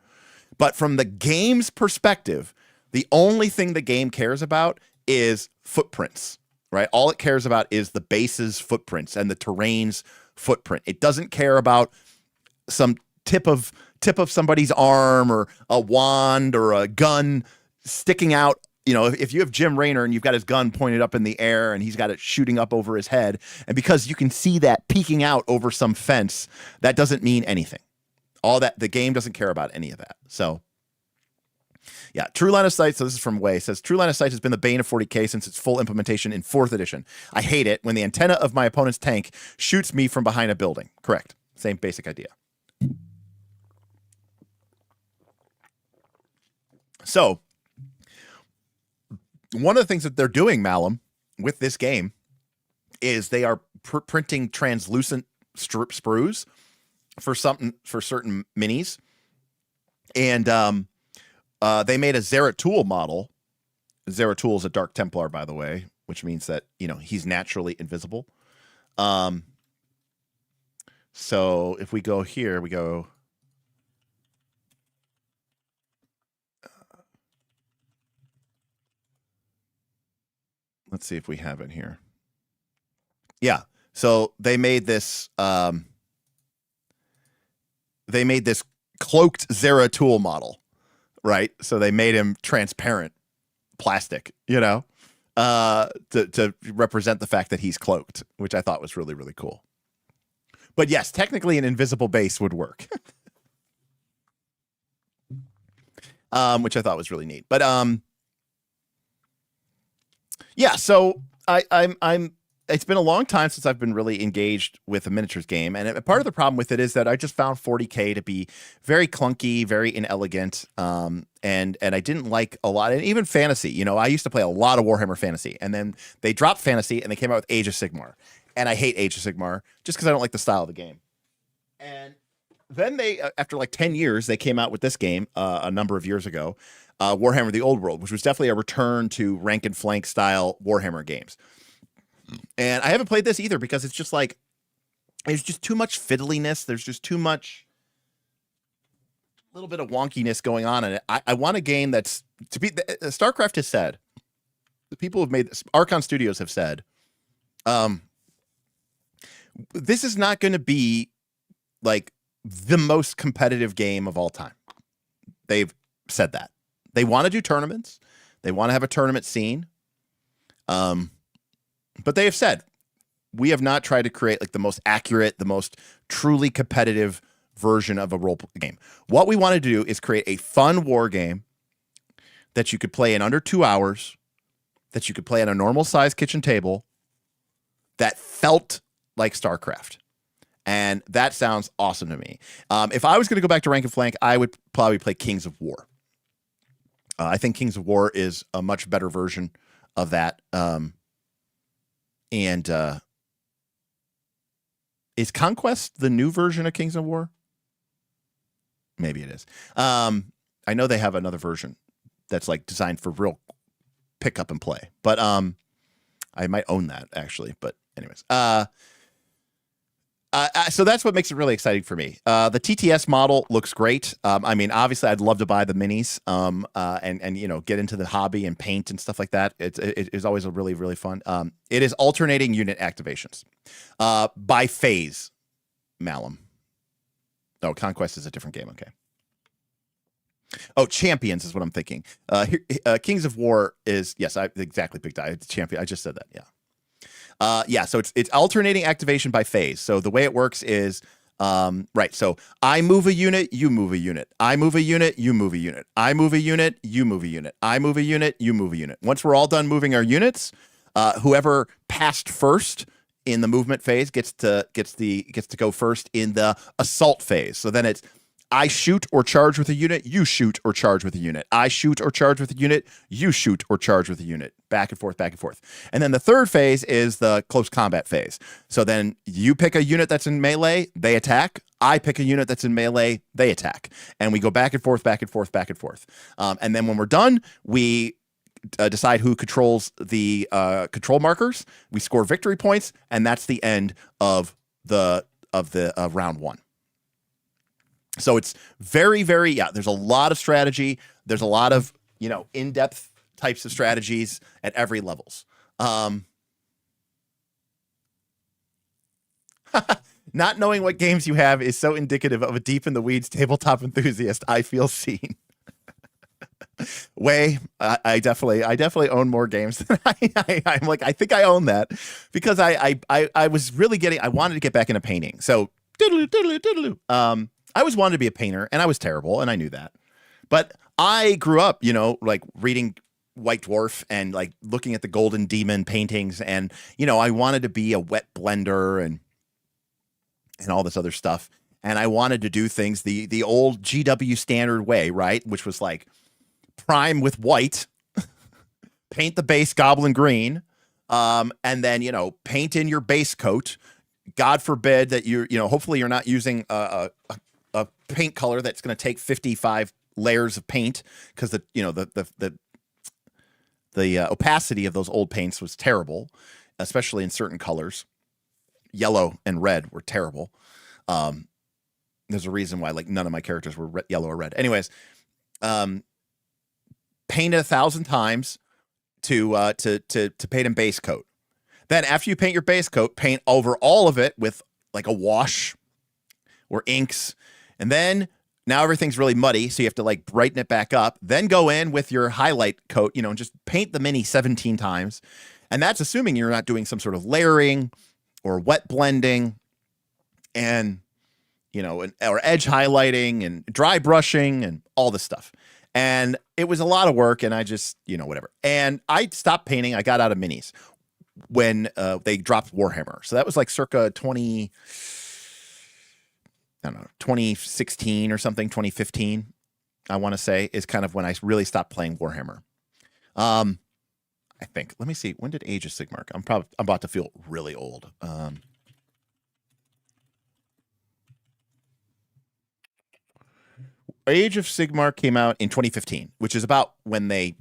But from the game's perspective, the only thing the game cares about is footprints, right? All it cares about is the base's footprints and the terrain's footprint. It doesn't care about some tip of somebody's arm or a wand or a gun sticking out. You know, if you have Jim Raynor and you've got his gun pointed up in the air and he's got it shooting up over his head, and because you can see that peeking out over some fence, that doesn't mean anything. All that, the game doesn't care about any of that. So yeah, True Line of Sight. So this is from Way. It says True Line of Sight has been the bane of 40K since its full implementation in 4th edition. I hate it when the antenna of my opponent's tank shoots me from behind a building. Correct. Same basic idea. So one of the things that they're doing, Malum, with this game is they are printing translucent sprues for certain minis. And they made a Zeratul model. Zeratul is a Dark Templar, by the way, which means that, you know, he's naturally invisible. So if we go here, we go. Let's see if we have it here. Yeah. So they made this. They made this cloaked Zeratul model, right? So they made him transparent plastic, you know, to represent the fact that he's cloaked, which I thought was really, really cool. But yes, technically an invisible base would work, which I thought was really neat. But yeah, so I'm. It's been a long time since I've been really engaged with a miniatures game, and part of the problem with it is that I just found 40K to be very clunky, very inelegant, and I didn't like a lot, and even fantasy. You know, I used to play a lot of Warhammer Fantasy, and then they dropped fantasy and they came out with Age of Sigmar, and I hate Age of Sigmar just because I don't like the style of the game. And then they, after like 10 years, they came out with this game a number of years ago, Warhammer: The Old World, which was definitely a return to rank and flank style Warhammer games. And I haven't played this either because it's just like, there's just too much fiddliness. There's just too much, a little bit of wonkiness going on in it. I want a game that's, to be, Starcraft has said, the people who have made this, Archon Studios have said, this is not going to be like the most competitive game of all time. They've said that. They want to do tournaments. They want to have a tournament scene. But they have said, we have not tried to create like the most accurate, the most truly competitive version of a role game. What we want to do is create a fun war game that you could play in under 2 hours, that you could play on a normal size kitchen table, that felt like StarCraft. And that sounds awesome to me. If I was going to go back to rank and flank, I would probably play Kings of War. I think Kings of War is a much better version of that. And is Conquest the new version of Kings of War? Maybe it is. I know they have another version that's like designed for real pick up and play, but I might own that actually. But anyways, so that's what makes it really exciting for me. The TTS model looks great. I mean, obviously, I'd love to buy the minis, and you know, get into the hobby and paint and stuff like that. It is always a really, really fun. It is alternating unit activations by phase. Malum. Oh, Conquest is a different game. Okay. Oh, Champions is what I'm thinking. Kings of War is, yes, I exactly picked Champion. I just said that. Yeah. Yeah, so it's alternating activation by phase. So the way it works is, right, so I move a unit, you move a unit. I move a unit, you move a unit. I move a unit, you move a unit. I move a unit, you move a unit. Once we're all done moving our units, whoever passed first in the movement phase gets to go first in the assault phase. So then it's I shoot or charge with a unit, you shoot or charge with a unit. I shoot or charge with a unit, you shoot or charge with a unit. Back and forth, back and forth. And then the third phase is the close combat phase. So then you pick a unit that's in melee, they attack. I pick a unit that's in melee, they attack. And we go back and forth, back and forth, back and forth. And then when we're done, we decide who controls the control markers. We score victory points, and that's the end of the round one. So it's very, very, there's a lot of strategy. There's a lot of, in-depth types of strategies at every levels. Not knowing what games you have is so indicative of a deep in the weeds tabletop enthusiast. I feel seen. I definitely own more games than I'm like, I think I own that because I was really I wanted to get back into painting. So I always wanted to be a painter, and I was terrible, and I knew that. But I grew up, like reading White Dwarf and like looking at the Golden Demon paintings, and I wanted to be a wet blender and all this other stuff. And I wanted to do things the old GW standard way, right? Which was like prime with white, paint the base goblin green, and then, paint in your base coat. God forbid that hopefully you're not using a paint color that's going to take 55 layers of paint, because the opacity of those old paints was terrible, especially in certain colors. Yellow and red were terrible. There's a reason why like none of my characters were yellow or red. Anyways, paint it 1,000 times to paint in base coat. Then after you paint your base coat, paint over all of it with like a wash or inks. And then now everything's really muddy, so you have to like brighten it back up. Then go in with your highlight coat, and just paint the mini 17 times. And that's assuming you're not doing some sort of layering or wet blending and, or edge highlighting and dry brushing and all this stuff. And it was a lot of work, and I just, whatever. And I stopped painting. I got out of minis when they dropped Warhammer. So that was like circa 2016 or something, 2015, I want to say, is kind of when I really stopped playing Warhammer. I think. Let me see. When did Age of Sigmar? I'm about to feel really old. Age of Sigmar came out in 2015, which is about when they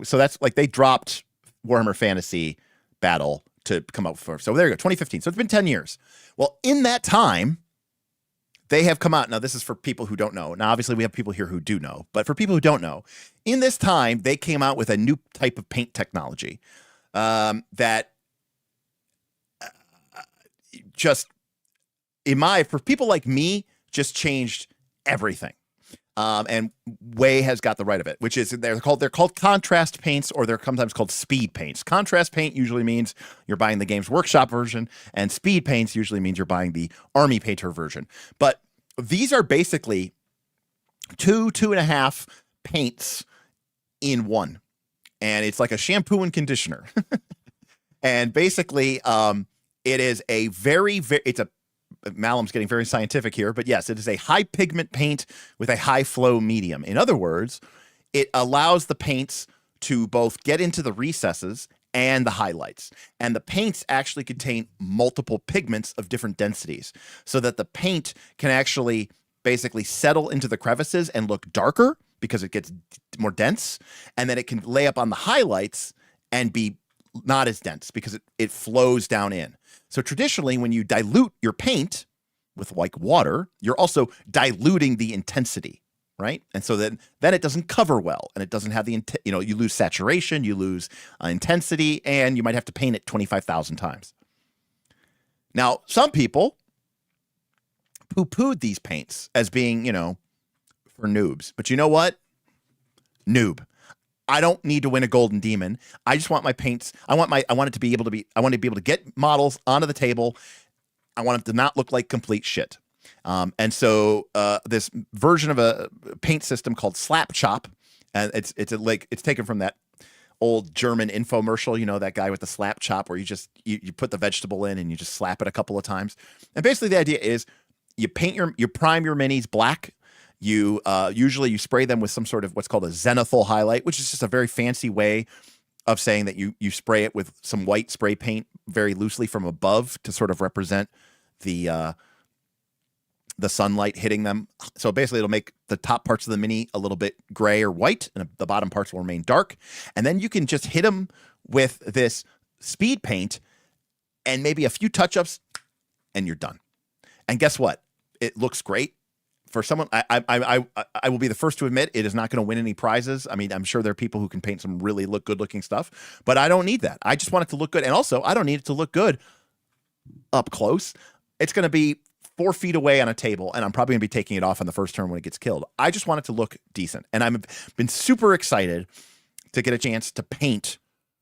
so that's like they dropped Warhammer Fantasy Battle to come out first. So there you go, 2015. So it's been 10 years. Well, in that time, they have come out. Now, this is for people who don't know. Now, obviously, we have people here who do know. But for people who don't know, in this time, they came out with a new type of paint technology that just, for people like me, just changed everything. And Way has got the right of it, which is they're called contrast paints, or they're sometimes called speed paints. Contrast paint usually means you're buying the Games Workshop version, and speed paints usually means you're buying the Army Painter version. But these are basically 2.5 paints in one, and it's like a shampoo and conditioner. And basically, it is a Malum's getting very scientific here, but yes, it is a high pigment paint with a high flow medium. In other words, it allows the paints to both get into the recesses and the highlights. And the paints actually contain multiple pigments of different densities, so that the paint can actually basically settle into the crevices and look darker because it gets more dense. And then it can lay up on the highlights and be not as dense because it flows down in. So traditionally, when you dilute your paint with like water, you're also diluting the intensity, right? And so then it doesn't cover well, and it doesn't have the you lose saturation, you lose intensity, and you might have to paint it 25,000 times. Now, some people poo-pooed these paints as being, for noobs. But you know what? Noob. I don't need to win a Golden Demon. I just want my paints. I want to be able to get models onto the table. I want them to not look like complete shit. And so this version of a paint system called Slap Chop, and it's taken from that old German infomercial, that guy with the slap chop where you put the vegetable in and you just slap it a couple of times. And basically the idea is you prime your minis black. You usually spray them with some sort of what's called a zenithal highlight, which is just a very fancy way of saying that you spray it with some white spray paint very loosely from above to sort of represent the the sunlight hitting them. So basically it'll make the top parts of the mini a little bit gray or white, and the bottom parts will remain dark. And then you can just hit them with this speed paint and maybe a few touch-ups, and you're done. And guess what? It looks great. For someone, I will be the first to admit it is not going to win any prizes. I mean, I'm sure there are people who can paint some really good-looking stuff, but I don't need that. I just want it to look good. And also, I don't need it to look good up close. It's going to be 4 feet away on a table, and I'm probably going to be taking it off on the first turn when it gets killed. I just want it to look decent. And I've been super excited to get a chance to paint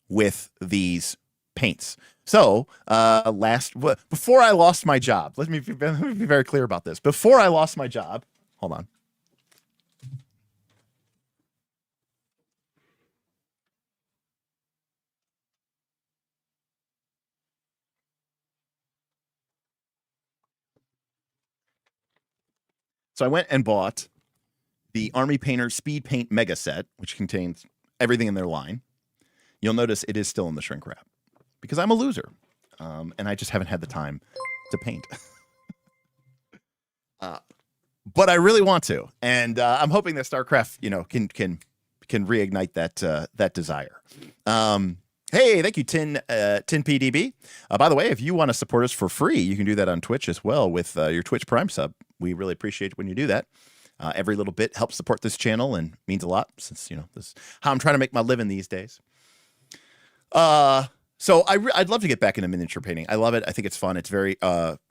with these paints. So before I lost my job, let me be very clear about this. Before I lost my job, hold on. So I went and bought the Army Painter Speed Paint Mega Set, which contains everything in their line. You'll notice it is still in the shrink wrap because I'm a loser, and I just haven't had the time to paint. But I really want to, and I'm hoping that Starcraft, can reignite that desire. Hey, thank you, Tin PDB. By the way, if you want to support us for free, you can do that on Twitch as well with your Twitch Prime sub. We really appreciate when you do that. Every little bit helps support this channel and means a lot, since this is how I'm trying to make my living these days. So I'd love to get back into miniature painting. I love it. I think it's fun. It's very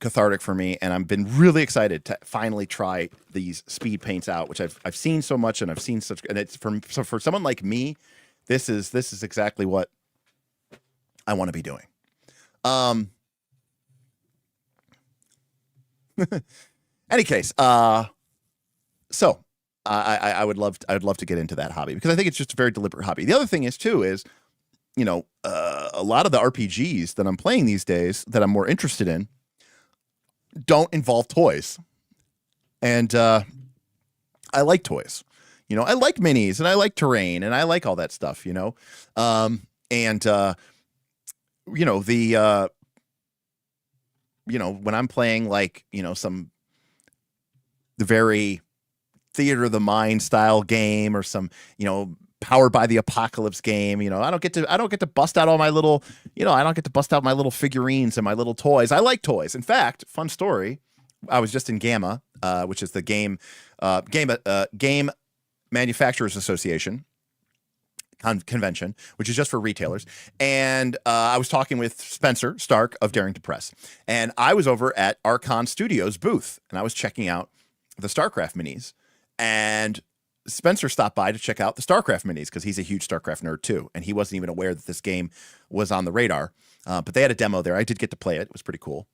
cathartic for me, and I've been really excited to finally try these speed paints out, which I've seen so much, and I've seen such. And it's for someone like me, this is exactly what I want to be doing. Any case, so I would love to get into that hobby because I think it's just a very deliberate hobby. The other thing is a lot of the RPGs that I'm playing these days that I'm more interested in don't involve toys. And I like toys. I like minis, and I like terrain, and I like all that stuff, when I'm playing the very theater of the mind style game or some, powered by the apocalypse game, I don't get to bust out all my little, I don't get to bust out my little figurines and my little toys. I like toys. In fact, fun story, I was just in GAMA, which is the game Manufacturers Association convention, which is just for retailers. And I was talking with Spencer Stark of Daring to Press, and I was over at Archon Studios booth, and I was checking out the StarCraft minis, and Spencer stopped by to check out the StarCraft minis because he's a huge StarCraft nerd too, and he wasn't even aware that this game was on the radar. But they had a demo there. I did get to play it. It was pretty cool.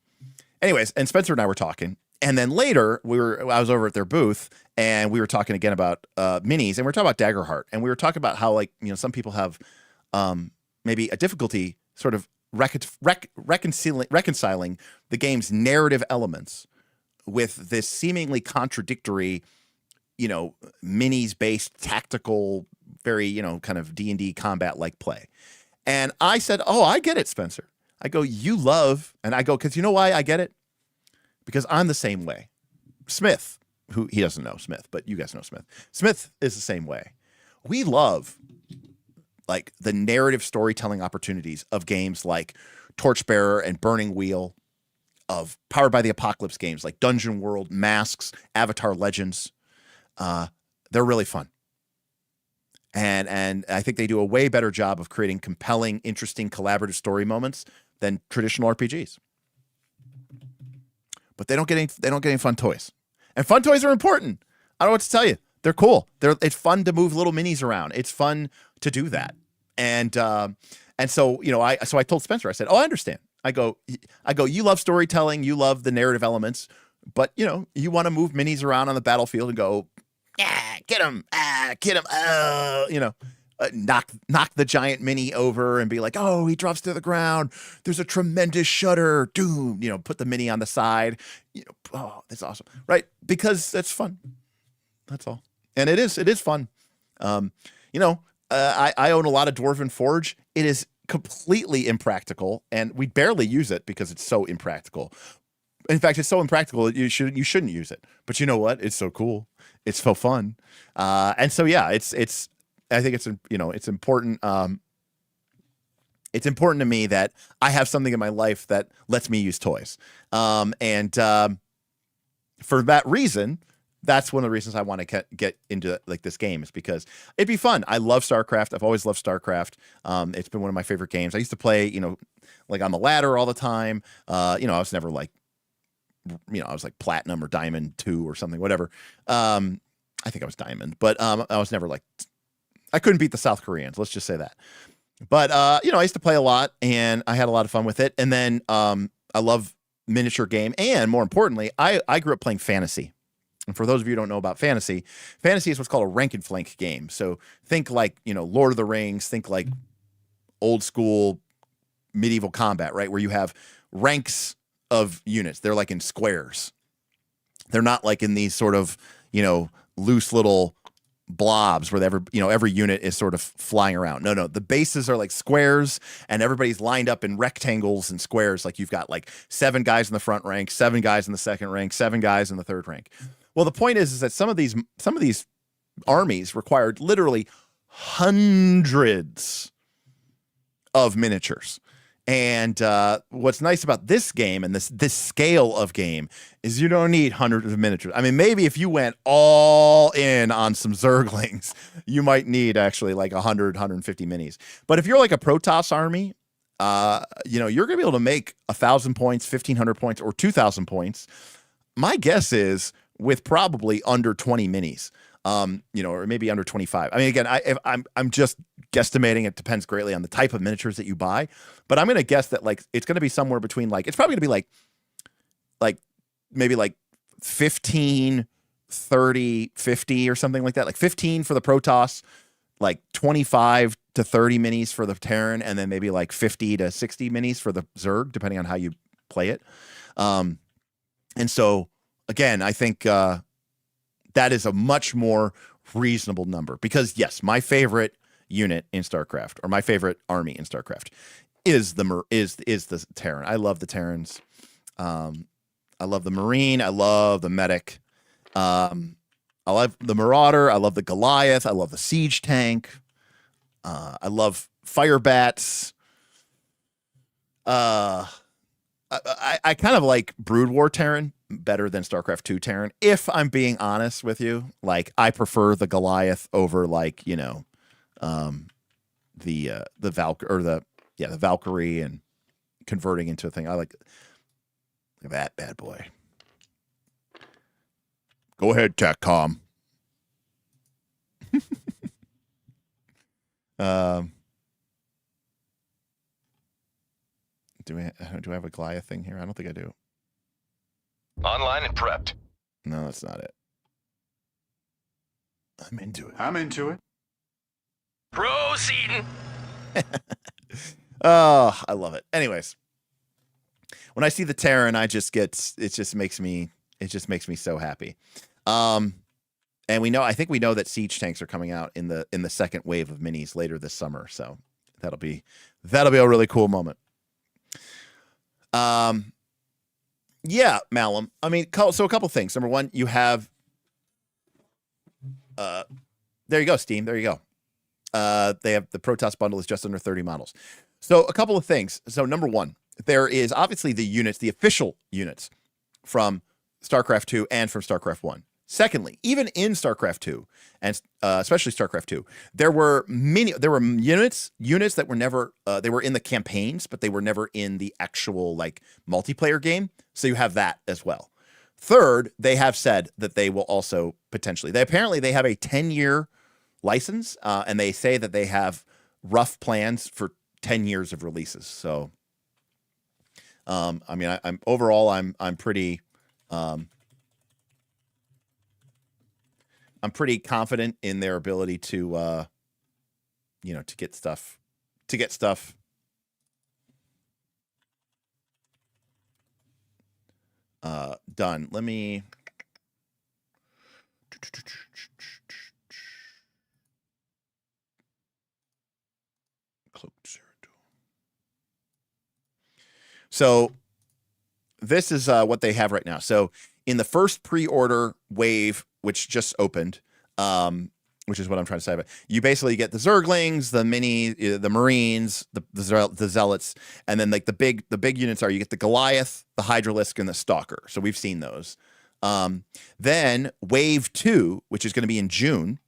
Anyways, and Spencer and I were talking, and then later I was over at their booth, and we were talking again about minis, and we were talking about Daggerheart, and we were talking about how some people have maybe a difficulty sort of reconciling the game's narrative elements with this seemingly contradictory, minis based tactical, very, kind of D&D combat like play. And I said, "Oh, I get it, Spencer." I go, "You love," and I go, "Cause you know why I get it? Because I'm the same way." Smith, who he doesn't know Smith, but you guys know Smith. Smith is the same way. We love the narrative storytelling opportunities of games like Torchbearer and Burning Wheel, of Powered by the Apocalypse games like Dungeon World, Masks, Avatar Legends. They're really fun. And I think they do a way better job of creating compelling, interesting, collaborative story moments than traditional RPGs. But they don't get any fun toys. And fun toys are important. I don't know what to tell you. They're cool. It's fun to move little minis around. It's fun to do that. And so, I told Spencer, I said, "Oh, I understand." I go, "You love storytelling, you love the narrative elements, but you want to move minis around on the battlefield and go, get him, knock the giant mini over and be like, oh, he drops to the ground. There's a tremendous shudder. Doom, put the mini on the side. Oh, that's awesome. Right. Because that's fun. That's all. And it is fun. I own a lot of Dwarven Forge. It is completely impractical, and we barely use it because it's so impractical. In fact, it's so impractical you shouldn't use it. But you know what? It's so cool. It's so fun. And so yeah, it's I think it's it's important. It's important to me that I have something in my life that lets me use toys. And for that reason, that's one of the reasons I want to get into like this game, is because it'd be fun. I love Starcraft. I've always loved Starcraft. It's been one of my favorite games. I used to play, like on the ladder all the time. I was never like, I was like platinum or diamond 2 or something, whatever. I think I was diamond, but I was never like, I couldn't beat the South Koreans. Let's just say that. But I used to play a lot, and I had a lot of fun with it. And then I love miniature game, and more importantly, I grew up playing fantasy. And for those of you who don't know about fantasy is what's called a rank and flank game. So think like, Lord of the Rings, think like old school medieval combat, right? Where you have ranks of units. They're like in squares. They're not like in these sort of, loose little blobs where every unit is sort of flying around. No, the bases are like squares, and everybody's lined up in rectangles and squares. Like you've got like 7 guys in the front rank, 7 guys in the second rank, 7 guys in the third rank. Well, the point is that some of these armies required literally hundreds of miniatures. And what's nice about this game and this scale of game is you don't need hundreds of miniatures. I mean, maybe if you went all in on some Zerglings, you might need actually like 100, 150 minis. But if you're like a Protoss army, you're going to be able to make 1,000 points, 1,500 points, or 2,000 points. My guess is with probably under 20 minis. Or maybe under 25. I mean, again, I'm just guesstimating. It depends greatly on the type of miniatures that you buy, but I'm going to guess that like it's going to be somewhere between like it's probably going to be like maybe like 15, 30, 50 or something like that. Like 15 for the Protoss, like 25 to 30 minis for the Terran, and then maybe like 50 to 60 minis for the Zerg, depending on how you play it. And so again, I think that is a much more reasonable number, because yes, my favorite unit in StarCraft, or my favorite army in StarCraft, is the Terran. I love the Terrans. I love the Marine. I love the Medic. I love the Marauder. I love the Goliath. I love the Siege Tank. I love Fire Bats. I kind of like Brood War Terran better than StarCraft 2 Terran. If I'm being honest with you, like I prefer the Goliath over like, the Valkyrie and converting into a thing. I like that bad boy. Go ahead, TechCom. Do I have a Goliath thing here? I don't think I do. Online and prepped. No, that's not it. I'm into it. Proceeding. Oh, I love it. Anyways, when I see the Terran, it just makes me so happy. And I think we know that siege tanks are coming out in the second wave of minis later this summer. So that'll be a really cool moment. Yeah, Malum. I mean, so a couple things. Number one, you have, there you go, Steam. There you go. They have the Protoss bundle is just under 30 models. So a couple of things. So number one, there is obviously the official units from StarCraft 2 and from StarCraft 1. Secondly, even in StarCraft 2 and especially StarCraft 2, there were units that were never they were in the campaigns, but they were never in the actual like multiplayer game. So you have that as well. Third, they have said that they will also potentially. They have a 10-year license, and they say that they have rough plans for 10 years of releases. So, I mean, I'm pretty. I'm pretty confident in their ability to get stuff done. Let me so this is what they have right now. So in the first pre-order wave, which just opened, which is what I'm trying to say about, you basically get the Zerglings, the the Marines, the Zealots, and then like the big units are, you get the Goliath, the Hydralisk, and the Stalker. So we've seen those. Then wave 2, which is going to be in June.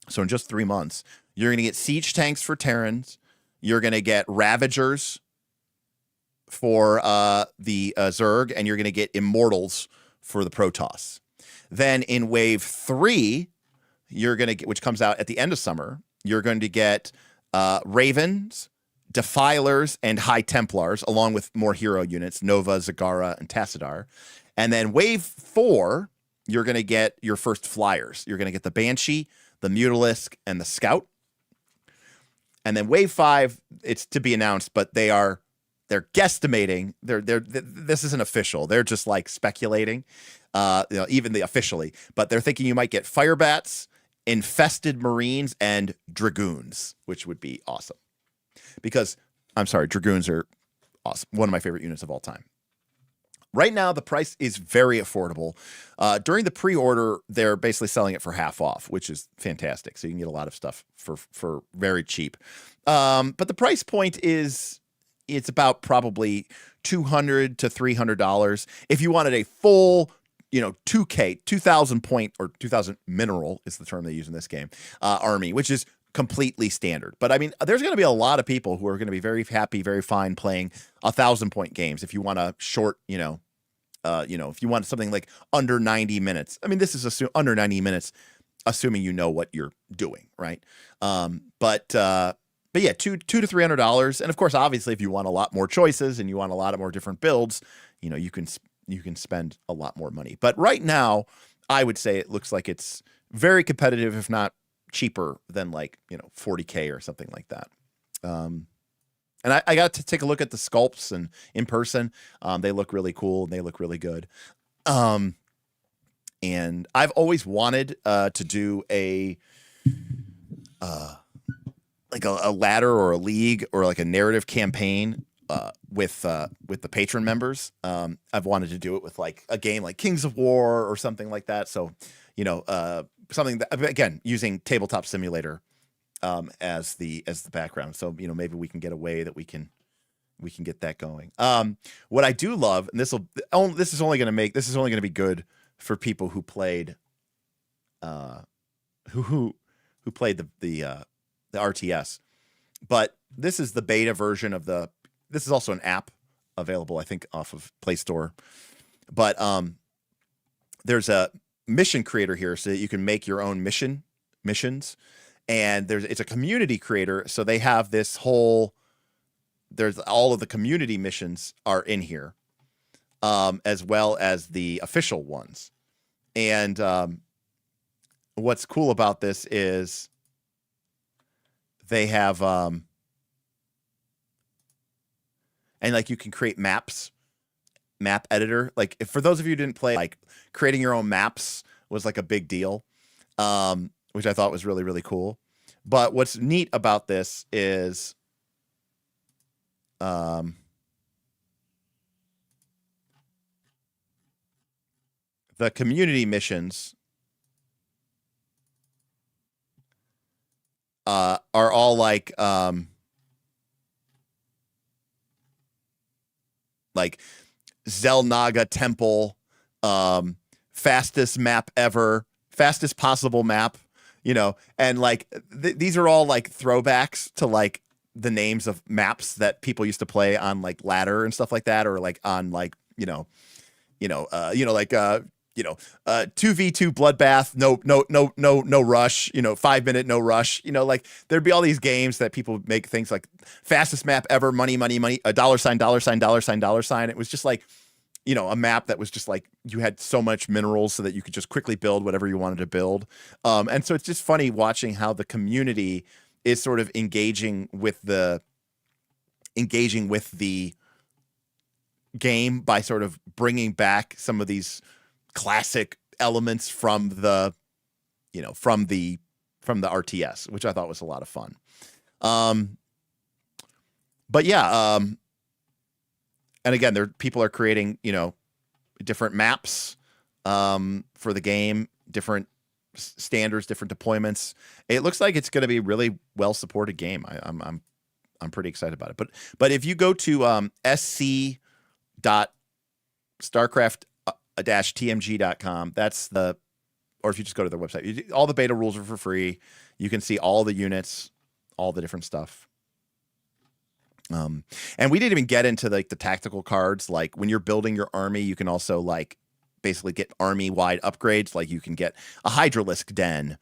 So in just 3 months, you're going to get siege tanks for Terrans. You're going to get Ravagers for the Zerg, and you're going to get Immortals for the Protoss. Then in wave 3, you're going to get, which comes out at the end of summer, you're going to get Ravens, Defilers, and High Templars, along with more hero units, Nova, Zagara, and Tassadar. And then wave 4, you're going to get your first flyers. You're going to get the Banshee, the Mutalisk, and the Scout. And then wave 5, it's to be announced, but they're guesstimating. This isn't official. They're just like speculating, even officially. But they're thinking you might get Firebats, Infested Marines, and Dragoons, which would be awesome. Because, I'm sorry, Dragoons are awesome. One of my favorite units of all time. Right now, the price is very affordable. During the pre-order, they're basically selling it for half off, which is fantastic. So you can get a lot of stuff for very cheap. But the price point is, it's about probably $200 to $300. If you wanted a full, 2K, 2,000 point, or 2,000 mineral is the term they use in this game, army, which is completely standard. But I mean, there's going to be a lot of people who are going to be very happy, very fine playing 1,000 point games. If you want a short, if you want something like under 90 minutes, I mean, this is under 90 minutes, assuming you know what you're doing, right? But yeah, $200 to $300, and of course, obviously, if you want a lot more choices and you want a lot of more different builds, you can spend a lot more money. But right now, I would say it looks like it's very competitive, if not cheaper than like $40K or something like that. And I got to take a look at the sculpts and in person. They look really cool and they look really good. And I've always wanted to do a ladder or a league or like a narrative campaign with the patron members. I've wanted to do it with like a game like Kings of War or something like that. So, something that, again, using Tabletop Simulator as the background. So, maybe we can get a way that we can get that going. What I do love, and this is only going to be good for people who played who played the RTS. But this is the beta version of this is also an app available, I think, off of Play Store. But there's a mission creator here so that you can make your own missions. And it's a community creator. So they have there's all of the community missions are in here, as well as the official ones. And what's cool about this is they have, and like you can create maps, map editor. Like for those of you who didn't play, like creating your own maps was like a big deal, which I thought was really, really cool. But what's neat about this is, the community missions are all like Zelnaga Temple, fastest map ever, fastest possible map, and like these are all like throwbacks to like the names of maps that people used to play on like ladder and stuff like that, or like on like 2v2 bloodbath, no rush, 5 minute no rush, like there'd be all these games that people make things like fastest map ever, money, a dollar sign. It was just like, a map that was just like you had so much minerals so that you could just quickly build whatever you wanted to build. And so it's just funny watching how the community is sort of engaging with the game by sort of bringing back some of these classic elements from the RTS, which I thought was a lot of fun. But yeah, And again, people are creating, different maps for the game, different standards, different deployments. It looks like it's going to be a really well supported game. I'm pretty excited about it. But if you go to sc.starcraft-tmg.com, or if you just go to their website, all the beta rules are for free. You can see all the units, all the different stuff. And we didn't even get into like the tactical cards. Like when you're building your army, you can also like basically get army-wide upgrades. Like you can get a Hydralisk den.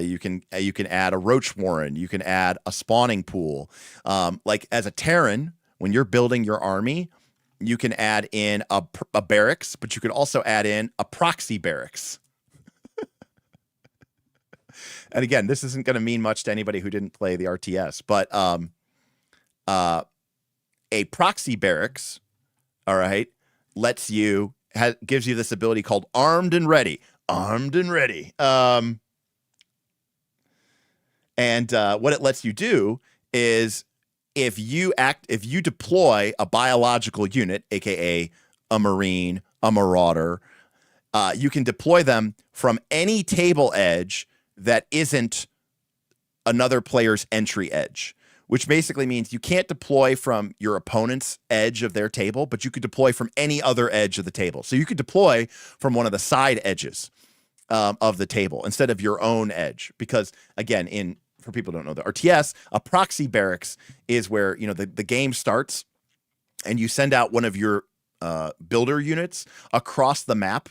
You can add a Roach Warren. You can add a spawning pool. Like as a Terran, when you're building your army, you can add in a barracks, but you can also add in a proxy barracks. And again, this isn't going to mean much to anybody who didn't play the RTS, but a proxy barracks, all right, gives you this ability called armed and ready. And what it lets you do is if you deploy a biological unit, aka a Marine, a Marauder, you can deploy them from any table edge that isn't another player's entry edge, which basically means you can't deploy from your opponent's edge of their table, but you could deploy from any other edge of the table. So you could deploy from one of the side edges of the table instead of your own edge. Because again, for people who don't know the RTS, a proxy barracks is where, the game starts and you send out one of your builder units across the map,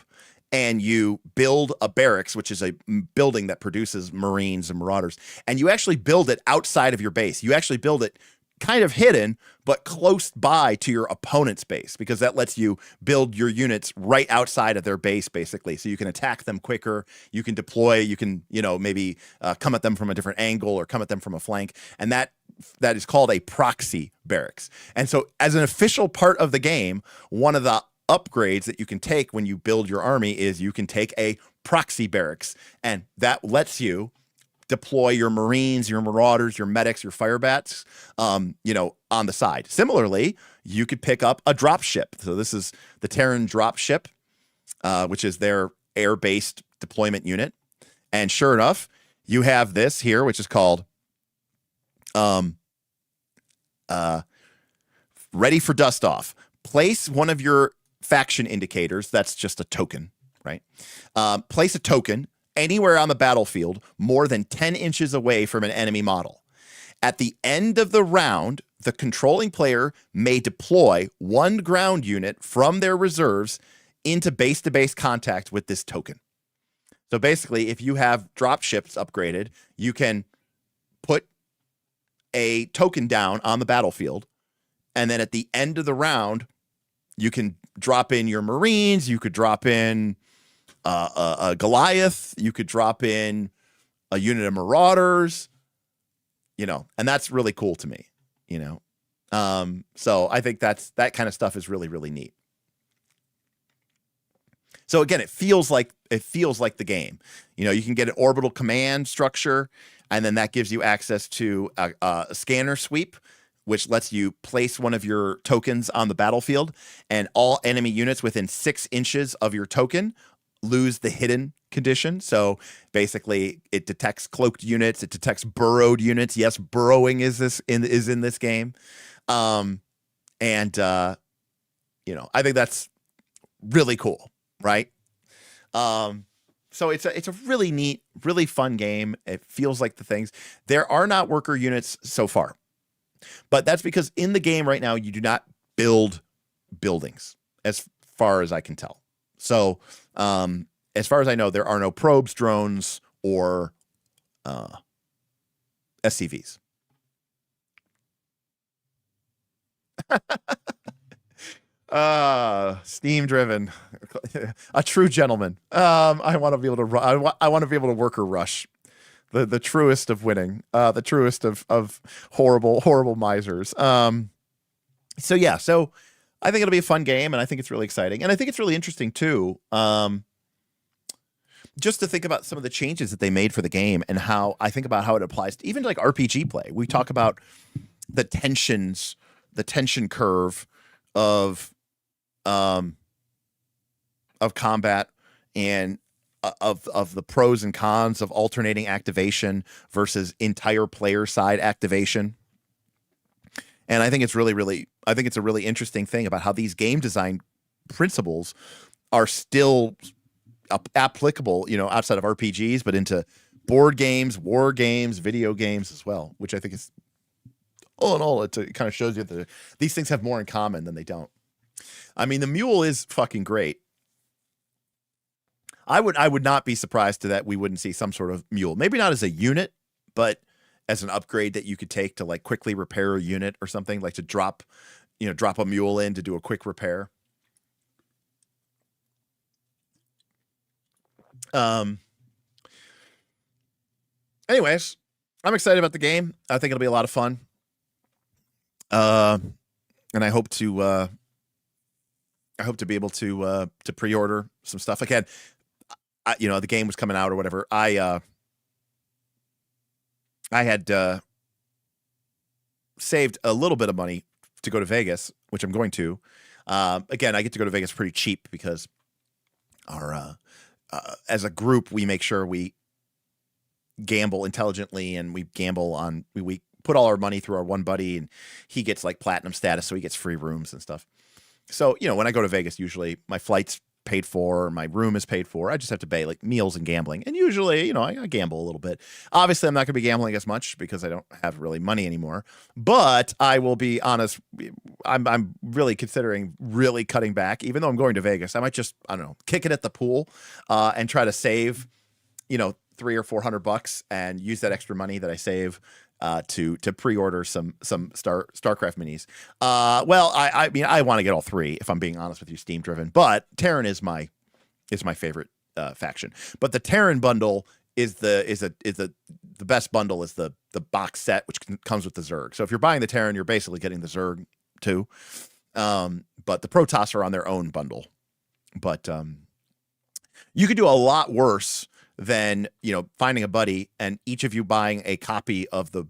and you build a barracks, which is a building that produces Marines and Marauders, and you actually build it outside of your base. You actually build it kind of hidden, but close by to your opponent's base, because that lets you build your units right outside of their base, basically. So you can attack them quicker. You can deploy. You can, maybe come at them from a different angle or come at them from a flank. And that is called a proxy barracks. And so as an official part of the game, one of the upgrades that you can take when you build your army is you can take a proxy barracks, and that lets you deploy your Marines, your Marauders, your medics, your firebats, on the side. Similarly, you could pick up a drop ship. So this is the Terran drop ship, which is their air-based deployment unit. And sure enough, you have this here, which is called Ready for Dust Off. Place one of your faction indicators. That's just a token, right? Place a token anywhere on the battlefield more than 10 inches away from an enemy model. At the end of the round, the controlling player may deploy one ground unit from their reserves into base-to-base contact with this token. So basically, if you have drop ships upgraded, you can put a token down on the battlefield, and then at the end of the round, you can drop in your Marines, you could drop in a Goliath, you could drop in a unit of Marauders, and that's really cool to me, So I think that kind of stuff is really, really neat. So again, it feels like the game. You can get an orbital command structure, and then that gives you access to a scanner sweep, which lets you place one of your tokens on the battlefield, and all enemy units within 6 inches of your token lose the hidden condition. So basically, it detects cloaked units, it detects burrowed units. Yes, burrowing is in this game, I think that's really cool, right? So it's a really neat, really fun game. It feels like the things. There are not worker units so far. But that's because in the game right now, you do not build buildings, as far as I can tell. So, as far as I know, there are no probes, drones, or SCVs. Steam driven, a true gentleman. I want to be able to run. I want to be able to worker rush. The truest of winning, the truest of horrible misers. So I think it'll be a fun game, and I think it's really exciting, and I think it's really interesting too. Just to think about some of the changes that they made for the game, and how I think about how it applies to even like RPG play. We talk about the tension curve of combat and of the pros and cons of alternating activation versus entire player side activation. And I think it's it's a really interesting thing about how these game design principles are still applicable, outside of RPGs, but into board games, war games, video games as well, which I think is, all in all, it kind of shows you that these things have more in common than they don't. I mean, the mule is fucking great. I would not be surprised to that we wouldn't see some sort of mule. Maybe not as a unit, but as an upgrade that you could take to like quickly repair a unit or something, like to drop a mule in to do a quick repair. Anyways, I'm excited about the game. I think it'll be a lot of fun. And I hope to be able to pre-order some stuff. Again, the game was coming out or whatever. I had saved a little bit of money to go to Vegas, which I'm going to. Again, I get to go to Vegas pretty cheap because our as a group, we make sure we gamble intelligently, and we gamble on we put all our money through our one buddy, and he gets like platinum status, so he gets free rooms and stuff. So, when I go to Vegas, usually my flight's paid for, my room is paid for. I just have to pay like meals and gambling. And usually, I gamble a little bit. Obviously, I'm not going to be gambling as much because I don't have really money anymore. But I will be honest, I'm really considering really cutting back. Even though I'm going to Vegas, I might just, I don't know, kick it at the pool and try to save, $300 or $400 and use that extra money that I save to pre-order some Starcraft minis. Well, I mean, I want to get all three, if I'm being honest with you, Steam driven. But Terran is my favorite faction. But the Terran bundle is the best bundle is the box set, which comes with the Zerg. So if you're buying the Terran, you're basically getting the Zerg too. But the Protoss are on their own bundle. But you could do a lot worse than finding a buddy and each of you buying a copy of the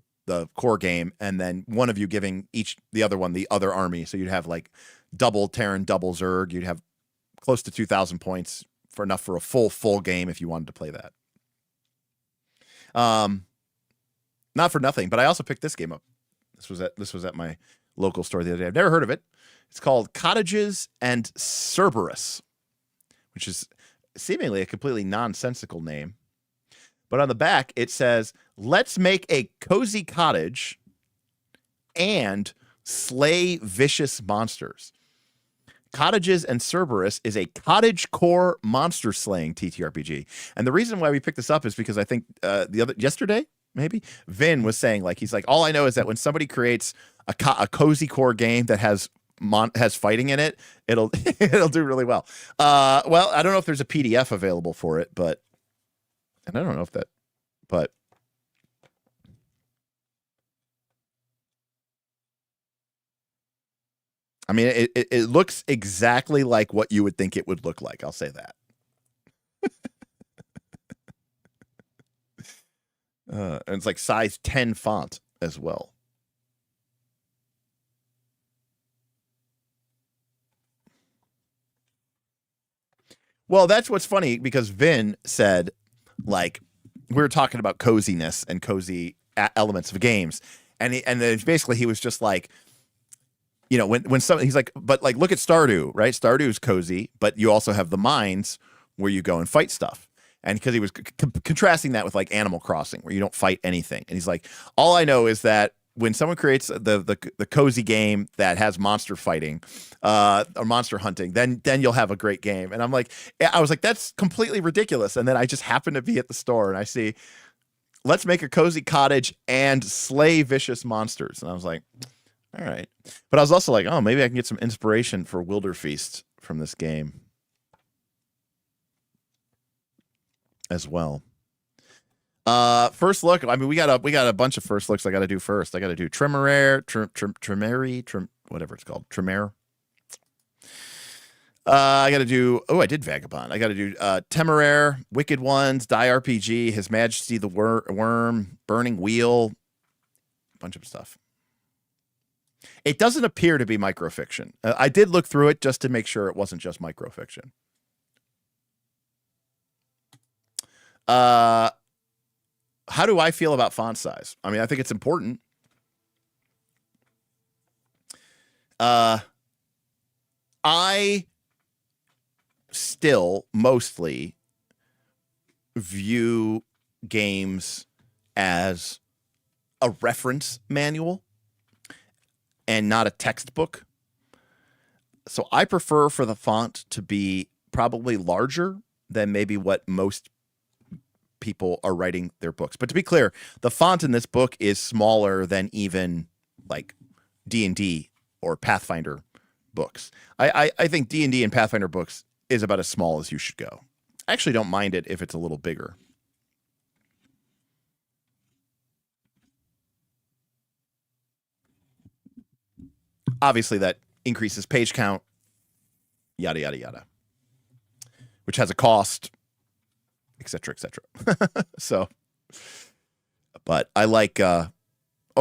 core game, and then one of you giving the other one the other army. So you'd have like double Terran, double Zerg. You'd have close to 2,000 points for enough for a full game if you wanted to play that. Not for nothing, but I also picked this game up. This was at my local store the other day. I've never heard of it. It's called Cottages and Cerberus, which is seemingly a completely nonsensical name. But on the back, it says, let's make a cozy cottage and slay vicious monsters. Cottages and Cerberus is a cottage core monster slaying TTRPG. And the reason why we picked this up is because I think yesterday, maybe, Vin was saying, he's like, all I know is that when somebody creates a cozy core game that has fighting in it, it'll do really well. Well, I don't know if there's a PDF available for it, but I don't know if that, but I mean, it looks exactly like what you would think it would look like. I'll say that. And it's like size 10 font as well. Well, that's what's funny, because Vin said, we were talking about coziness and cozy elements of games, and then basically he was just like, when something, he's like, but look at Stardew, right? Stardew's cozy, but you also have the mines where you go and fight stuff. And because he was contrasting that with Animal Crossing, where you don't fight anything, and he's like, all I know is that when someone creates the cozy game that has monster fighting or monster hunting, then you'll have a great game. And I was like, that's completely ridiculous. And then I just happened to be at the store and I see, let's make a cozy cottage and slay vicious monsters. And I was like, all right. But I was also like, oh, maybe I can get some inspiration for Wilderfeast from this game as well. First look. I mean, we got a bunch of first looks I got to do first. I got to do Tremere, whatever it's called, Tremere. I got to do. Oh, I did Vagabond. I got to do Temeraire, Wicked Ones, Die RPG, His Majesty the Worm, Burning Wheel, a bunch of stuff. It doesn't appear to be microfiction. I did look through it just to make sure it wasn't just microfiction. How do I feel about font size? I mean, I think it's important. I still mostly view games as a reference manual and not a textbook. So I prefer for the font to be probably larger than maybe what most people are writing their books. But to be clear, the font in this book is smaller than even like D&D or Pathfinder books. I think D&D and Pathfinder books is about as small as you should go. I actually don't mind it if it's a little bigger. Obviously, that increases page count, yada, yada, yada, which has a cost, et cetera, et cetera. So, but I like, or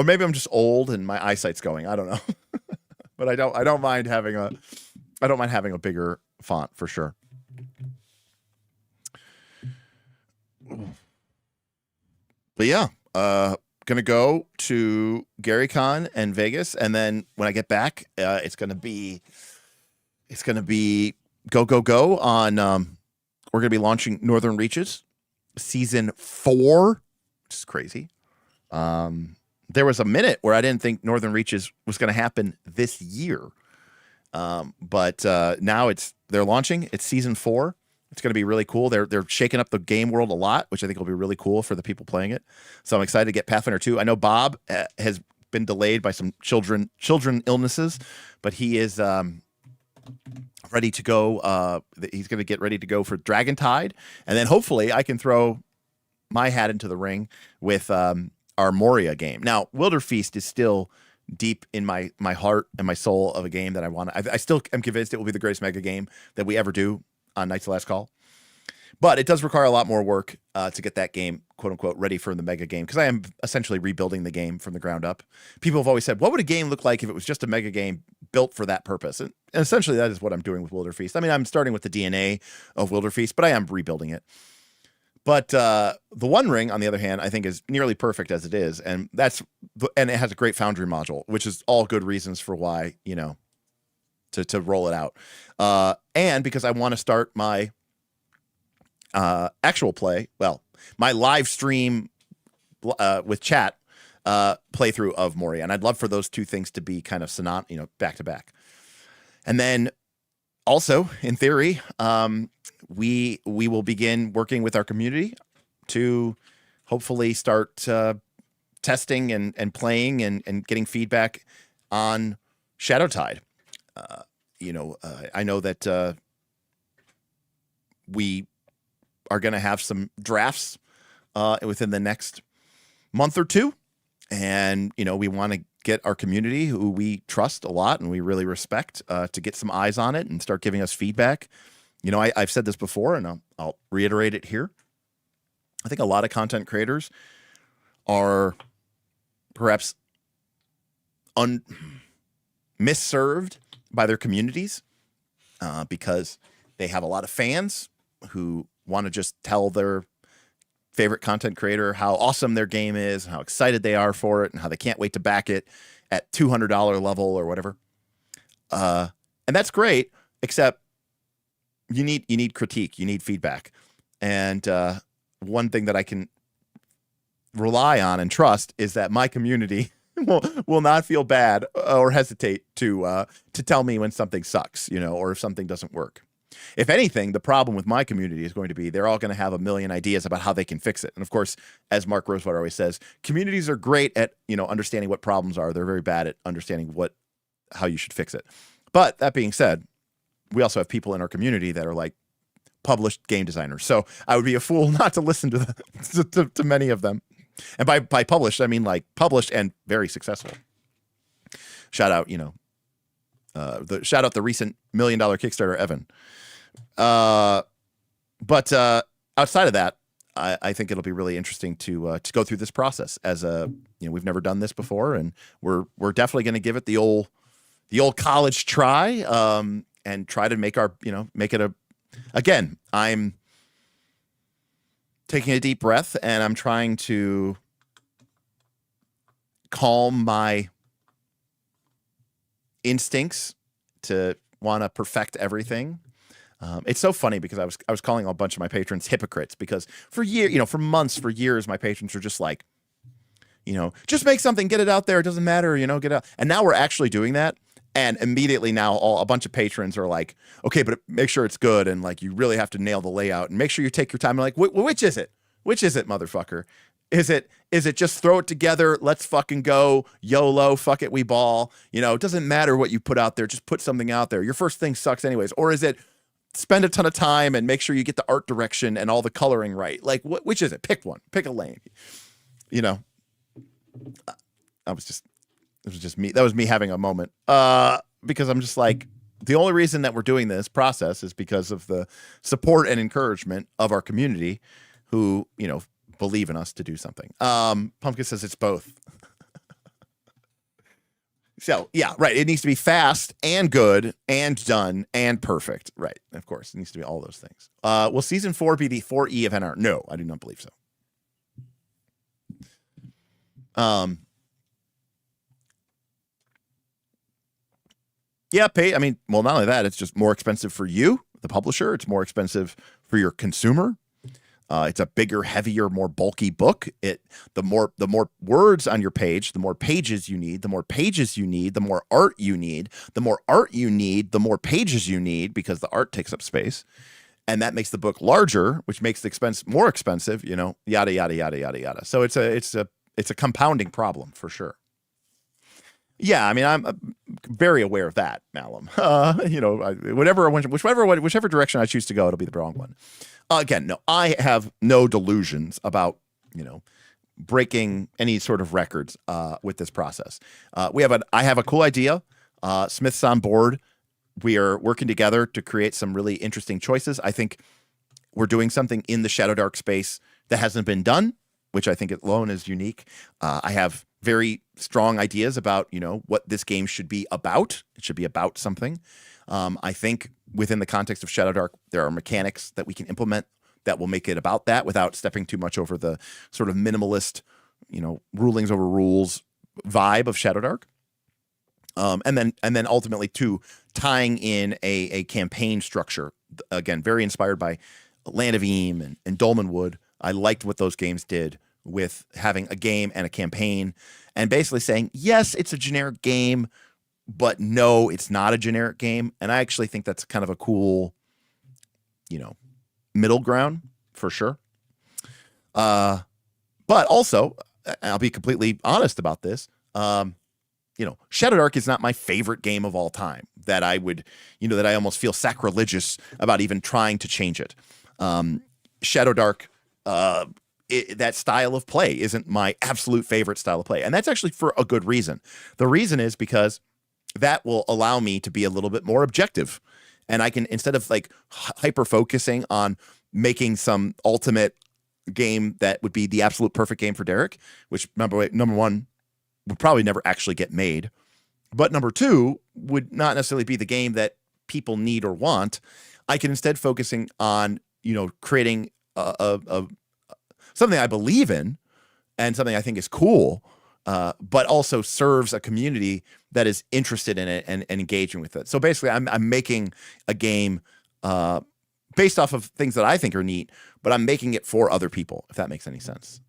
maybe I'm just old and my eyesight's going. I don't know. But I don't mind having a bigger font for sure. But yeah, gonna go to GaryCon and Vegas, and then when I get back, it's gonna be go on. We're gonna be launching Northern Reaches season 4, which is crazy. There was a minute where I didn't think Northern Reaches was going to happen this year. But now they're launching. It's season 4. It's going to be really cool. They're shaking up the game world a lot, which I think will be really cool for the people playing it. So I'm excited to get Pathfinder 2. I know Bob has been delayed by some children illnesses, but he is ready to go. He's going to get ready to go for Dragon Tide. And then hopefully I can throw my hat into the ring with our Moria game. Now, Wilderfeast is still deep in my heart and my soul of a game that I want. I still am convinced it will be the greatest mega game that we ever do on Knights of Last Call. But it does require a lot more work to get that game, quote unquote, ready for the mega game, because I am essentially rebuilding the game from the ground up. People have always said, what would a game look like if it was just a mega game built for that purpose? And essentially that is what I'm doing with Wilderfeast. I mean, I'm starting with the DNA of Wilderfeast, but I am rebuilding it. But the One Ring, on the other hand, I think is nearly perfect as it is, and it has a great Foundry module, which is all good reasons for why, you know, to roll it out. And because I want to start my actual play, my live stream with chat playthrough of Moria, and I'd love for those two things to be kind of back to back. And then also, in theory, we will begin working with our community to hopefully start testing and playing and getting feedback on Shadowtide. I know that we are going to have some drafts within the next month or two. And, we want to get our community, who we trust a lot and we really respect, to get some eyes on it and start giving us feedback. I've said this before, and I'll reiterate it here. I think a lot of content creators are perhaps misserved by their communities because they have a lot of fans who want to just tell their favorite content creator how awesome their game is, and how excited they are for it, and how they can't wait to back it at $200 level or whatever. And that's great, except you need critique, you need feedback. And one thing that I can rely on and trust is that my community will not feel bad or hesitate to tell me when something sucks, or if something doesn't work. If anything, the problem with my community is going to be they're all going to have a million ideas about how they can fix it. And of course, as Mark Rosewater always says, communities are great at, understanding what problems are. They're very bad at understanding how you should fix it. But that being said, we also have people in our community that are like published game designers. So I would be a fool not to listen to many of them. And by published, I mean like published and very successful. Shout out, the recent $1 million Kickstarter, Evan. But outside of that, I think it'll be really interesting to go through this process as we've never done this before, and we're definitely going to give it the old college try, and try to make it again, I'm taking a deep breath and I'm trying to calm my instincts to want to perfect everything. It's so funny because I was calling a bunch of my patrons hypocrites because for years, my patrons were just like, just make something, get it out there. It doesn't matter, get it out. And now we're actually doing that. And immediately now a bunch of patrons are like, okay, but make sure it's good. And like, you really have to nail the layout and make sure you take your time. I'm like, which is it? Which is it, motherfucker? Is it just throw it together? Let's fucking go. YOLO. Fuck it. We ball. It doesn't matter what you put out there. Just put something out there. Your first thing sucks anyways. Or is it spend a ton of time and make sure you get the art direction and all the coloring right? Like, which is it? Pick one. Pick a lane. It was just me. That was me having a moment. Because I'm just like, the only reason that we're doing this process is because of the support and encouragement of our community who, believe in us to do something. Pumpkin says it's both. So, yeah, right. It needs to be fast and good and done and perfect. Right. Of course. It needs to be all those things. Will season 4 be the 4E of NR? No, I do not believe so. Yeah, not only that, it's just more expensive for you, the publisher. It's more expensive for your consumer. It's a bigger, heavier, more bulky book. The more words on your page, the more pages you need. The more pages you need, the more art you need. The more art you need, the more pages you need because the art takes up space, and that makes the book larger, which makes the expense more expensive. Yada yada yada yada yada. So it's a compounding problem for sure. Yeah, I'm very aware of that, Malum. Whichever direction I choose to go, it'll be the wrong one. Again, no, I have no delusions about, breaking any sort of records with this process. I have a cool idea. Smith's on board. We are working together to create some really interesting choices. I think we're doing something in the Shadow Dark space that hasn't been done, which I think alone is unique. I have very strong ideas about, what this game should be about. It should be about something. I think within the context of Shadow Dark, there are mechanics that we can implement that will make it about that without stepping too much over the sort of minimalist, rulings over rules vibe of Shadow Dark. And then ultimately too, tying in a campaign structure. Again, very inspired by Land of Eam and Dolmenwood. I liked what those games did with having a game and a campaign and basically saying, yes, it's a generic game, but no, it's not a generic game. And I actually think that's kind of a cool, middle ground for sure. But also, I'll be completely honest about this. Shadow Dark is not my favorite game of all time that I would, that I almost feel sacrilegious about even trying to change it. Shadow Dark, that style of play isn't my absolute favorite style of play. And that's actually for a good reason. The reason is because that will allow me to be a little bit more objective. And I can, instead of like hyper focusing on making some ultimate game that would be the absolute perfect game for Derek, which number one would probably never actually get made. But number two would not necessarily be the game that people need or want. I can instead focusing on, creating a something I believe in and something I think is cool, but also serves a community that is interested in it and engaging with it. So basically, I'm making a game based off of things that I think are neat, but I'm making it for other people, if that makes any sense.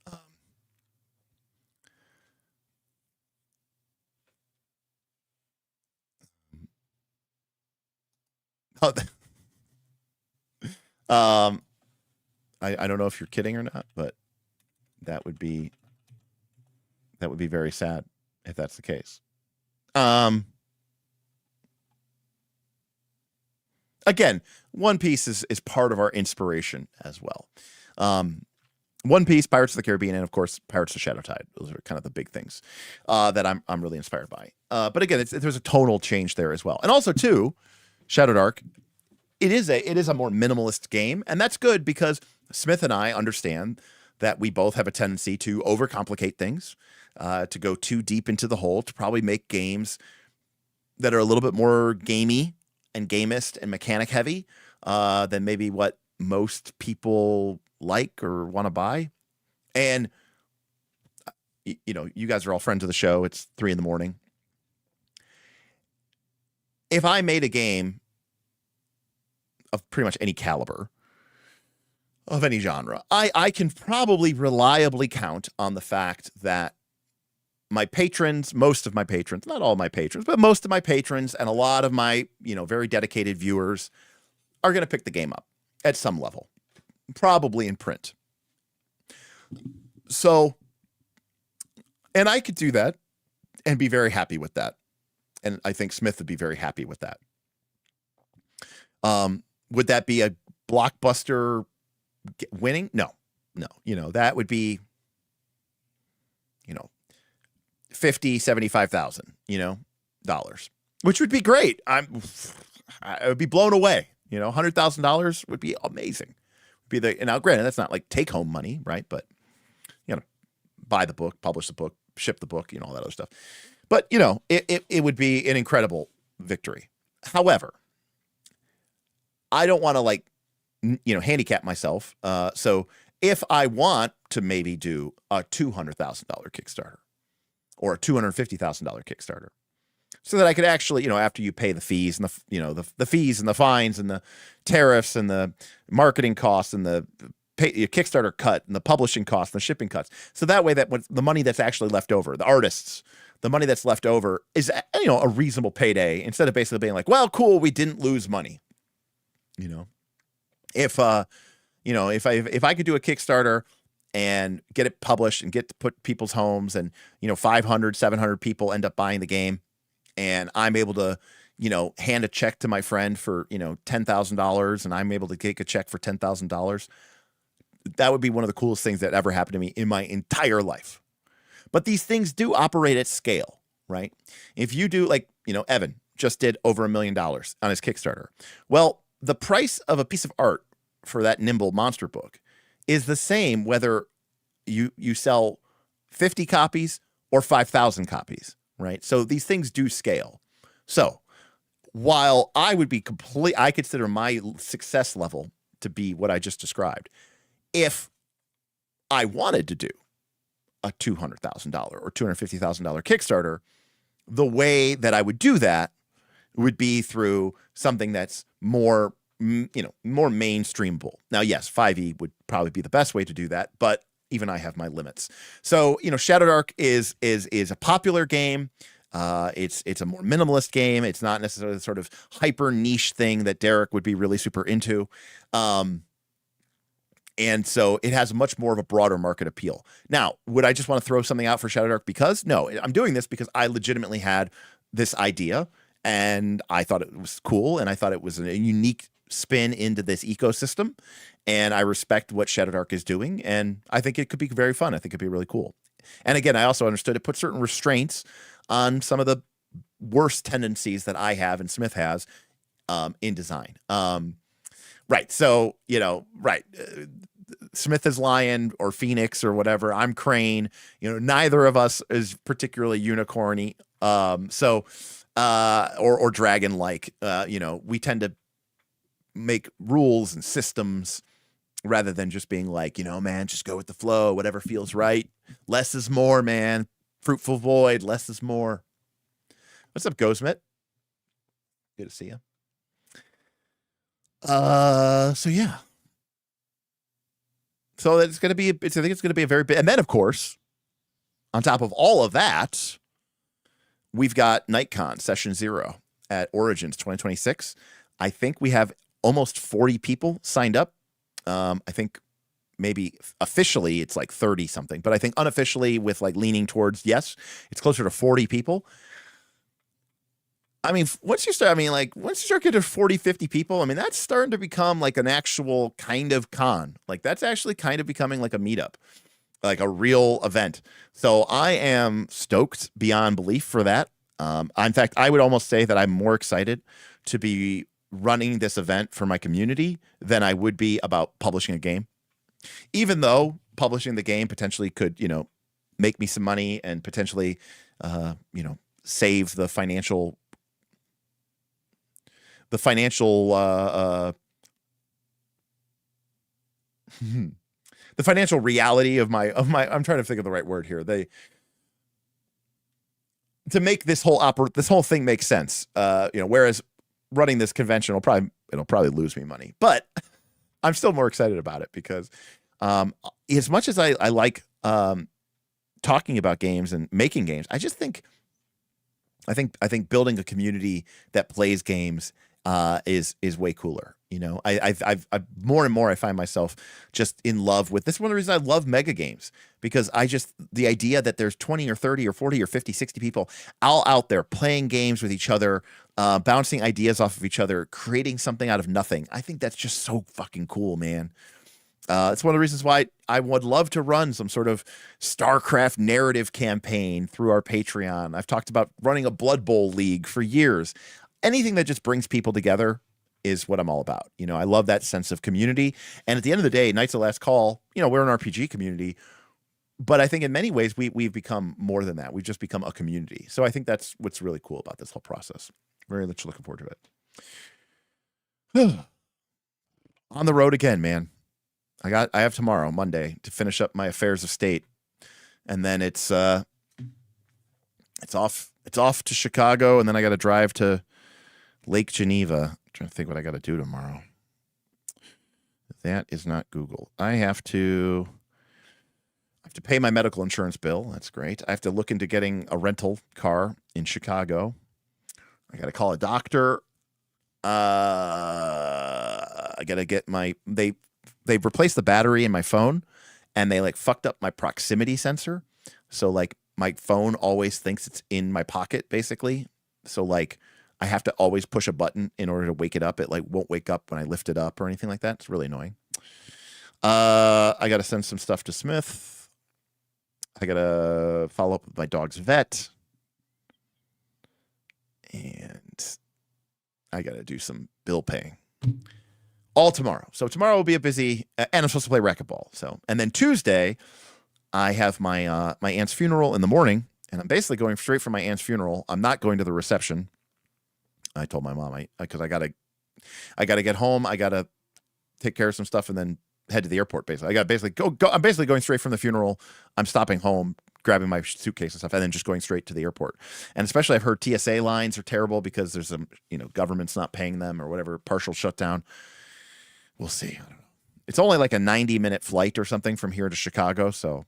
I don't know if you're kidding or not, but that would be very sad if that's the case. Again, One Piece is part of our inspiration as well. One Piece, Pirates of the Caribbean, and of course Pirates of Shadowtide. Those are kind of the big things that I'm really inspired by. But again, there's a tonal change there as well, and also too, Shadow Dark. It is a more minimalist game, and that's good because Smith and I understand that we both have a tendency to overcomplicate things, to go too deep into the hole, to probably make games that are a little bit more gamey and gamist and mechanic heavy than maybe what most people like or want to buy. And, you know, you guys are all friends of the show. It's 3 a.m. If I made a game of pretty much any caliber, of any genre, I can probably reliably count on the fact that my patrons, most of my patrons, not all my patrons, but most of my patrons and a lot of my, you know, very dedicated viewers are going to pick the game up at some level, probably in print. So, and I could do that and be very happy with that. And I think Smith would be very happy with that. Would that be a blockbuster winning? No. You know, that would be, you know, 50, 75,000, you know, dollars, which would be great. I would be blown away. You know, $100,000 would be amazing. And now, granted, that's not like take home money, right? But, you know, buy the book, publish the book, ship the book, you know, all that other stuff. But, you know, it would be an incredible victory. However, I don't want to, like, you know, handicap myself. So if I want to maybe do a $200,000 Kickstarter or a $250,000 Kickstarter, so that I could actually, you know, after you pay the fees and the, you know, the fees and the fines and the tariffs and the marketing costs and the Kickstarter cut and the publishing costs and the shipping cuts. So that way, that when the money that's actually left over, the artists, the money that's left over is, you know, a reasonable payday, instead of basically being like, well, cool, we didn't lose money. You know, if I could do a Kickstarter and get it published and get to put people's homes, and, you know, 500, 700 people end up buying the game, and I'm able to, you know, hand a check to my friend for, you know, $10,000, and I'm able to take a check for $10,000. That would be one of the coolest things that ever happened to me in my entire life. But these things do operate at scale, right? If you do, like, you know, Evan just did over $1 million on his Kickstarter. Well, the price of a piece of art for that Nimble monster book is the same whether you sell 50 copies or 5,000 copies, right? So these things do scale. So while I consider my success level to be what I just described. If I wanted to do a $200,000 or $250,000 Kickstarter, the way that I would do that would be through something that's more, you know, more mainstreamable. Now, yes, 5e would probably be the best way to do that, but even I have my limits. So, you know, Shadowdark is a popular game. It's a more minimalist game. It's not necessarily the sort of hyper niche thing that Derek would be really super into. And so it has much more of a broader market appeal. Now, would I just want to throw something out for Shadowdark because? No, I'm doing this because I legitimately had this idea and I thought it was cool, and I thought it was a unique spin into this ecosystem, and I respect what Shadowdark is doing, and I think it could be very fun. I think it'd be really cool. And again, I also understood it put certain restraints on some of the worst tendencies that I have and Smith has in design. Right. So, you know, right. Smith is Lion or Phoenix or whatever. I'm Crane. You know, neither of us is particularly unicorny. Or dragon-like. You know, we tend to make rules and systems rather than just being like, you know, man, just go with the flow, whatever feels right. Less is more, man. Fruitful void, less is more. What's up, Ghostmit? Good to see you. So yeah. So it's going to be, I think it's going to be a very big, and then of course, on top of all of that, we've got NightCon Session 0 at Origins 2026. I think we have almost 40 people signed up. I think maybe officially it's like 30 something, but I think unofficially, with like leaning towards yes, it's closer to 40 people. I mean, once you start getting to 40, 50 people, I mean, that's starting to become like an actual kind of con. Like that's actually kind of becoming like a meetup, like a real event. So I am stoked beyond belief for that. In fact, I would almost say that I'm more excited to be running this event for my community than I would be about publishing a game. even though publishing the game potentially could, make me some money and potentially, save the financial the financial reality of my I'm trying to think of the right word here. To make this whole thing make sense. Whereas running this convention it'll probably lose me money. But I'm still more excited about it because as much as I like talking about games and making games, I think building a community that plays games is way cooler. I've more and more I find myself just in love with this. One of the reasons I love mega games, because the idea that there's 20 or 30 or 40 or 50, 60 people all out there playing games with each other, bouncing ideas off of each other, creating something out of nothing. I think that's just so fucking cool, man. It's one of the reasons why I would love to run some sort of Starcraft narrative campaign through our Patreon. I've talked about running a Blood Bowl league for years. Anything that just brings people together is what I'm all about. I love that sense of community. And at the end of the day, Knights of Last Call, we're an RPG community, but I think in many ways we've become more than that. We've just become a community. So I think that's what's really cool about this whole process. Very much looking forward to it. On the road again, man. I have tomorrow, Monday, to finish up my affairs of state, and then it's off to Chicago, and then I got to drive to Lake Geneva. I'm trying to think what I got to do tomorrow. That is not Google. I have to pay my medical insurance bill. That's great. I have to look into getting a rental car in Chicago. I got to call a doctor. I got to get they've replaced the battery in my phone, and they fucked up my proximity sensor. So my phone always thinks it's in my pocket, basically. So I have to always push a button in order to wake it up. It won't wake up when I lift it up or anything like that. It's really annoying. I got to send some stuff to Smith. I got to follow up with my dog's vet. And I got to do some bill paying. All tomorrow. So tomorrow will be a busy, and I'm supposed to play racquetball. So, and then Tuesday, I have my my aunt's funeral in the morning, and I'm basically going straight from my aunt's funeral. I'm not going to the reception. I told my mom because I gotta get home. I gotta take care of some stuff and then head to the airport. Basically, I got basically go. I'm basically going straight from the funeral. I'm stopping home, grabbing my suitcase and stuff, and then just going straight to the airport. And especially, I've heard TSA lines are terrible because there's some government's not paying them or whatever, partial shutdown. We'll see. I don't know. It's only a 90-minute flight or something from here to Chicago, so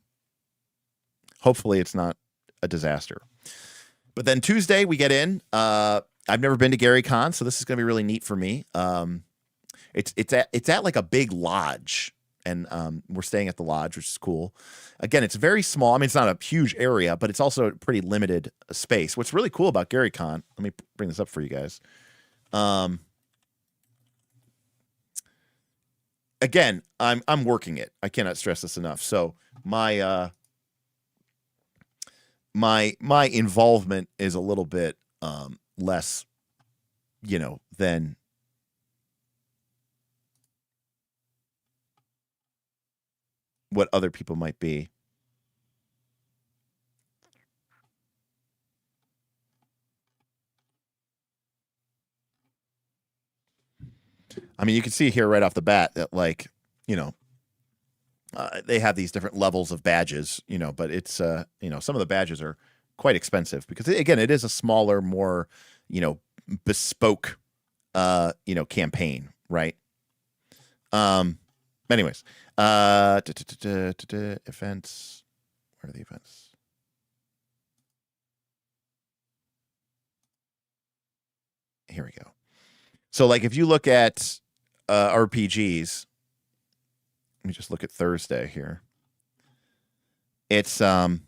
hopefully it's not a disaster. But then Tuesday we get in. I've never been to Gary Con, so this is going to be really neat for me. It's at a big lodge, and we're staying at the lodge, which is cool. Again, it's very small. I mean, it's not a huge area, but it's also a pretty limited space. What's really cool about Gary Con, let me bring this up for you guys. Again, I'm working it. I cannot stress this enough. So my my involvement is a little bit less, than what other people might be. I mean, you can see here right off the bat that they have these different levels of badges, but it's, some of the badges are quite expensive because, again, it is a smaller, more, bespoke, campaign, right? Anyways, events. Where are the events? Here we go. So, if you look at RPGs, let me just look at Thursday here. It's all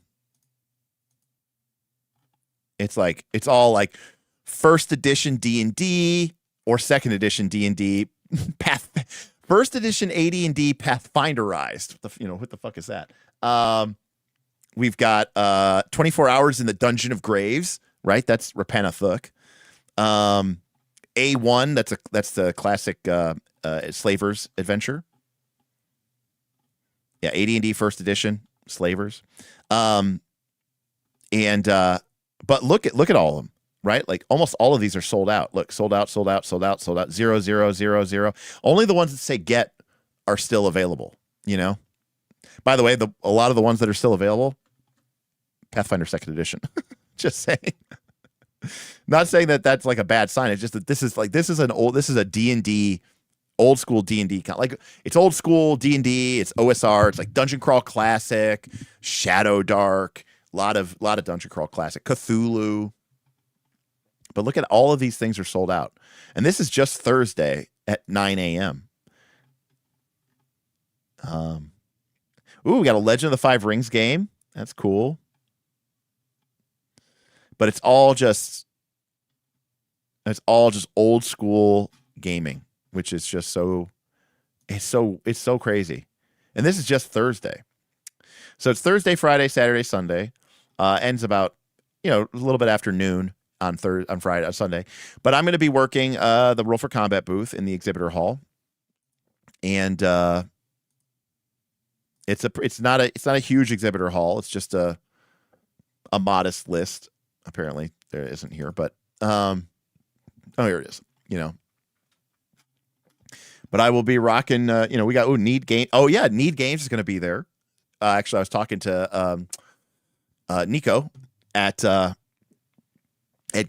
first edition D&D or second edition D&D first edition AD&D Pathfinderized. What the fuck is that? We've got 24 hours in the Dungeon of Graves, right? That's Rapanathuk. A1, that's the classic Slaver's Adventure. Yeah, AD&D first edition, Slavers. But look at all of them, right? Like almost all of these are sold out. Look, sold out, sold out, sold out, sold out, 0, 0, 0, 0. Only the ones that say get are still available, you know? By the way, a lot of the ones that are still available, Pathfinder second edition. Just saying. Not saying that that's like a bad sign. It's just that this is a D&D, old school D&D, like it's old school D&D, it's OSR, it's like Dungeon Crawl Classic, Shadow Dark, a lot of Dungeon Crawl Classic, Cthulhu. But look at all of these things are sold out. And this is just Thursday at 9 a.m. We got a Legend of the Five Rings game. That's cool. But it's all just old school gaming, which is just so crazy. And this is just Thursday. So it's Thursday, Friday, Saturday, Sunday. Ends about, a little bit after noon on Friday, on Sunday. But I'm going to be working the Roll for Combat booth in the exhibitor hall. And it's not a huge exhibitor hall. It's just a modest list. Apparently there isn't here, but here it is. But I will be rocking. We got Need Game. Oh yeah, Need Games is going to be there. Actually, I was talking to Nico at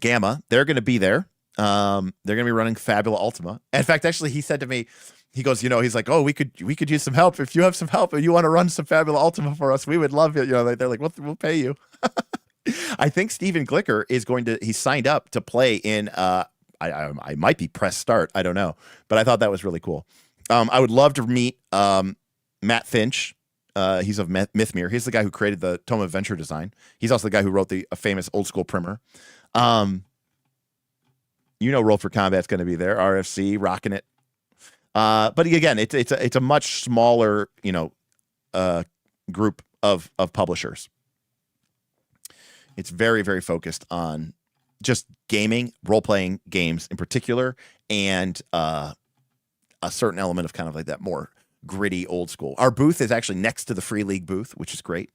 Gamma. They're going to be there. They're going to be running Fabula Ultima. In fact, actually, he said to me, he goes, he's like, oh, we could use some help. If you have some help and you want to run some Fabula Ultima for us, we would love it. They're like, we'll pay you. I think Steven Glicker is he's signed up to play in, I might be press start. I don't know. But I thought that was really cool. I would love to meet Matt Finch. He's of Mythmere. He's the guy who created the Tome of Adventure Design. He's also the guy who wrote the famous old school primer. Roll for Combat's going to be there. RFC rocking it. But again, it's a much smaller, group of publishers. It's very, very focused on just gaming, role-playing games in particular, and a certain element of kind of like that more gritty old school. Our booth is actually next to the Free League booth, which is great.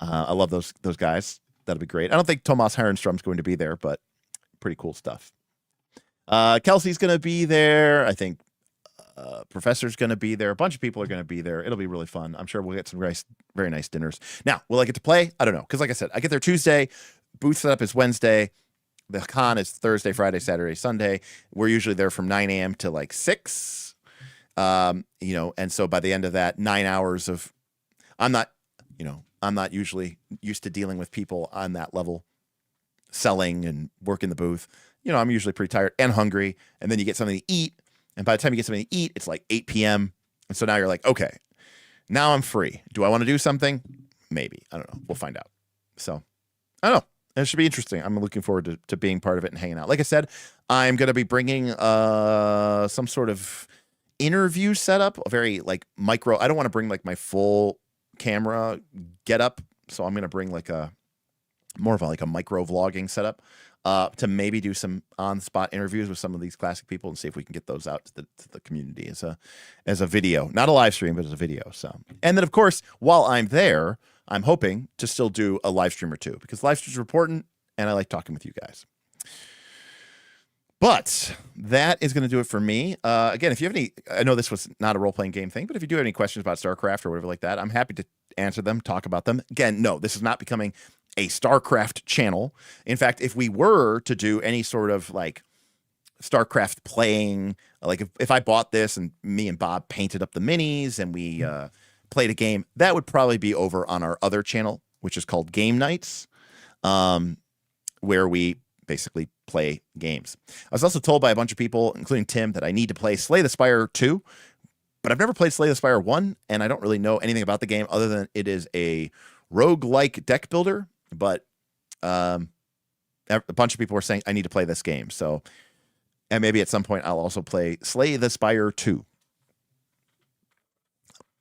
I love those guys. That'll be great. I don't think Tomas Herenstrom's going to be there, but pretty cool stuff. Kelsey's going to be there. I think Professor's going to be there. A bunch of people are going to be there. It'll be really fun. I'm sure we'll get some very nice dinners. Now, will I get to play? I don't know. Because like I said, I get there Tuesday. Booth setup is Wednesday. The con is Thursday, Friday, Saturday, Sunday. We're usually there from 9 a.m. to like 6. And so by the end of that 9 hours of, I'm not usually used to dealing with people on that level, selling and working the booth. I'm usually pretty tired and hungry. And then you get something to eat. And by the time you get something to eat, it's like 8 p.m. And so now you're like, okay, now I'm free. Do I want to do something? Maybe. I don't know. We'll find out. So I don't know. It should be interesting. I'm looking forward to being part of it and hanging out. Like I said, I'm going to be bringing some sort of interview setup, a very like micro. I don't want to bring like my full camera get up. So I'm going to bring like more of a micro vlogging setup to maybe do some on-spot interviews with some of these classic people and see if we can get those out to the community as a video, not a live stream, but as a video. So, and then of course, while I'm there, I'm hoping to still do a live stream or two because live streams are important and I like talking with you guys. But that is going to do it for me. Again, if you have any, I know this was not a role-playing game thing, but if you do have any questions about StarCraft or whatever like that, I'm happy to answer them, talk about them. Again, no, this is not becoming a StarCraft channel. In fact, if we were to do any sort of like StarCraft playing, like if I bought this and me and Bob painted up the minis and we played a game, that would probably be over on our other channel, which is called Game Nights, where we basically play games. I was also told by a bunch of people, including Tim, that I need to play Slay the Spire 2, but I've never played Slay the Spire 1, and I don't really know anything about the game other than it is a roguelike deck builder, but a bunch of people were saying I need to play this game. So, and maybe at some point I'll also play Slay the Spire 2.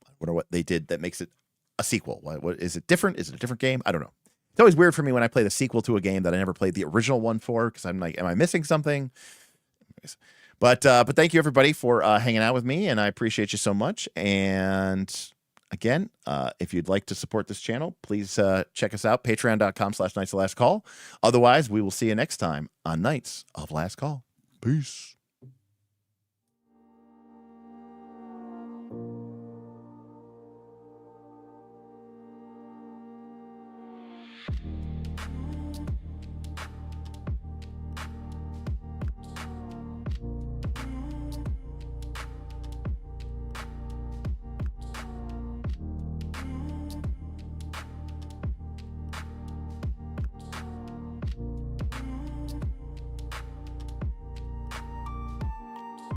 I wonder what they did that makes it a sequel. What is it different? Is it a different game? I don't know. It's always weird for me when I play the sequel to a game that I never played the original one for, because I'm like, am I missing something? But thank you everybody for hanging out with me, and I appreciate you so much. And Again, if you'd like to support this channel, please check us out, patreon.com/Knights of Last Call. Otherwise, we will see you next time on Knights of Last Call. Peace.